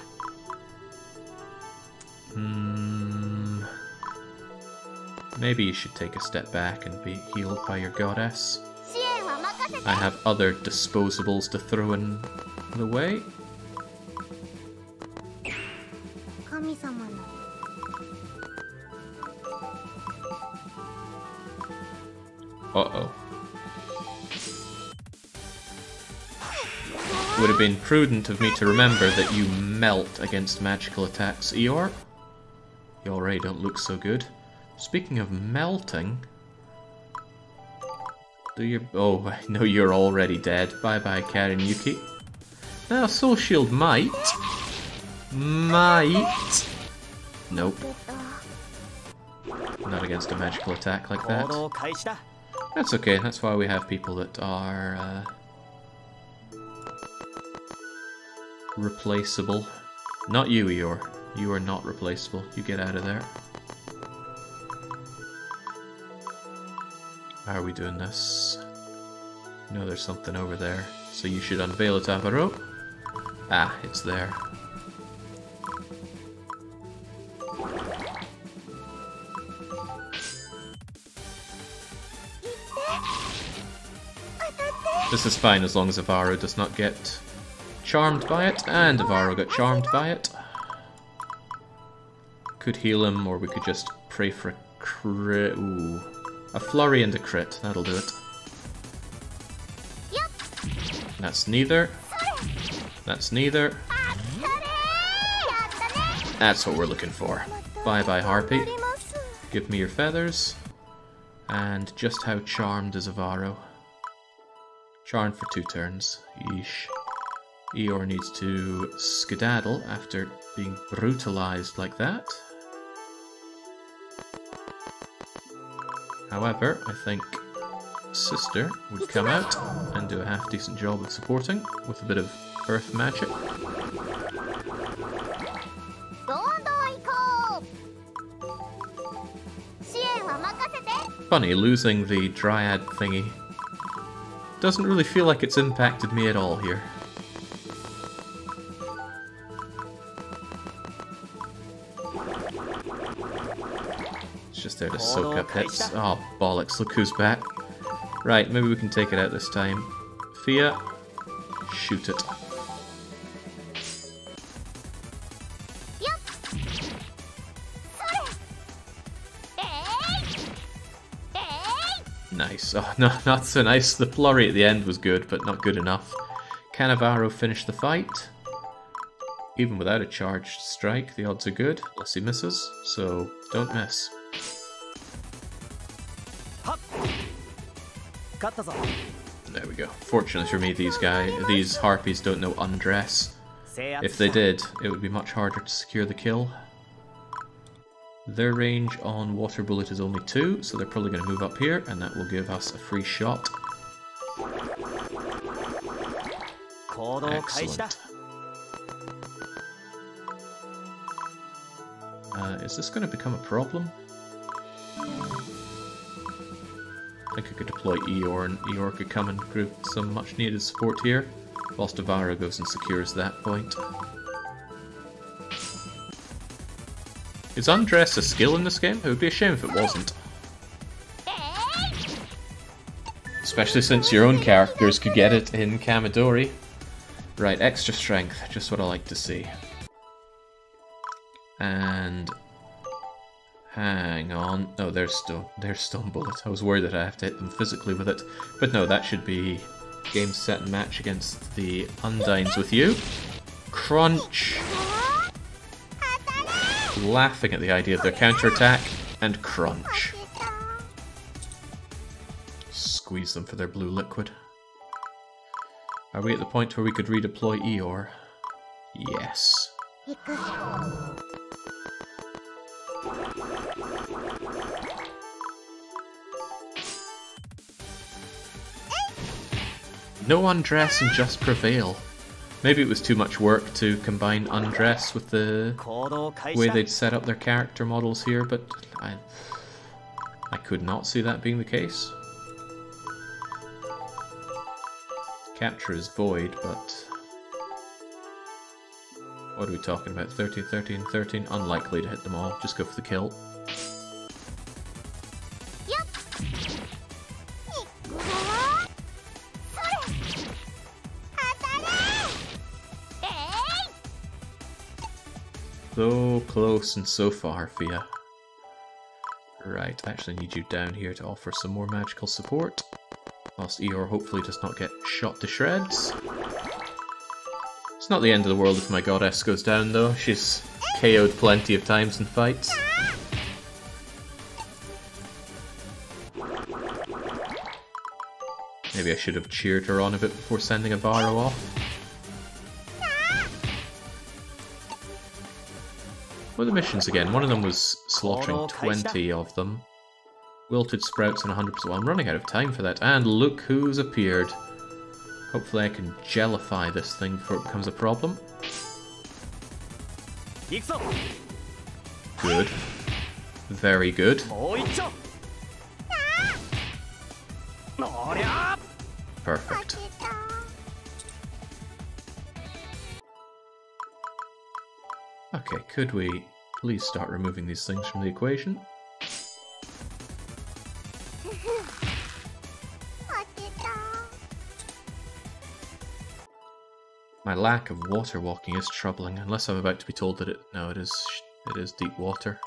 Maybe you should take a step back and be healed by your goddess. 支援は任せて。 I have other disposables to throw in the way. 神様の Uh-oh. Would have been prudent of me to remember that you melt against magical attacks, Eeyore. You already don't look so good. Speaking of melting... Do you... Oh, I know you're already dead. Bye-bye, Karen Yuki. Now, Soul Shield might... Might... Nope. Not against a magical attack like 行 that. 動開始だ。 That's okay, that's why we have people that are replaceable. Not you, Eeyore. You are not replaceable. You get out of there. How are we doing this? No, there's something over there. So you should unveil it, Avaro. Ah, it's there. This is fine as long as Avaro does not get charmed by it, and Avaro got charmed by it. Could heal him, or we could just pray for a crit. Ooh. A flurry and a crit, that'll do it. That's neither. That's neither. That's what we're looking for. Bye-bye, Harpy. Give me your feathers. And just how charmed is Avaro? Charmed for 2 turns. Yeesh. Eeyore needs to skedaddle after being brutalized like that. However, I think Sister would come out and do a half-decent job of supporting with a bit of earth magic. どんどん行こう。支援は任せて。 Funny, losing the Dryad thingy doesn't really feel like it's impacted me at all here. It's just there to soak up hits. Oh, bollocks, look who's back. Right, maybe we can take it out this time. Fia, shoot it. Nice. Oh, no, not so nice. The flurry at the end was good, but not good enough. Can Avaro finish the fight? Even without a charged strike, the odds are good, unless he misses, so don't miss. 勝ったぞ。 There we go. Fortunately for me, these harpies don't know undress. If they did, it would be much harder to secure the kill. Their range on Water Bullet is only 2, so they're probably going to move up here, and that will give us a free shot. 行動開始だ。 Excellent. Is this going to become a problem? I think I could deploy Eeyore, and Eeyore could come and prove some much needed support here, whilst Avaro goes and secures that point. Is undress a skill in this game? It would be a shame if it wasn't. Especially since your own characters could get it in Kamidori. Right, extra strength, just what I like to see. And... hang on. Oh, there's Stone Bullet. I was worried that I have to hit them physically with it. But no, that should be game, set, and match against the Undines with you. Crunch! Laughing at the idea of their counterattack, and crunch. Squeeze them for their blue liquid. Are we at the point where we could redeploy Eeyore? Yes. No undress and just prevail. Maybe it was too much work to combine undress with the way they'd set up their character models here, but I could not see that being the case. Capture is void, but what are we talking about? 13, 13, 13? Unlikely to hit them all. Just go for the kill. So close and so far, Fia. Right, I actually need you down here to offer some more magical support. Whilst Eeyore hopefully does not get shot to shreds. It's not the end of the world if my goddess goes down though. She's KO'd plenty of times in fights. Maybe I should have cheered her on a bit before sending a Varro off. What are the missions again? One of them was slaughtering 20 of them. Wilted sprouts and 100%. Well, I'm running out of time for that. And look who's appeared. Hopefully I can gellify this thing before it becomes a problem. Good. Very good. Perfect. Okay, could we please start removing these things from the equation? My lack of water walking is troubling, unless I'm about to be told that it is deep water.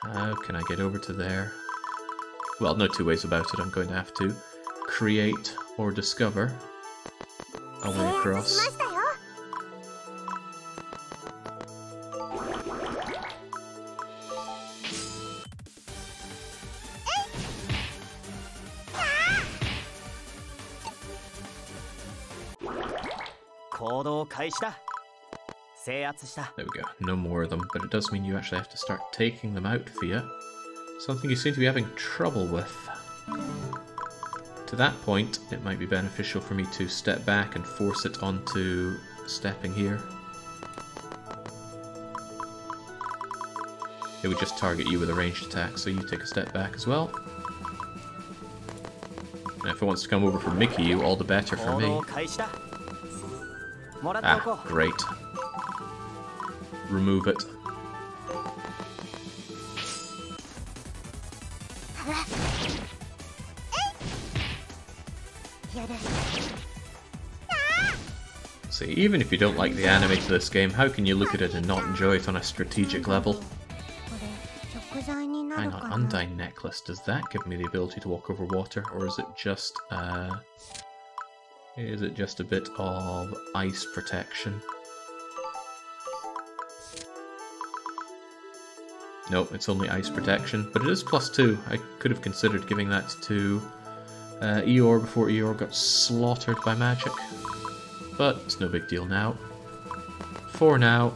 How can I get over to there? Well, no two ways about it. I'm going to have to create or discover a way across. There we go, no more of them, but it does mean you actually have to start taking them out, Fia. Something you seem to be having trouble with. To that point, it might be beneficial for me to step back and force it onto stepping here. It would just target you with a ranged attack, so you take a step back as well. And if it wants to come over for Mickey, all the better for me. Ah, great. Remove it. See, even if you don't like the anime to this game, how can you look at it and not enjoy it on a strategic level? Hang on, Undyne Necklace, does that give me the ability to walk over water, or is it just a bit of ice protection? Nope, it's only ice protection, but it is +2. I could have considered giving that to Eeyore before Eeyore got slaughtered by magic. But it's no big deal now. For now,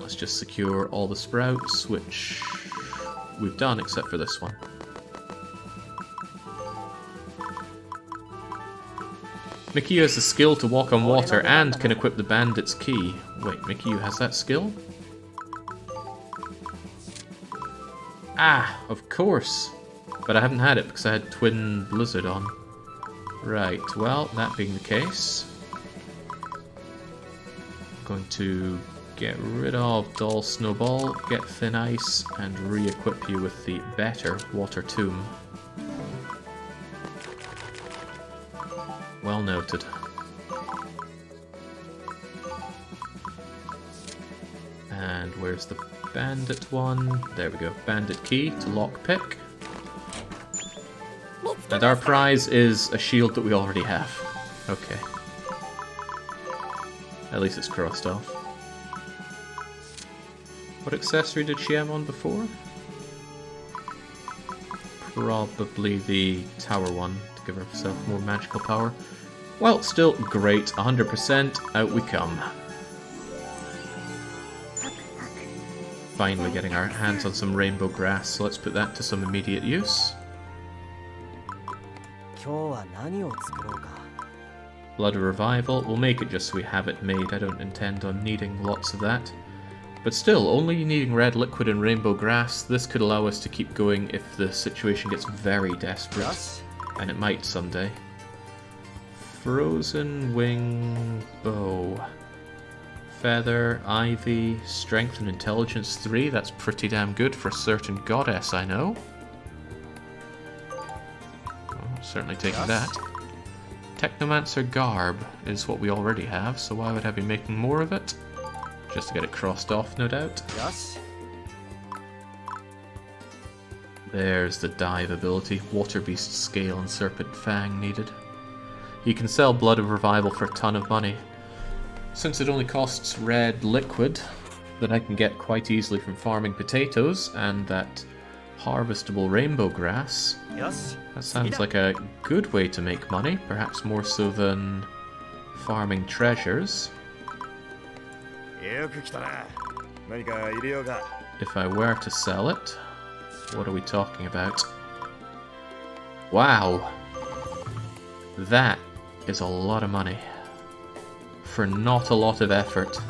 let's just secure all the sprouts, which we've done except for this one. Mikiyu has the skill to walk on water and can equip the bandit's key. Wait, Mikiyu has that skill? Ah, of course. But I haven't had it because I had Twin Blizzard on. Right, well, that being the case, I'm going to get rid of Doll Snowball, get Thin Ice, and re-equip you with the better Water Tomb. Well noted. And where's the bandit one? There we go. Bandit key to lockpick. And our prize is a shield that we already have. Okay. At least it's crossed off. What accessory did she have on before? Probably the tower one to give herself more magical power. Well, still great. 100%. Out we come. Finally getting our hands on some rainbow grass, so let's put that to some immediate use. Blood of Revival. We'll make it just so we have it made. I don't intend on needing lots of that. But still, only needing red liquid and rainbow grass, this could allow us to keep going if the situation gets very desperate. Yes. And it might someday. Frozen wing bow. Feather, ivy, strength and intelligence 3. That's pretty damn good for a certain goddess I know. Oh, certainly taking that. Technomancer garb is what we already have, so why would I be making more of it? Just to get it crossed off, no doubt. Yes. There's the dive ability. Water Beast Scale and Serpent Fang needed. You can sell Blood of Revival for a ton of money. Since it only costs red liquid, that I can get quite easily from farming potatoes, and that harvestable rainbow grass, Yes. that sounds like a good way to make money, perhaps more so than farming treasures. If I were to sell it, what are we talking about? Wow! That is a lot of money. For not a lot of effort.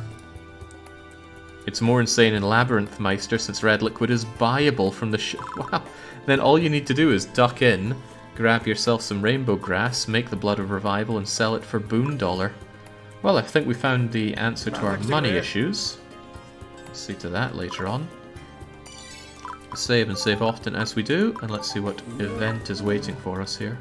It's more insane in Labyrinth Meister since red liquid is buyable from the wow. Then all you need to do is duck in, grab yourself some rainbow grass, make the Blood of Revival and sell it for $1. Well, I think we found the answer to our money issues. We'll see to that later on. Save and save often as we do, and let's see what event is waiting for us here.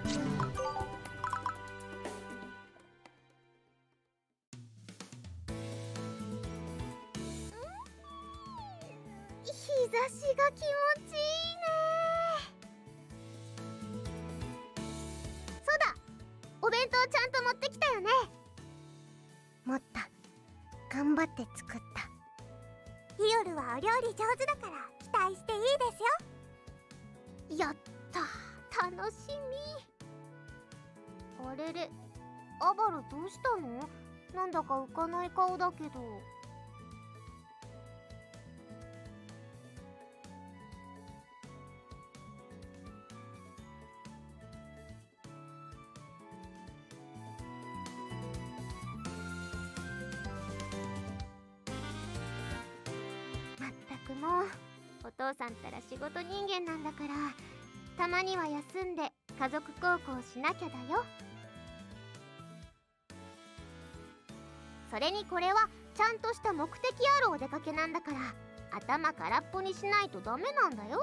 もうお父さんったら仕事人間なんだから、たまには休んで家族孝行しなきゃだよ。それにこれはちゃんとした目的あるお出かけなんだから、頭空っぽにしないとダメなんだよ。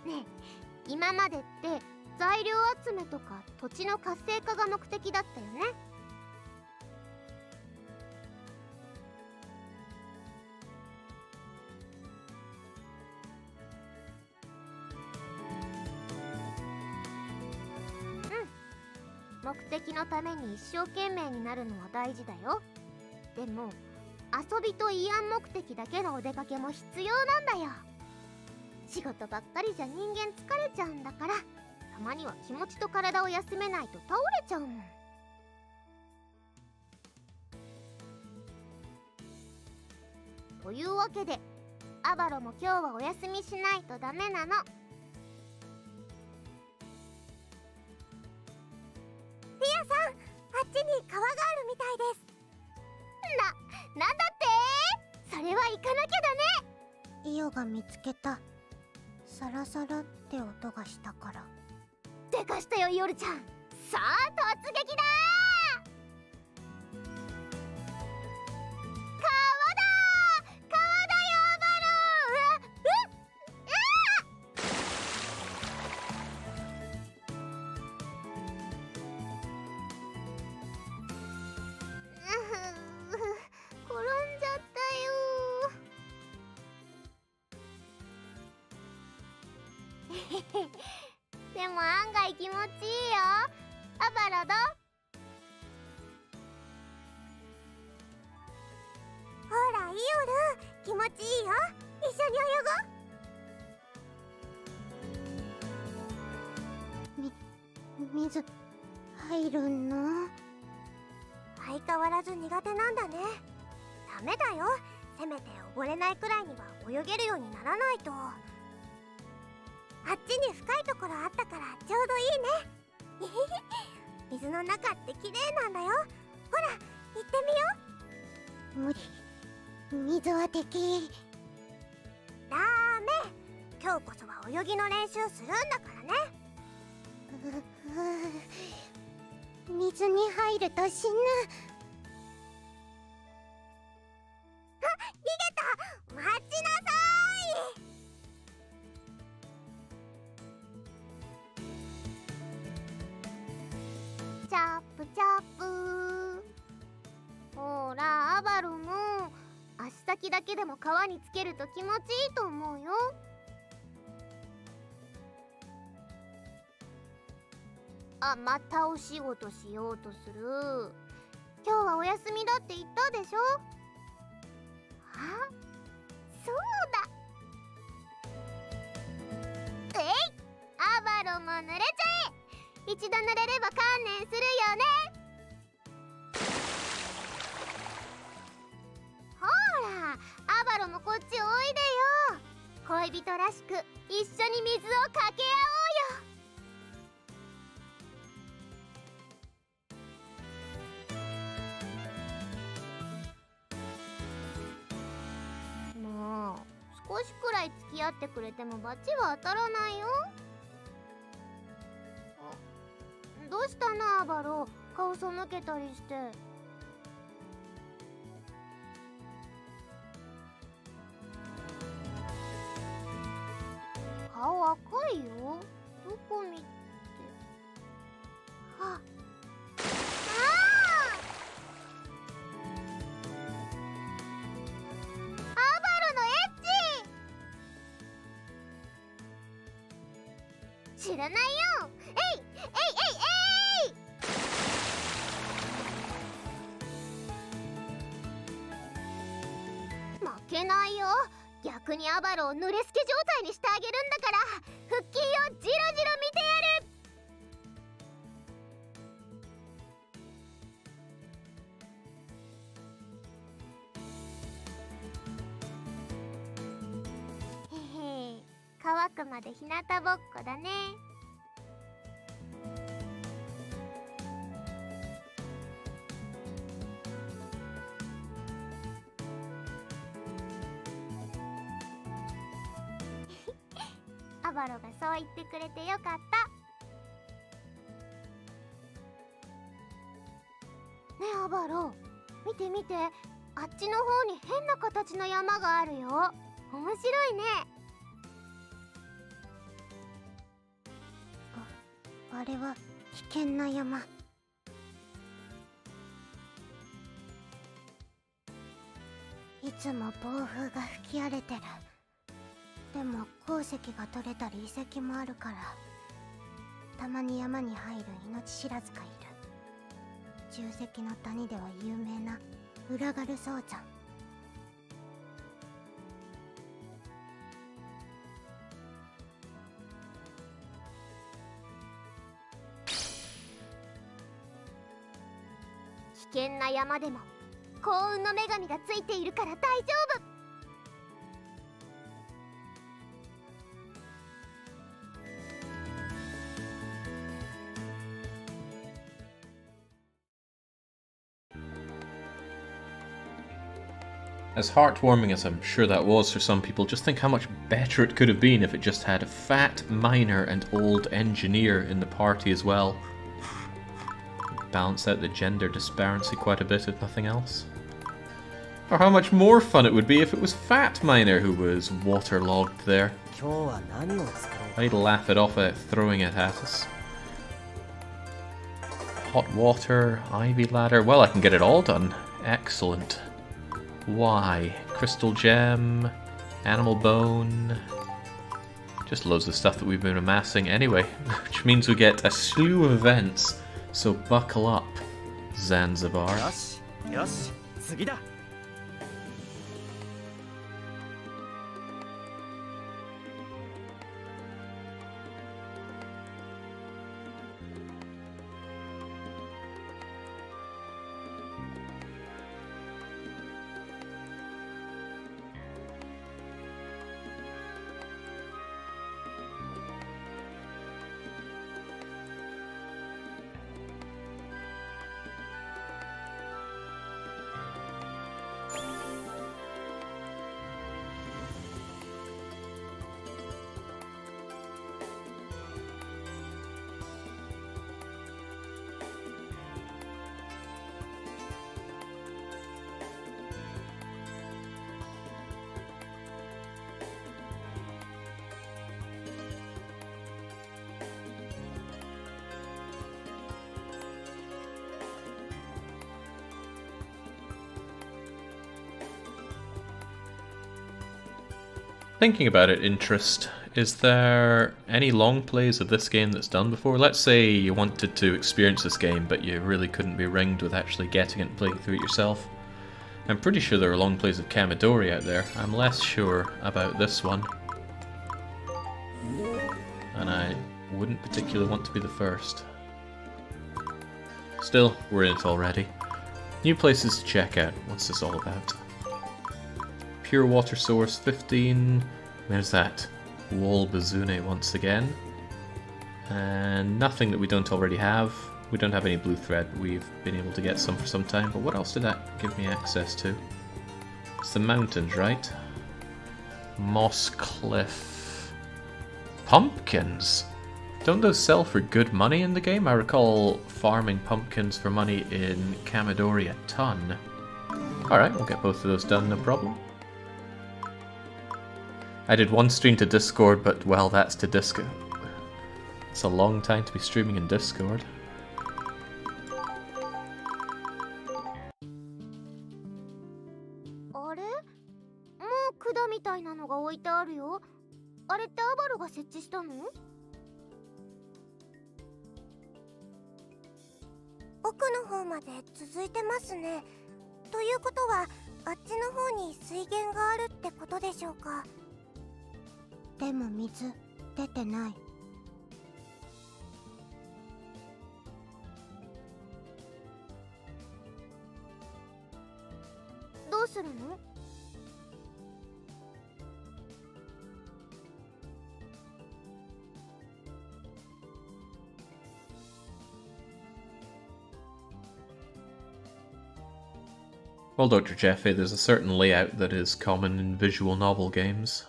ねえ、今までって材料集めとか土地の活性化が目的だったよね。目的のために一生懸命になるのは大事だよ。でも遊びと慰安目的だけのお出かけも必要なんだよ。仕事ばっかりじゃ人間疲れちゃうんだから、たまには気持ちと体を休めないと倒れちゃうもん。というわけでアバロも今日はお休みしないとダメなの。リアさん、あっちに川があるみたいです。なんだって？それは行かなきゃだね。イオが見つけた。サラサラって音がしたから。でかしたよ、イオルちゃん。さあ突撃だでも案外気持ちいいよ。アバロどう？ほらイオル、気持ちいいよ。一緒に泳ごう。水入るの？相変わらず苦手なんだね。ダメだよ。せめて溺れないくらいには泳げるようにならないと。あっちに深いところあったからちょうどいいね。水の中って綺麗なんだよ。ほら行ってみよう。無理、水は敵。ダメ、今日こそは泳ぎの練習するんだからね。水に入ると死ぬ。あ、逃げた。待ちなさい。チャップチャップ。ほらアバロも足先だけでも川につけると気持ちいいと思うよ。あ、またお仕事しようとする。今日はお休みだって言ったでしょ。あ、そうだ。えい、アバロも濡れちゃえ。一度濡れれば観念するよね。ほらアバロもこっちおいでよ。恋人らしく一緒に水をかけ合おうよ。もう少しくらい付き合ってくれても罰は当たらないよ。どうしたのアバロ、顔背けたりして。顔赤いよ。どこ見て。はっ、知らないよ。えいえいえいえい。負けないよ。逆にアバロを濡れすけ状態にしてあげるんだから、腹筋をじろじろ見てやる。へへ、乾くまで日向ぼっこだね。アバロがそう言ってくれてよかった。ねえアバロ、見て見て、あっちの方に変な形の山があるよ。面白いね。あれは危険な山。いつも暴風が吹き荒れてる。でも鉱石が取れたり遺跡もあるから、たまに山に入る命知らずがいる。重石の谷では有名な裏ガルソウちゃん。危険な山でも幸運の女神がついているから大丈夫。As heartwarming as I'm sure that was for some people, just think how much better it could have been if it just had a fat miner and old engineer in the party as well. Balance out the gender disparity quite a bit if nothing else. Or how much more fun it would be if it was Fat Miner who was waterlogged there. I'd laugh it off at throwing it at us. Hot water, ivy ladder, well I can get it all done. Excellent. Why? Crystal gem, animal bone, just loads of stuff that we've been amassing anyway, which means we get a slew of events, so buckle up, Zanzibar. Thinking about it, interest. Is there any long plays of this game that's done before? Let's say you wanted to experience this game, but you really couldn't be ringed with actually getting it and playing through it yourself. I'm pretty sure there are long plays of Kamidori out there. I'm less sure about this one. And I wouldn't particularly want to be the first. Still, we're in it already. New places to check out. What's this all about? Pure water source 15. There's that wall bazune once again. And nothing that we don't already have. We don't have any blue thread. We've been able to get some for some time, but what else did that give me access to? It's the mountains, right? Moss Cliff. Pumpkins! Don't those sell for good money in the game? I recall farming pumpkins for money in Kamidori a ton. Alright, we'll get both of those done, no problem. I did one stream to Discord, but well, that's to Discord. It's a long time to be streaming in Discord. あれ？もう管みたいなのが置いてあるよ。あれってアバロが設置したの？奥の方まで続いてますね。ということは、あっちの方に水源があるってことでしょうか。でも水出てない。どうするの？Well, Dr. Jeffy, there's a certain layout that is common in visual novel games.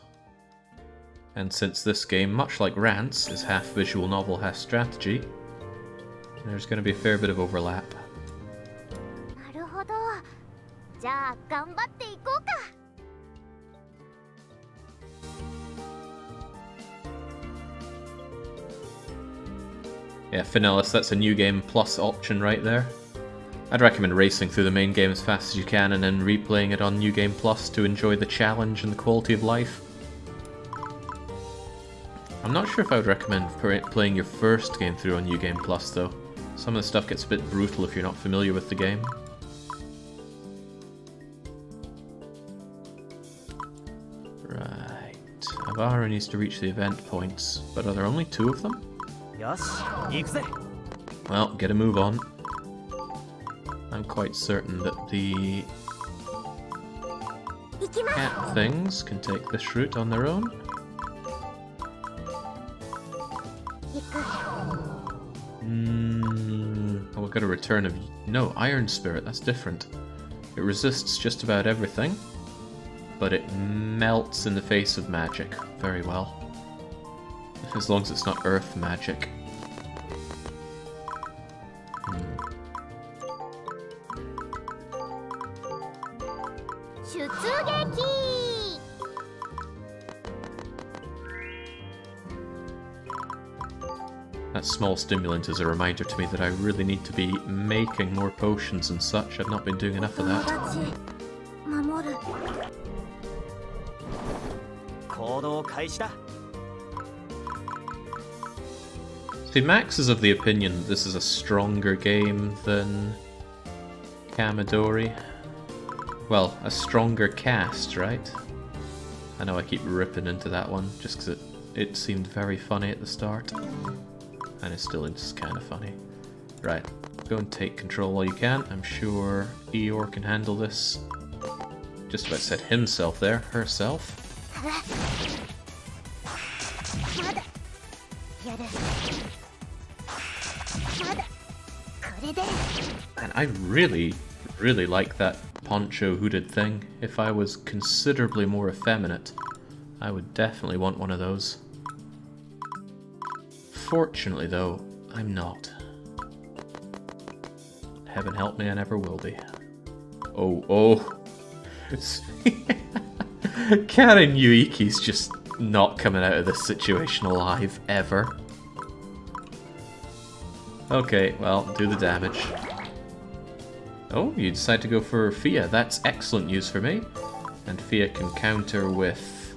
And since this game, much like Rants, is half visual novel, half strategy, there's going to be a fair bit of overlap. なるほど。じゃあ頑張っていこうか。Yeah, Finellis, that's a new game plus option right there. I'd recommend racing through the main game as fast as you can and then replaying it on New Game Plus to enjoy the challenge and the quality of life. I'm not sure if I would recommend playing your first game through on New Game Plus though. Some of the stuff gets a bit brutal if you're not familiar with the game. Right, Avara needs to reach the event points, but are there only 2 of them? Well, get a move on. I'm quite certain that the cat things can take this route on their own. Oh, we've got a return of... No, Iron Spirit, that's different. It resists just about everything, but it melts in the face of magic. Very well. As long as it's not earth magic. That small stimulant is a reminder to me that I really need to be making more potions and such. I've not been doing enough of that. See, Max is of the opinion that this is a stronger game than Kamidori. Well, a stronger cast, right? I know I keep ripping into that one just because it seemed very funny at the start. And it still is kind of funny. Right, go and take control while you can. I'm sure Eeyore can handle this. Just about said himself there, herself. And I really like that poncho hooded thing. If I was considerably more effeminate, I would definitely want one of those. Fortunately, though, I'm not. Heaven help me, I never will be. Oh. Karen Yuiki's just not coming out of this situation alive, ever. Okay, well, do the damage. Oh, you decide to go for Fia. That's excellent news for me. And Fia can counter with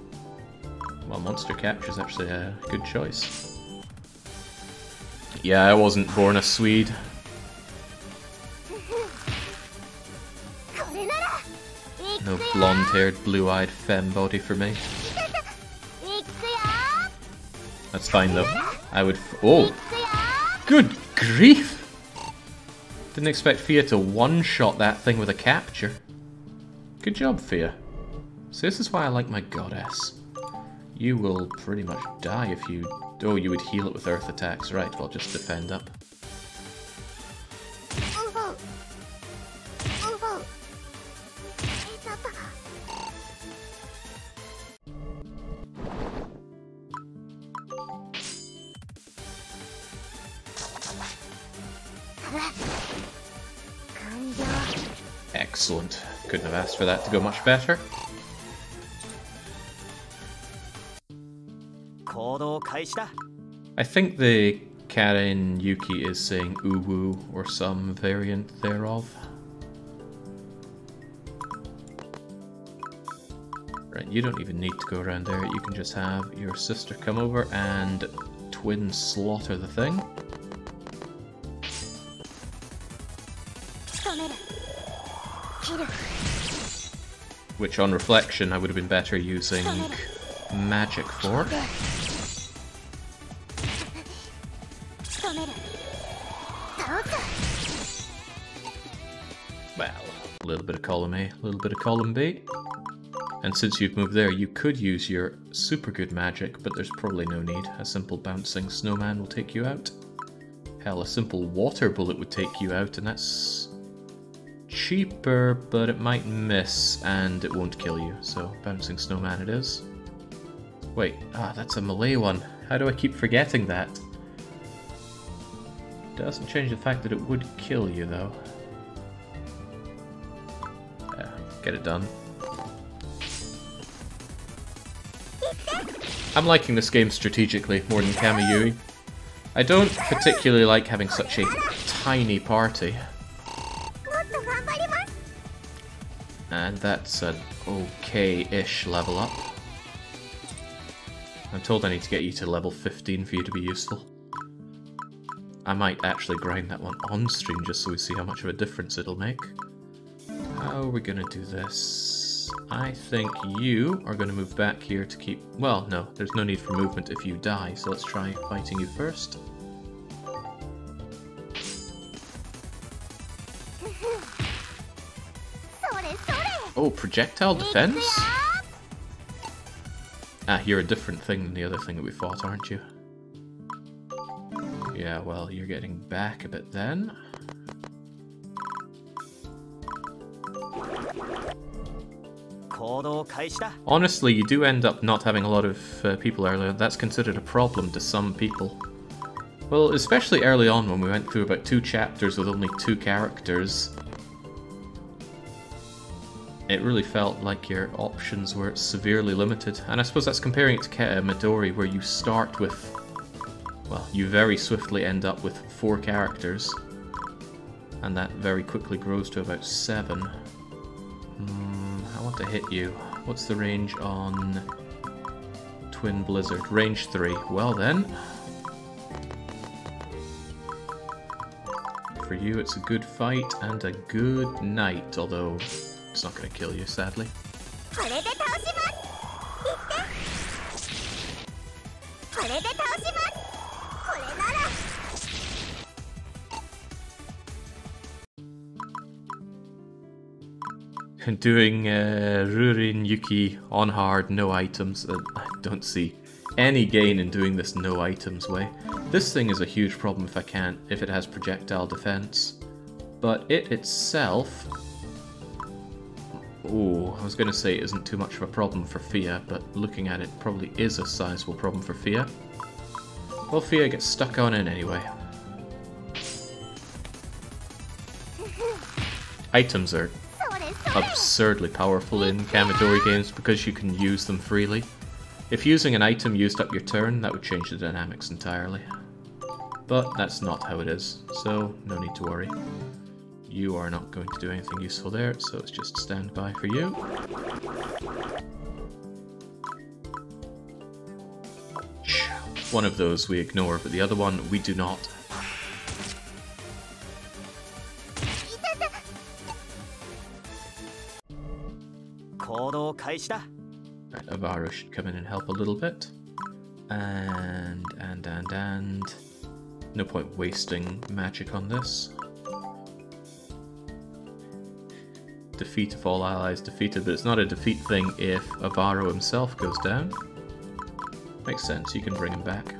Well, monster capture is actually a good choice. Yeah, I wasn't born a Swede. No blonde-haired, blue-eyed femme body for me. That's fine though. I would. Oh! Good grief! Didn't expect Fia to one-shot that thing with a capture. Good job, Fia. So this is why I like my goddess. You will pretty much die if you... Oh, you would heal it with earth attacks. Right, well, just defend up. Excellent. Couldn't have asked for that to go much better. I think the Karen Yuki is saying uwu or some variant thereof. Right, you don't even need to go around there. You can just have your sister come over and twin slaughter the thing. Which, on reflection, I would have been better using magic for. Well, a little bit of column A, a little bit of column B. And since you've moved there, you could use your super good magic, but there's probably no need. A simple bouncing snowman will take you out. Hell, a simple water bullet would take you out, and that's cheaper, but it might miss, and it won't kill you. So, bouncing snowman it is. Wait, that's a melee one. How do I keep forgetting that? Doesn't change the fact that it would kill you, though. Yeah, get it done. I'm liking this game strategically more than Amayui. I don't particularly like having such a tiny party. And that's an okay-ish level up. I'm told I need to get you to level 15 for you to be useful. I might actually grind that one on stream just so we see how much of a difference it'll make. How are we gonna do this? I think you are gonna move back here to keep... Well, no, there's no need for movement if you die, so let's try fighting you first. Oh, projectile defense? Ah, you're a different thing than the other thing that we fought, aren't you? Yeah, well, you're getting back a bit then. Honestly, you do end up not having a lot of people earlier. That's considered a problem to some people. Well, especially early on when we went through about 2 chapters with only 2 characters. It really felt like your options were severely limited. And I suppose that's comparing it to Midori, where you start with... Well, you very swiftly end up with 4 characters. And that very quickly grows to about 7. I want to hit you. What's the range on Twin Blizzard? Range 3. Well then. For you it's a good fight and a good night, although it's not going to kill you, sadly. Doing Rurin Yuki on hard, no items. I don't see any gain in doing this no items way. This thing is a huge problem if it has projectile defense. But it itself... Oh, I was going to say it isn't too much of a problem for Fia, but looking at it probably is a sizable problem for Fia. Well, Fia gets stuck on in anyway. Items are absurdly powerful in Kamidori games because you can use them freely. If using an item used up your turn, that would change the dynamics entirely. But that's not how it is, so no need to worry. You are not going to do anything useful there, so it's just stand by for you. One of those we ignore, but the other one we do not. Right, Avaro should come in and help a little bit. And... No point wasting magic on this. Defeat of all allies defeated, but it's not a defeat thing if Avaro himself goes down. Makes sense, you can bring him back.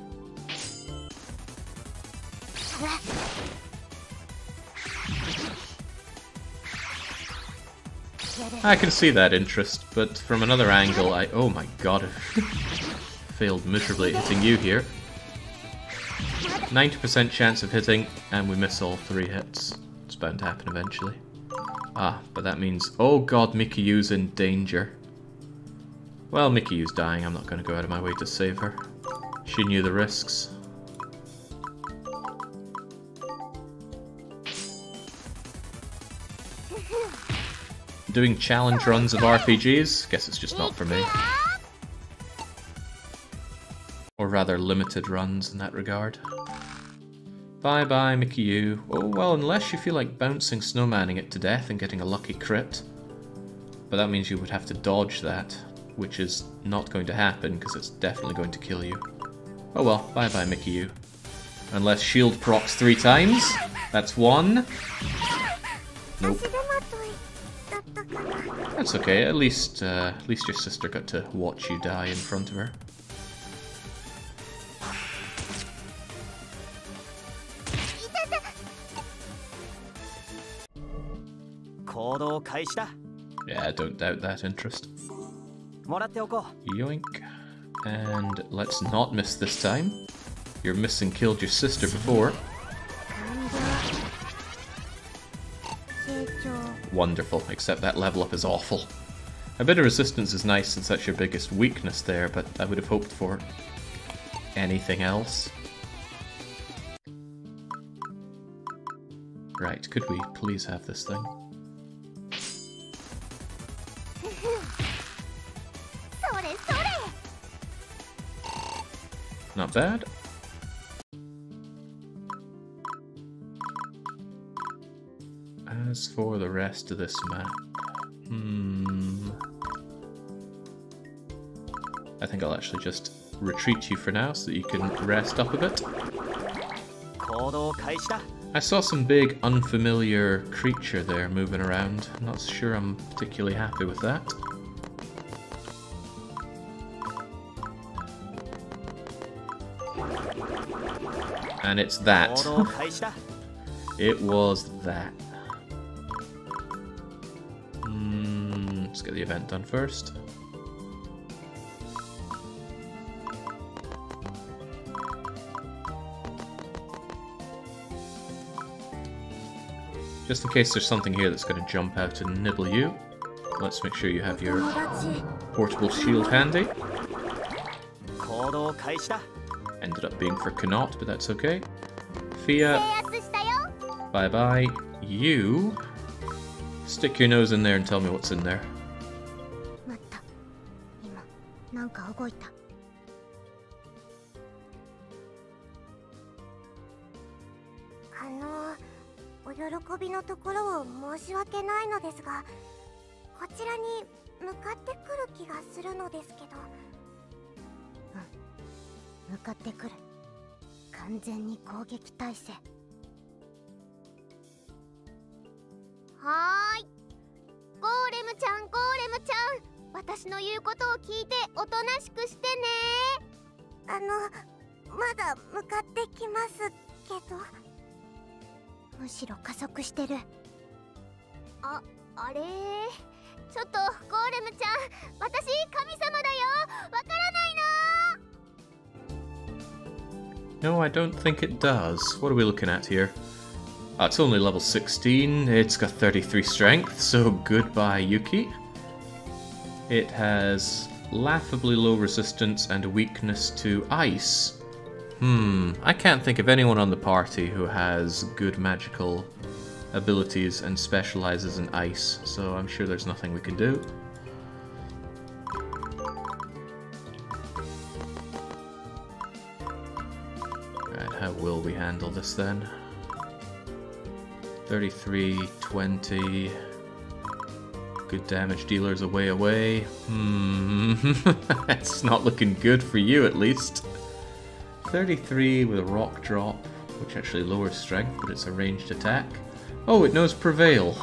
I can see that interest, but from another angle oh my god, I failed miserably at hitting you here. 90% chance of hitting, and we miss all 3 hits. It's bound to happen eventually. Ah, but that means... Oh god, Mikiyu's in danger. Well, Mikiyu's dying, I'm not going to go out of my way to save her. She knew the risks. Doing challenge runs of RPGs? Guess it's just not for me. Or rather, limited runs in that regard. Bye bye, Mikiyu. Oh, well, unless you feel like bouncing snowmanning it to death and getting a lucky crit. But that means you would have to dodge that, which is not going to happen because it's definitely going to kill you. Oh well, bye bye, Mikiyu. Unless shield procs 3 times. That's 1. Nope. That's okay, at least your sister got to watch you die in front of her. Yeah, I don't doubt that interest. Yoink. And let's not miss this time. Your missing killed your sister before. Wonderful, except that level up is awful. A bit of resistance is nice since that's your biggest weakness there, but I would have hoped for anything else. Right, could we please have this thing? Not bad. As for the rest of this map, I think I'll actually just retreat you for now so that you can rest up a bit. I saw some big unfamiliar creature there moving around. I'm not sure I'm particularly happy with that. And it's that. It was that. Let's get the event done first. Just in case there's something here that's going to jump out and nibble you, let's make sure you have your portable shield handy. Ended up being for Connaught, but that's okay. Fia, bye bye. You, stick your nose in there and tell me what's in there. No, I don't think it does. What are we looking at here? Oh, it's only level 16. It's got 33 strength, so goodbye, Yuki. It has laughably low resistance and a weakness to ice. I can't think of anyone on the party who has good magical abilities and specializes in ice, so I'm sure there's nothing we can do. will we handle this then? 33, 20. Good damage dealers away. It's not looking good for you at least. 33 with a rock drop, which actually lowers strength, but it's a ranged attack. Oh, it knows Prevail.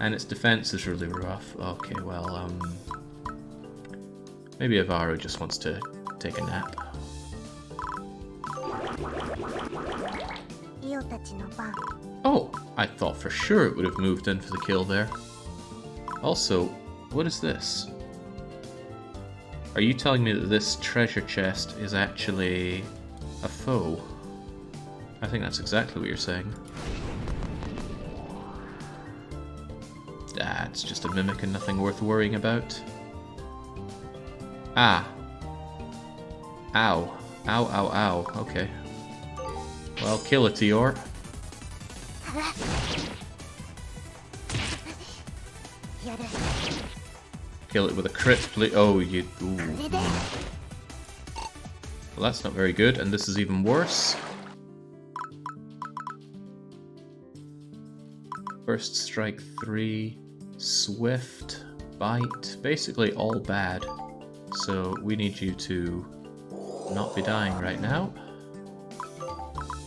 And its defense is really rough. Okay, well, maybe Avaru just wants to take a nap. Oh, I thought for sure it would have moved in for the kill there. Also, what is this? Are you telling me that this treasure chest is actually a foe? I think that's exactly what you're saying. Ah, it's just a mimic and nothing worth worrying about. Ah. Ow. Ow, ow, ow. Okay. Well, kill it, Eeyore. Kill it with a crit, please. Oh, you... Ooh. Well, that's not very good, and this is even worse. First strike 3, swift, bite, basically all bad. So we need you to not be dying right now.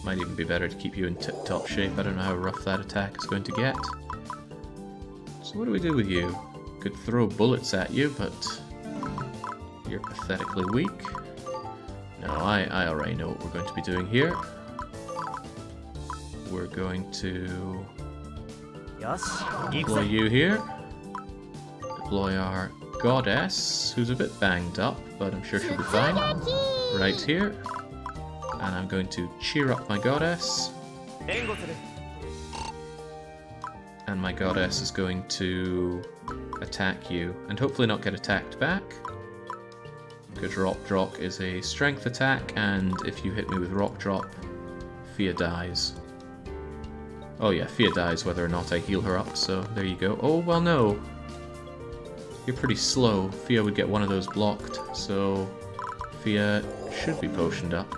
Might even be better to keep you in tip-top shape. I don't know how rough that attack is going to get. So what do we do with you? Could throw bullets at you, but you're pathetically weak. No, I already know what we're going to be doing here. We're going to deploy you here. Deploy our goddess, who's a bit banged up, but I'm sure she'll be fine. Right here. And I'm going to cheer up my goddess. And my goddess is going to attack you, and hopefully not get attacked back. Because Rock Drop is a strength attack, and if you hit me with Rock Drop, Fia dies. Oh yeah, Fia dies whether or not I heal her up, so there you go. Oh, well no. You're pretty slow. Fia would get one of those blocked, so Fia should be potioned up.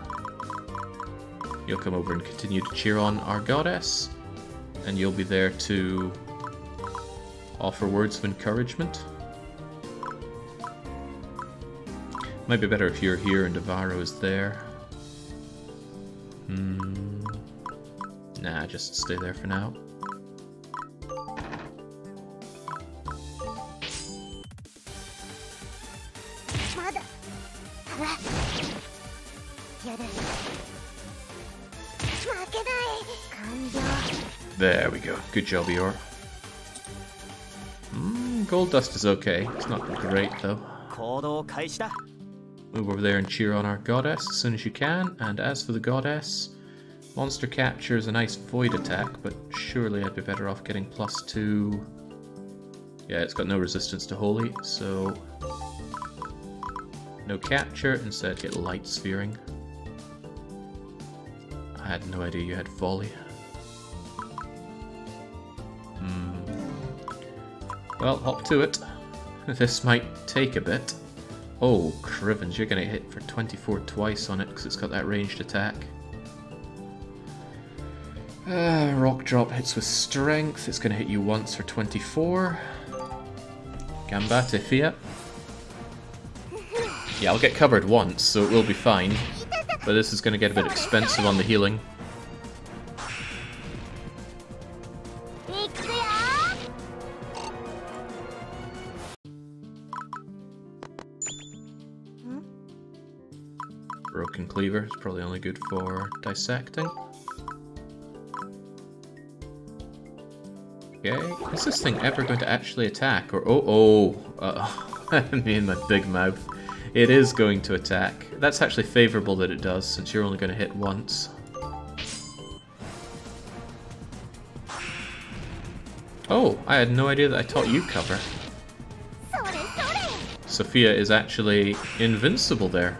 You'll come over and continue to cheer on our goddess, and you'll be there to offer words of encouragement. Might be better if you're here and Avaru is there. Nah, just stay there for now. There we go. Good job, Eeyore. Gold dust is okay. It's not great, though. Move over there and cheer on our goddess as soon as you can. And as for the goddess, monster capture is a nice void attack, but surely I'd be better off getting +2. Yeah, it's got no resistance to holy, so no capture. Instead, get light sphering. I had no idea you had volley. Well, hop to it. This might take a bit. Oh, Crivens, you're going to hit for 24 twice on it because it's got that ranged attack. Rock Drop hits with strength. It's going to hit you once for 24. Gambate Fia. Yeah, I'll get covered once, so it will be fine. But this is going to get a bit expensive on the healing. Broken Cleaver is probably only good for dissecting. Okay, is this thing ever going to actually attack? Or me and my big mouth. It is going to attack. That's actually favourable that it does, since you're only going to hit once. Oh, I had no idea that I taught you cover. Sophia is actually invincible there.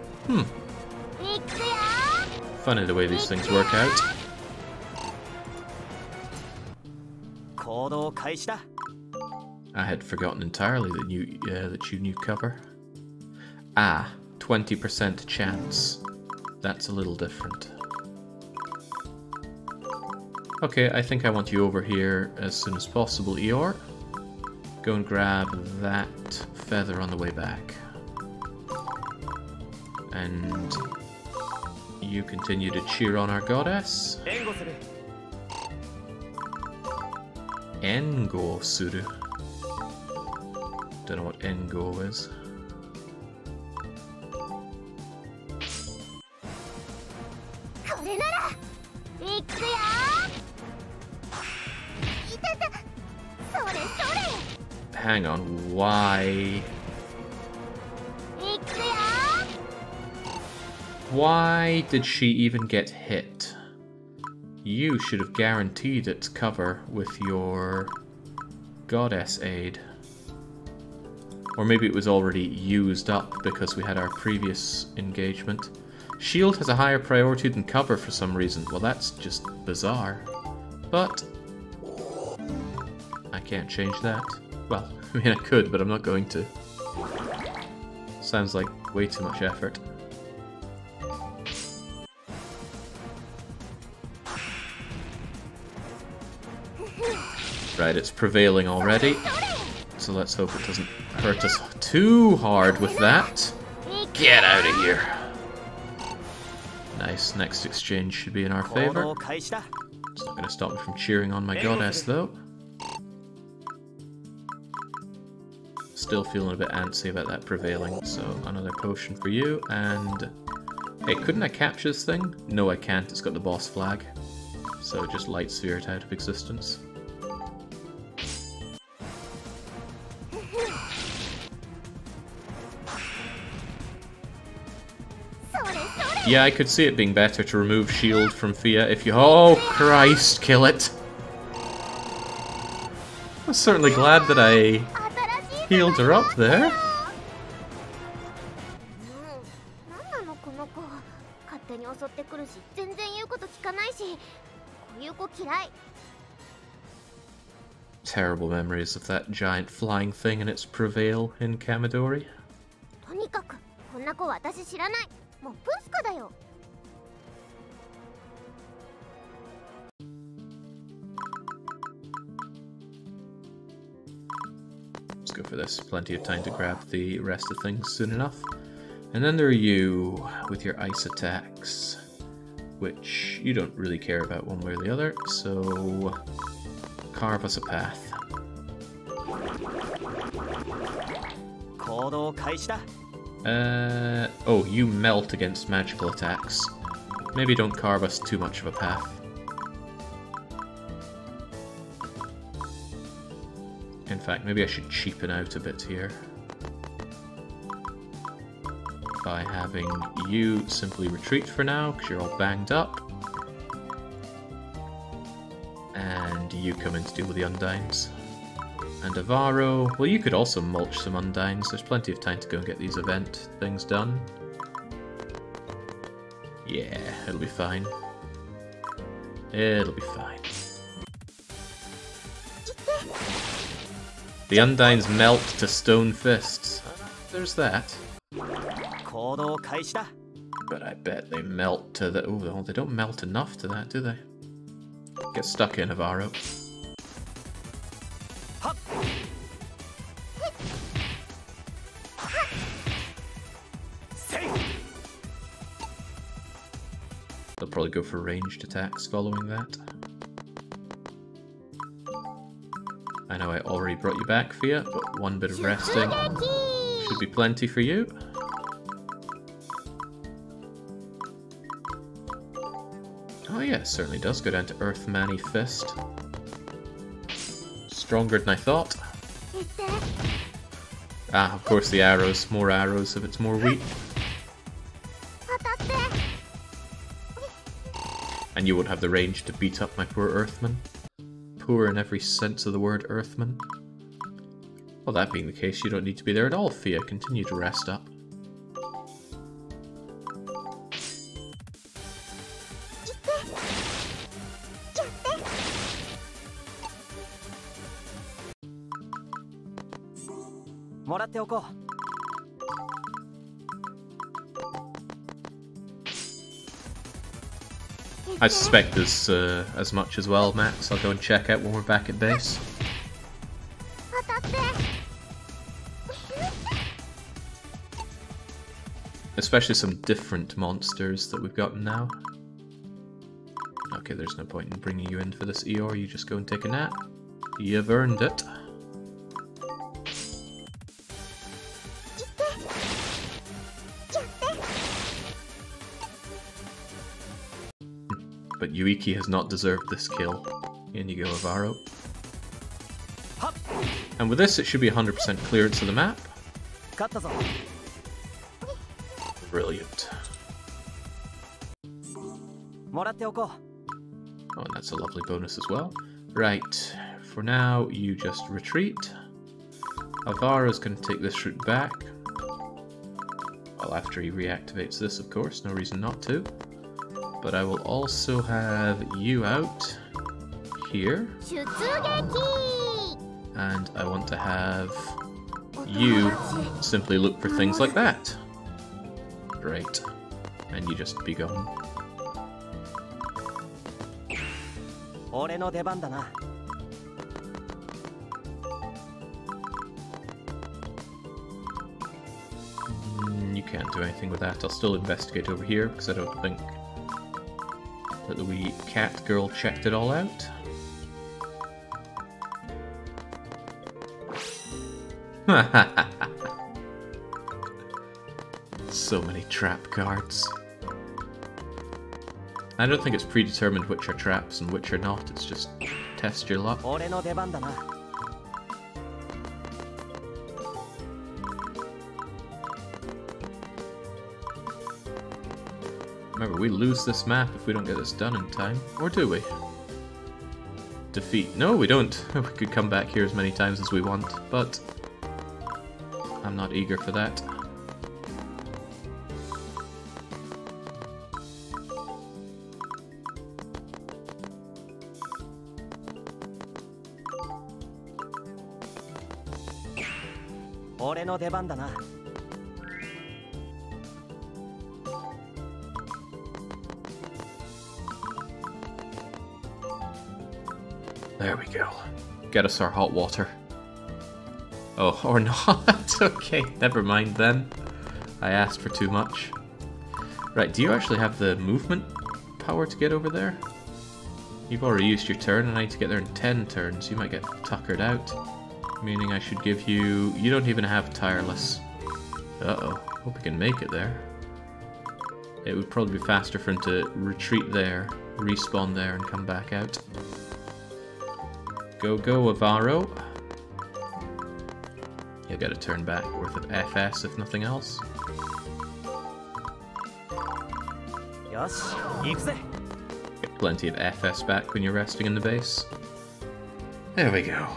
Funny the way these things work out. I had forgotten entirely that you knew cover. Ah, 20% chance. That's a little different. Okay, I think I want you over here as soon as possible, Eeyore. Go and grab that feather on the way back. And you continue to cheer on our goddess. Engo Suru. Don't know what Engo is. Hang on, why? Why did she even get hit? You should have guaranteed its cover with your goddess aid. Or maybe it was already used up because we had our previous engagement. Shield has a higher priority than cover for some reason. Well, that's just bizarre. But I can't change that. Well, I mean I could, but I'm not going to. Sounds like way too much effort. Right, it's prevailing already. So let's hope it doesn't hurt us too hard with that. Get out of here. Nice, next exchange should be in our favor. It's not going to stop me from cheering on my goddess though. Still feeling a bit antsy about that prevailing, so another potion for you, and... Hey, couldn't I capture this thing? No, I can't, it's got the boss flag. So just light sphere it out of existence. Yeah, I could see it being better to remove shield from Fia if you... Oh, Christ, kill it! I'm certainly glad that I healed her up there. Terrible memories of that giant flying thing and its prevail in Kamidori. Let's go for this. Plenty of time to grab the rest of things soon enough. And then there are you with your ice attacks, which you don't really care about one way or the other, so carve us a path. Oh, you melt against magical attacks. Maybe don't carve us too much of a path. In fact, maybe I should cheapen out a bit here by having you simply retreat for now, because you're all banged up. And you come in to deal with the Undines. And Avaro, well, you could also mulch some Undines. There's plenty of time to go and get these event things done. Yeah, it'll be fine. It'll be fine. The Undines melt to stone fists. There's that. But I bet they melt to the... Oh, they don't melt enough to that, do they? Get stuck in, Avaro. They'll probably go for ranged attacks following that. I know I already brought you back, Fia, but one bit of resting should be plenty for you. Oh yeah, it certainly does go down to Earth Manny Fist. Stronger than I thought. Ah, of course the arrows. More arrows if it's more weak. And you won't have the range to beat up my poor Earthman. Poor in every sense of the word, Earthman. Well, that being the case, you don't need to be there at all, Fia. Continue to rest up. I suspect there's as much as well, Max. I'll go and check out when we're back at base. Especially some different monsters that we've gotten now. Okay, there's no point in bringing you in for this Eeyore. You just go and take a nap. You've earned it. But Yuiki has not deserved this kill. In you go, Avaro. And with this, it should be 100% clearance of the map. Brilliant. Oh, and that's a lovely bonus as well. Right, for now, you just retreat. Avara's going to take this route back. Well, after he reactivates this, of course, no reason not to. But I will also have you out here. And I want to have you simply look for things like that. Great. And you just be gone. You can't do anything with that. I'll still investigate over here because I don't think that the wee cat girl checked it all out. So many trap cards. I don't think it's predetermined which are traps and which are not, it's just test your luck. Remember, we lose this map if we don't get this done in time. Or do we? Defeat. No, we don't. We could come back here as many times as we want, but I'm not eager for that. There we go. Get us our hot water. Oh, or not. Okay, never mind then. I asked for too much. Right, do you actually have the movement power to get over there? You've already used your turn and I need to get there in 10 turns. You might get tuckered out. Meaning I should give you... You don't even have tireless. Uh-oh. Hope we can make it there. It would probably be faster for him to retreat there, respawn there, and come back out. Go, go, Avaro. You'll get a turn back worth of FS if nothing else. Get plenty of FS back when you're resting in the base. There we go.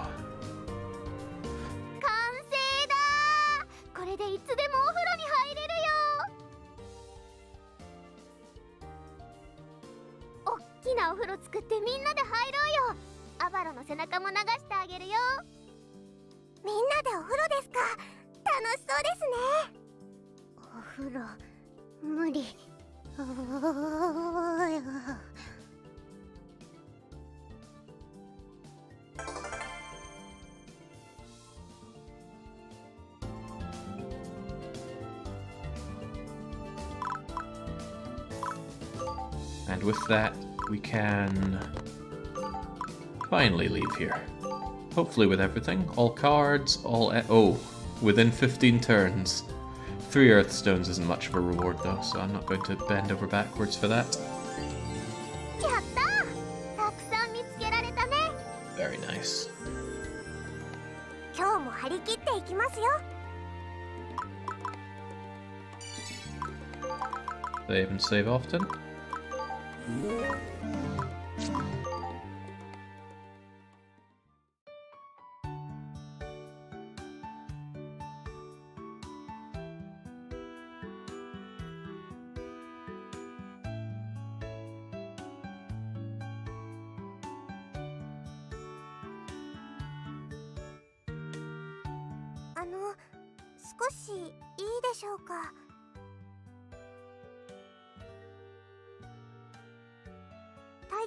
And with that, we can finally leave here. Hopefully with everything. All cards, all... oh, within 15 turns. 3 Earthstones isn't much of a reward though, so I'm not going to bend over backwards for that. Very nice. Save and save often.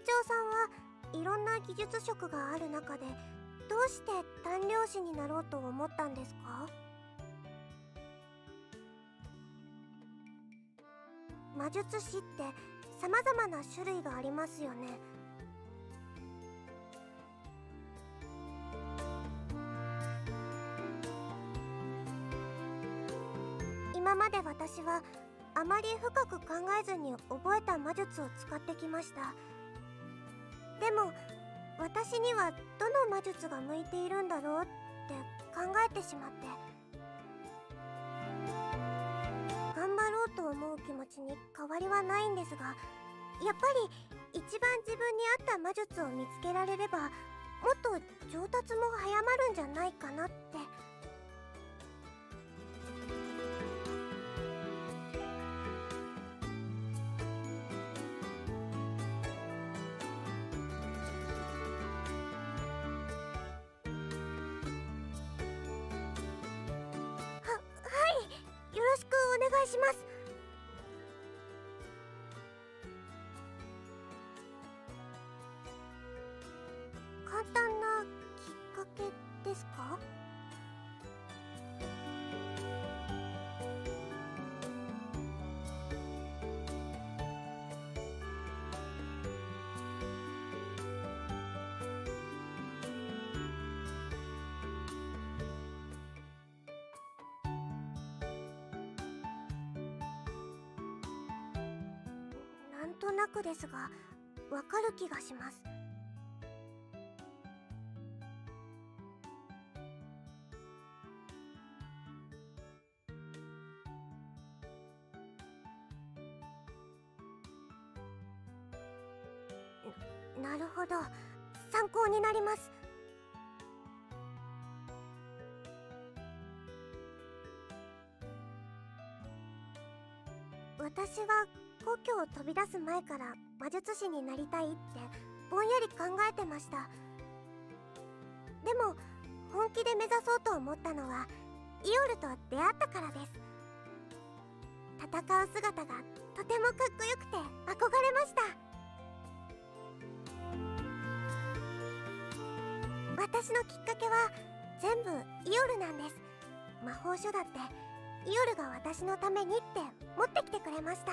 長さんはいろんな技術職がある中でどうして鍛量師になろうと思ったんですか？魔術師って様々な種類がありますよね。今まで私はあまり深く考えずに覚えた魔術を使ってきました。でも私にはどの魔術が向いているんだろうって考えてしまって、頑張ろうと思う気持ちに変わりはないんですが、やっぱり一番自分に合った魔術を見つけられればもっと上達も早まるんじゃないかなって。よろしくお願いします。簡単なきっかけですか？なんとなくですが、わかる気がします。なるほど、参考になります。私は故郷を飛び出す前から魔術師になりたいってぼんやり考えてました。でも本気で目指そうと思ったのはイオルと出会ったからです。戦う姿がとてもかっこよくて憧れました。私のきっかけは全部イオルなんです。魔法書だってイオルが私のためにって持ってきてくれました。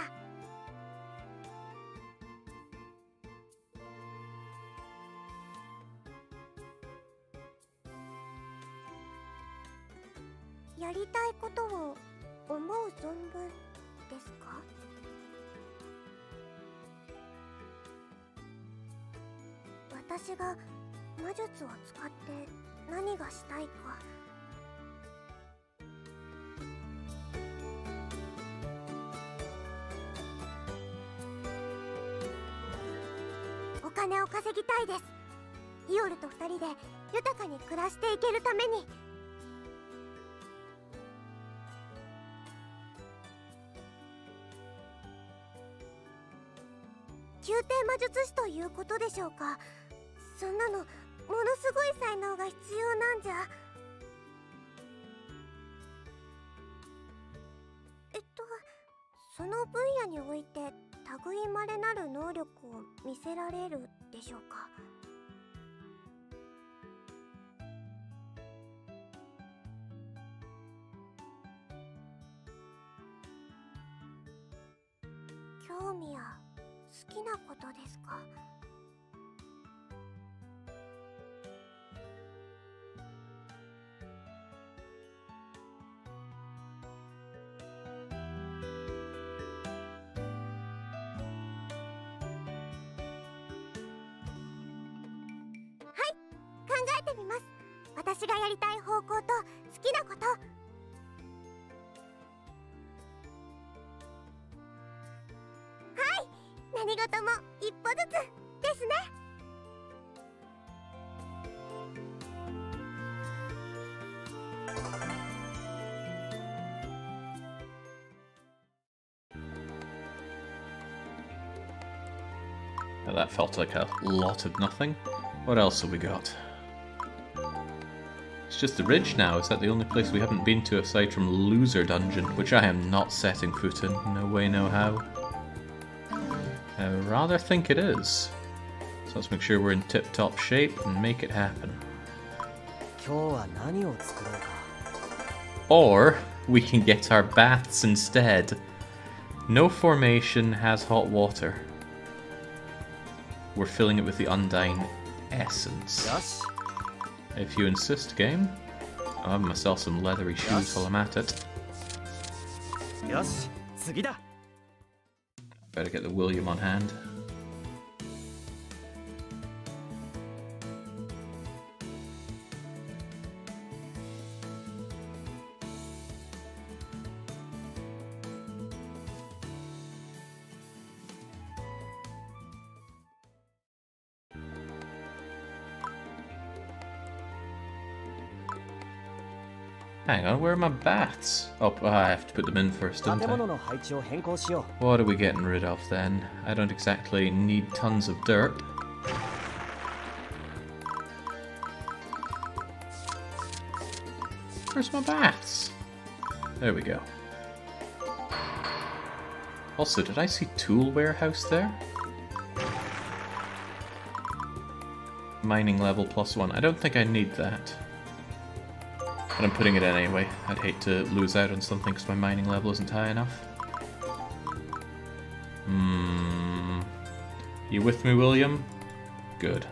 やりたいことを思う存分ですか？私が魔術を使って何がしたいか。お金を稼ぎたいです。イオルと2人で豊かに暮らしていけるために。宮廷魔術師ということでしょうか。そんなのものすごい才能が必要なんじゃ。その分野において類まれなる能力を見せられるでしょうか。興味や好きなことですか。考えてみます。私がやりたい方向と好きなこと。はい、何事も一歩ずつですね。Now that felt like a lot of nothing. What else have we got? It's just the ridge now. Is that the only place we haven't been to aside from Loser Dungeon, which I am not setting foot in. No way, no how. I rather think it is. So let's make sure we're in tip-top shape and make it happen. 今日は何を作ろうか。 Or we can get our baths instead. No formation has hot water. We're filling it with the Undying Essence. よし。 If you insist, game. I'll have myself some leathery shoes while I'm at it. よし、次だ。 Better get the William on hand. Hang on, where are my bats? Oh, I have to put them in first, don't 建物 I? の配置を変更しよ What are we getting rid of then? I don't exactly need tons of dirt. Where's my bats? There we go. Also, did I see Tool Warehouse there? Mining level +1. I don't think I need that. But I'm putting it in anyway. I'd hate to lose out on something because my mining level isn't high enough. You with me, William? Good.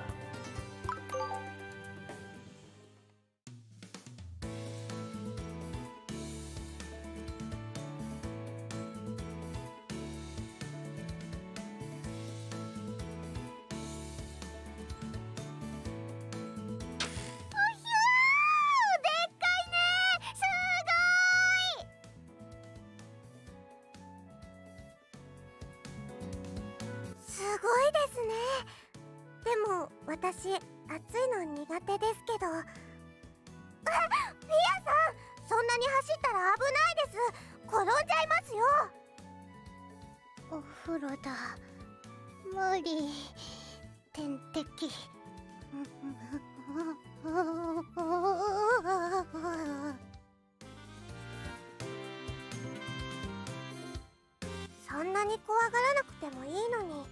そんなに怖がらなくてもいいのに、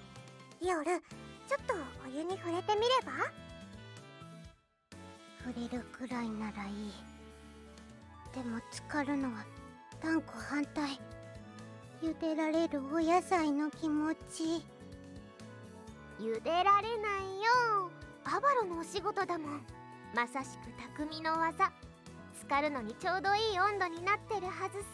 リオル、ちょっとお湯に触れてみれば？触れるくらいならいい。でも浸かるのは断固反対。茹でられるお野菜の気持ち。茹でられないよ。アバロのお仕事だもん。まさしく匠の技。浸かるのにちょうどいい温度になってるはずさ。